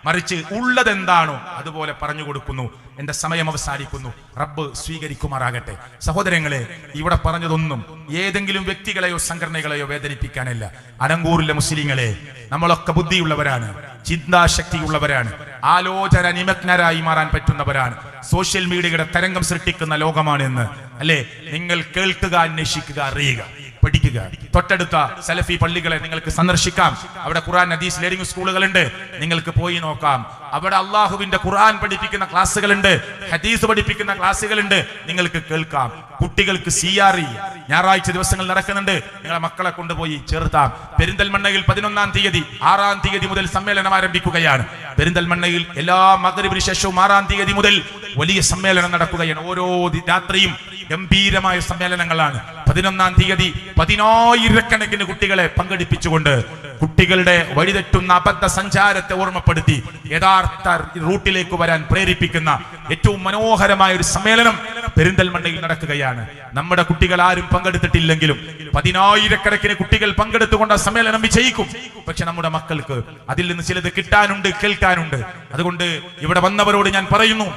മറിച്ച് ഉള്ളതെന്താണോ അതുപോലെ പറഞ്ഞു കൊടുക്കുന്നു. എന്റെ സമയം അവസാനിക്കുന്നു. റബ്ബ് സ്വീകരിക്കുമാറാകട്ടെ. സഹോദരങ്ങളെ, ഇവിടെ പറഞ്ഞതൊന്നും ഏതെങ്കിലും വ്യക്തികളെയോ സംഘടനകളെയോ വേദനിപ്പിക്കാനല്ല. അനങ്കൂറിലെ മുസ്ലിങ്ങളെ, നമ്മളൊക്കെ ബുദ്ധിയുള്ളവരാണ്, ചിന്താശക്തിയുള്ളവരാണ്, ആലോചന നിമഗ്നരായി മാറാൻ പറ്റുന്നവരാണ്. സോഷ്യൽ മീഡിയയുടെ തരംഗം സൃഷ്ടിക്കുന്ന ലോകമാണെന്ന് അല്ലെ? നിങ്ങൾ കേൾക്കുക, അന്വേഷിക്കുക, അറിയുക, പഠിക്കുക. തൊട്ടടുത്ത സലഫി പള്ളികളെ നിങ്ങൾക്ക് സന്ദർശിക്കാം. അവിടെ ഖുർആൻ ഹദീസ് ലേണിംഗ് സ്കൂളുകളുണ്ട്. നിങ്ങൾക്ക് പോയി നോക്കാം. അവിടെ അള്ളാഹുവിന്റെ ഖുർആൻ പഠിപ്പിക്കുന്ന ക്ലാസ്സുകളുണ്ട്, ഹദീസ് പഠിപ്പിക്കുന്ന ക്ലാസ്സുകളുണ്ട്. നിങ്ങൾക്ക് കേൾക്കാം. കുട്ടികൾക്ക് CRE ഞായറാഴ്ച ദിവസങ്ങൾ നടക്കുന്നുണ്ട്. നിങ്ങളെ മക്കളെ കൊണ്ടുപോയി ചേർത്താം. പെരിന്തൽമണ്ണയിൽ 11-ാം തീയതി 6-ാം തീയതി മുതൽ സമ്മേളനം ആരംഭിക്കുകയാണ്. പെരിന്തൽമണ്ണയിൽ എല്ലാ മഗ്‌രിബിന് ശേഷവും 6-ാം തീയതി മുതൽ വലിയ സമ്മേളനം നടക്കുകയാണ്. ഓരോ രാത്രിയും ഗംഭീരമായ സമ്മേളനങ്ങളാണ്. 11-ാം തീയതി 10,000-കണക്കിന് കുട്ടികളെ പങ്കെടുപ്പിച്ചുകൊണ്ട് കുട്ടികളുടെ വഴിതെറ്റുന്ന അബദ്ധ സഞ്ചാരത്തെ ഓർമ്മപ്പെടുത്തി യഥാർത്ഥ റൂട്ടിലേക്ക് വരാൻ പ്രേരിപ്പിക്കുന്ന ഏറ്റവും മനോഹരമായ ഒരു സമ്മേളനം പെരിന്തൽമണ്ണയിൽ നടക്കുകയാണ്. നമ്മുടെ കുട്ടികൾ ആരും പങ്കെടുത്തിട്ടില്ലെങ്കിലും 10,000-കണക്കിന് കുട്ടികൾ പങ്കെടുത്തുകൊണ്ട് സമ്മേളനം വിജയിക്കും. പക്ഷെ നമ്മുടെ മക്കൾക്ക് അതിൽ നിന്ന് ചിലത് കിട്ടാനുണ്ട്, കേൾക്കാനുണ്ട്. അതുകൊണ്ട് ഇവിടെ വന്നവരോട് ഞാൻ പറയുന്നു,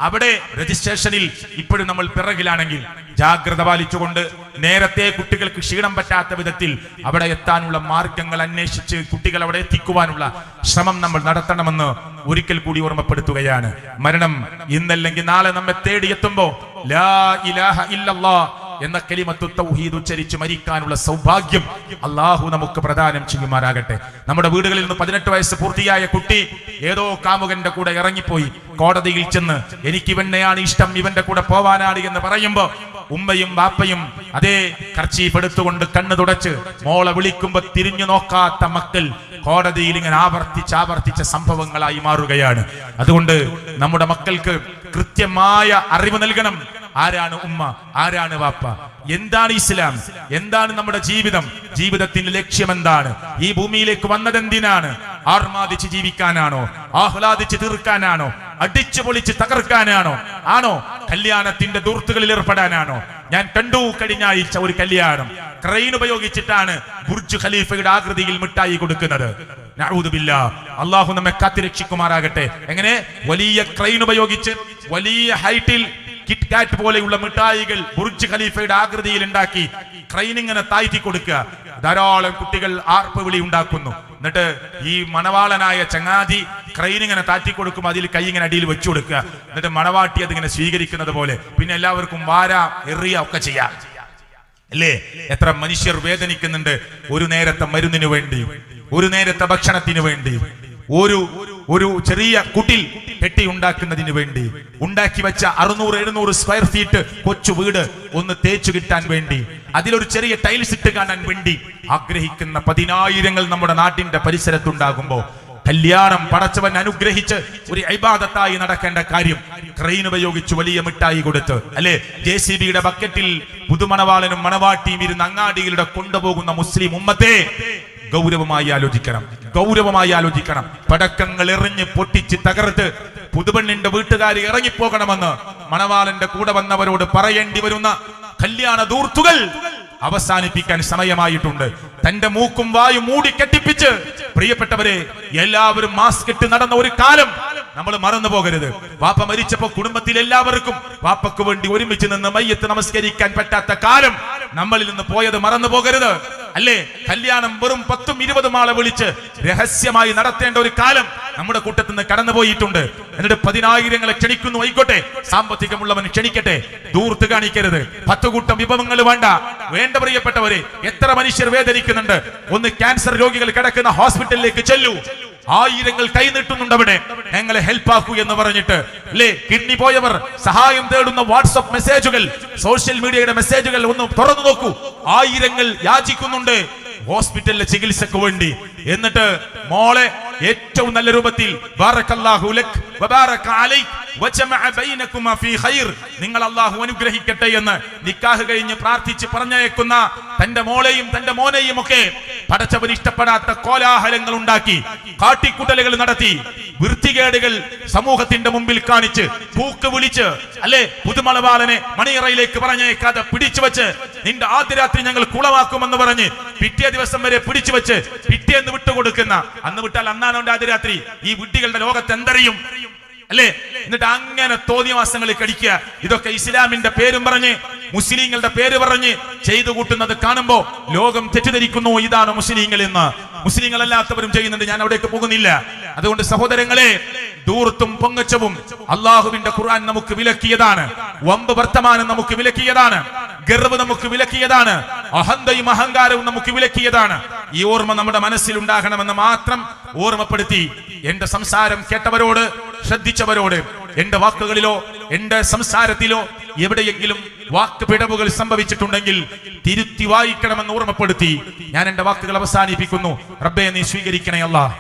അവിടെ രജിസ്ട്രേഷനിൽ ഇപ്പോഴും നമ്മൾ പിറകിലാണെങ്കിൽ ജാഗ്രത പാലിച്ചുകൊണ്ട് നേരത്തെ കുട്ടികൾക്ക് ക്ഷീണം പറ്റാത്ത വിധത്തിൽ അവിടെ എത്താനുള്ള മാർഗങ്ങൾ അന്വേഷിച്ച് കുട്ടികൾ അവിടെ എത്തിക്കുവാനുള്ള ശ്രമം നമ്മൾ നടത്തണമെന്ന് ഒരിക്കൽ കൂടി ഓർമ്മപ്പെടുത്തുകയാണ്. മരണം ഇന്നല്ലെങ്കിൽ നാളെ നമ്മെ തേടിയെത്തുമ്പോ ലാ ഇലാഹ ഇല്ലല്ലാഹ് എന്ന കലിമത്തു തൗഹീദ് ഉച്ചരിച്ച് മരിക്കാനുള്ള സൗഭാഗ്യം അള്ളാഹു നമുക്ക് പ്രദാനം ചെയ്യുമാറാകട്ടെ. നമ്മുടെ വീടുകളിൽ നിന്ന് 18 വയസ്സ് പൂർത്തിയായ കുട്ടി ഏതോ കാമുകന്റെ കൂടെ ഇറങ്ങിപ്പോയി കോടതിയിൽ ചെന്ന് എനിക്ക് ഇവനെയാണ് ഇഷ്ടം, ഇവന്റെ കൂടെ പോവാനാണ് എന്ന് പറയുമ്പോ ഉമ്മയും ബാപ്പയും അതേ കർച്ചീഫ് എടുത്തുകൊണ്ട് കണ്ണ് തുടച്ച് മോളെ വിളിക്കുമ്പോ തിരിഞ്ഞു നോക്കാത്ത മക്കൾ കോടതിയിൽ ഇങ്ങനെ ആവർത്തിച്ച സംഭവങ്ങളായി മാറുകയാണ്. അതുകൊണ്ട് നമ്മുടെ മക്കൾക്ക് കൃത്യമായ അറിവ് നൽകണം. ആരാണ് ഉമ്മ, ആരാണ് വാപ്പ, എന്താണ് ഇസ്ലാം, എന്താണ് നമ്മുടെ ജീവിതം, ജീവിതത്തിന്റെ ലക്ഷ്യം എന്താണ്, ഈ ഭൂമിയിലേക്ക് വന്നതെന്തിനാണ്? ആർമാദിച്ച് ജീവിക്കാനാണോ, ആഹ്ലാദിച്ച് തീർക്കാനാണോ, അടിച്ചു പൊളിച്ച് തകർക്കാനാണോ, ആണോ കല്യാണത്തിന്റെ ദൂർത്തുകളിൽ ഏർപ്പെടാനാണോ? ഞാൻ കണ്ടു കഴിഞ്ഞ ആഴ്ച ഒരു കല്യാണം ക്രെയിൻ ഉപയോഗിച്ചിട്ടാണ് ബുർജ് ഖലീഫയുടെ ആകൃതിയിൽ മിഠായി കൊടുക്കുന്നത്. നഊദു ബില്ലാഹ്, അല്ലാഹു നമ്മെ കാത്തുരക്ഷിക്കുമാറാകട്ടെ. എങ്ങനെ വലിയ ക്രെയിൻ ഉപയോഗിച്ച് വലിയ ഹൈറ്റിൽ കിറ്റ്കാറ്റ് പോലെയുള്ള മിഠായികൾ ബുർജ് ഖലീഫയുടെ ആകൃതിയിൽ ഉണ്ടാക്കി ക്രെയിനിങ്ങനെ താഴ്ത്തി കൊടുക്കുക. ധാരാളം കുട്ടികൾ ആർപ്പ് വിളി ഉണ്ടാക്കുന്നു. എന്നിട്ട് ഈ മണവാളനായ ചങ്ങാതി ക്രെയിനിങ്ങനെ താറ്റി കൊടുക്കുമ്പോൾ അതിൽ കൈ ഇങ്ങനെ അടിയിൽ വെച്ചു കൊടുക്കുക. എന്നിട്ട് മണവാട്ടി അതിങ്ങനെ സ്വീകരിക്കുന്നത് പോലെ പിന്നെ എല്ലാവർക്കും വാരാ എറിയ ഒക്കെ ചെയ്യാം അല്ലേ? എത്ര മനുഷ്യർ വേദനിക്കുന്നുണ്ട് ഒരു നേരത്തെ മരുന്നിന് വേണ്ടി, ഒരു നേരത്തെ ഭക്ഷണത്തിന് വേണ്ടി, ഒരു ചെറിയ കുട്ടിൽ കെട്ടി ഉണ്ടാക്കുന്നതിന് വേണ്ടി, ഉണ്ടാക്കി വെച്ച 600-700 സ്ക്വയർ ഫീറ്റ് കൊച്ചു വീട് ഒന്ന് തേച്ചു കിട്ടാൻ വേണ്ടി, അതിലൊരു ചെറിയ ടൈൽസ് ഇട്ട് കാണാൻ വേണ്ടി ആഗ്രഹിക്കുന്ന 10,000 നമ്മുടെ നാട്ടിന്റെ പരിസരത്തുണ്ടാകുമ്പോ കല്യാണം പടച്ചവൻ അനുഗ്രഹിച്ച് ഒരു ഇബാദത്തായി നടക്കേണ്ട കാര്യം ക്രെയിൻ ഉപയോഗിച്ച് വലിയ മിഠായി കൊടുത്ത് അല്ലെ JCBയുടെ ബക്കറ്റിൽ പുതുമണവാളനും മണവാട്ടിയും ഇരുന്ന് അങ്ങാടിയിലൂടെ കൊണ്ടുപോകുന്ന മുസ്ലിം ഉമ്മത്തെ ഗൗരവമായി ആലോചിക്കണം. പടക്കങ്ങൾ എറിഞ്ഞ് പൊട്ടിച്ച് തകർത്ത് പുതുപെണ്ണിന്റെ വീട്ടുകാർ ഇറങ്ങിപ്പോകണമെന്ന് മണവാളന്റെ കൂടെ വന്നവരോട് പറയേണ്ടി വരുന്ന കല്യാണ ദൂർത്തുകൾ അവസാനിപ്പിക്കാൻ സമയമായിട്ടുണ്ട്. തന്റെ മൂക്കും വായും മൂടി കെട്ടിപ്പിച്ച് പ്രിയപ്പെട്ടവരെ എല്ലാവരും മാസ്ക് ഇട്ട് നടന്ന ഒരു കാലം നമ്മൾ മറന്നു പോകരുത്. വാപ്പ മരിച്ചപ്പോ കുടുംബത്തിൽ എല്ലാവർക്കും വാപ്പക്ക് വേണ്ടി ഒരുമിച്ച് നിന്ന് മയ്യത്ത് നമസ്കരിക്കാൻ പറ്റാത്ത കാലം നമ്മളിൽ നിന്ന് പോയത് മറന്നു പോകരുത് അല്ലേ? കല്യാണം വെറും 10-20 ആളെ വിളിച്ച് രഹസ്യമായി നടത്തേണ്ട ഒരു കാലം നമ്മുടെ കൂട്ടത്തിൽ നിന്ന് കടന്നുപോയിട്ടുണ്ട്. എന്നിട്ട് 10,000 ക്ഷണിക്കുന്നു, ആയിക്കോട്ടെ, സാമ്പത്തികമുള്ളവൻ ക്ഷണിക്കട്ടെ, ദൂർത്ത് കാണിക്കരുത്. 10 കൂട്ടം വിഭവങ്ങൾ വേണ്ട പ്രിയപ്പെട്ടവരെ, എത്ര മനുഷ്യർ വേദനിക്കുന്നുണ്ട്. ഒന്ന് ക്യാൻസർ രോഗികൾ കിടക്കുന്ന ഹോസ്പിറ്റലിലേക്ക് ചെല്ലൂ, 1000 കൈ നീട്ടുന്നുണ്ട് അവിടെ, ഞങ്ങളെ ഹെൽപ്പ് ആക്കൂ എന്ന് പറഞ്ഞിട്ട് അല്ലേ? കിഡ്നി പോയവർ സഹായം തേടുന്ന വാട്സ്ആപ്പ് മെസ്സേജുകൾ, സോഷ്യൽ മീഡിയയുടെ മെസ്സേജുകൾ ഒന്ന് തുറന്നു നോക്കൂ. 1000 യാചിക്കുന്നുണ്ട് ഹോസ്പിറ്റലിലെ ചികിത്സക്ക് വേണ്ടി. എന്നിട്ട് മോളെ ഏറ്റവും നല്ല രൂപത്തിൽ ബാറകല്ലാഹു ലക് വബാറക അലൈക് വജമഅ ബൈനകുമാ ഫീ ഖൈർ, നിങ്ങൾ അല്ലാഹു അനുഗ്രഹിക്കട്ടെ എന്ന് നിക്കാഹ് കഴിഞ്ഞ് പ്രാർത്ഥിച്ച് പറഞ്ഞയക്കുന്ന തന്റെ മോളെയും തന്റെ മോനെയും ഒക്കെ പടച്ചവൻ ഇഷ്ടപ്പെടാത്ത കോലാഹലങ്ങൾ ഉണ്ടാക്കി, കാട്ടിക്കുട്ടലുകൾ നടത്തി, വൃത്തികേടുകൾ സമൂഹത്തിന്റെ മുമ്പിൽ കാണിച്ച്, പൂക്ക് വിളിച്ച് അല്ലെ പുതുമണവാളനെ മണിയറയിലേക്ക് പറഞ്ഞേക്കാതെ പിടിച്ചു വെച്ച് നിന്റെ ആദ്യ രാത്രി ഞങ്ങൾ കുളമാക്കുമെന്ന് പറഞ്ഞ് പിറ്റേ ദിവസം വരെ പിടിച്ചു വെച്ച് പിറ്റേന്ന് വിട്ടുകൊടുക്കുന്ന, അന്ന് വിട്ടാൽ അന്നാണ് ആദ്യ രാത്രി. ഈ വിഡ്ഢികളുടെ ലോകത്ത് എന്തറിയും അല്ലേ? എന്നിട്ട് അങ്ങനെ തോന്നിയവാസങ്ങളിൽ കടിക്കുക. ഇതൊക്കെ ഇസ്ലാമിന്റെ പേരും പറഞ്ഞ് മുസ്ലിങ്ങളുടെ പേര് പറഞ്ഞ് ചെയ്തു കൂട്ടുന്നത് കാണുമ്പോ ലോകം തെറ്റിദ്ധരിക്കുന്നു ഇതാണ് മുസ്ലിങ്ങൾ എന്ന്. മുസ്ലിങ്ങളല്ലാത്തവരും ചെയ്യുന്നുണ്ട്, ഞാൻ അവിടേക്ക് പോകുന്നില്ല. അതുകൊണ്ട് സഹോദരങ്ങളെ, ദൂർത്തും പൊങ്ങച്ചവും അള്ളാഹുവിന്റെ ഖുർആൻ നമുക്ക് വിലക്കിയതാണ്. വമ്പ് വർത്തമാനം നമുക്ക് വിലക്കിയതാണ്. ഗർവ് നമുക്ക് വിലക്കിയതാണ്. അഹന്തയും അഹങ്കാരവും നമുക്ക് വിലക്കിയതാണ്. ഈ ഓർമ്മ നമ്മുടെ മനസ്സിൽ ഉണ്ടാകണമെന്ന് മാത്രം ഓർമ്മപ്പെടുത്തി എന്റെ സംസാരം കേട്ടവരോട്, ശ്രദ്ധിച്ചവരോട്, എന്റെ വാക്കുകളിലോ എന്റെ സംസാരത്തിലോ എവിടെയെങ്കിലും വാക്ക് പിഴവുകൾ സംഭവിച്ചിട്ടുണ്ടെങ്കിൽ തിരുത്തി വായിക്കണമെന്ന് ഓർമ്മപ്പെടുത്തി ഞാൻ എന്റെ വാക്കുകൾ അവസാനിപ്പിക്കുന്നു. റബ്ബേ, നീ സ്വീകരിക്കണേ അല്ലാഹ്.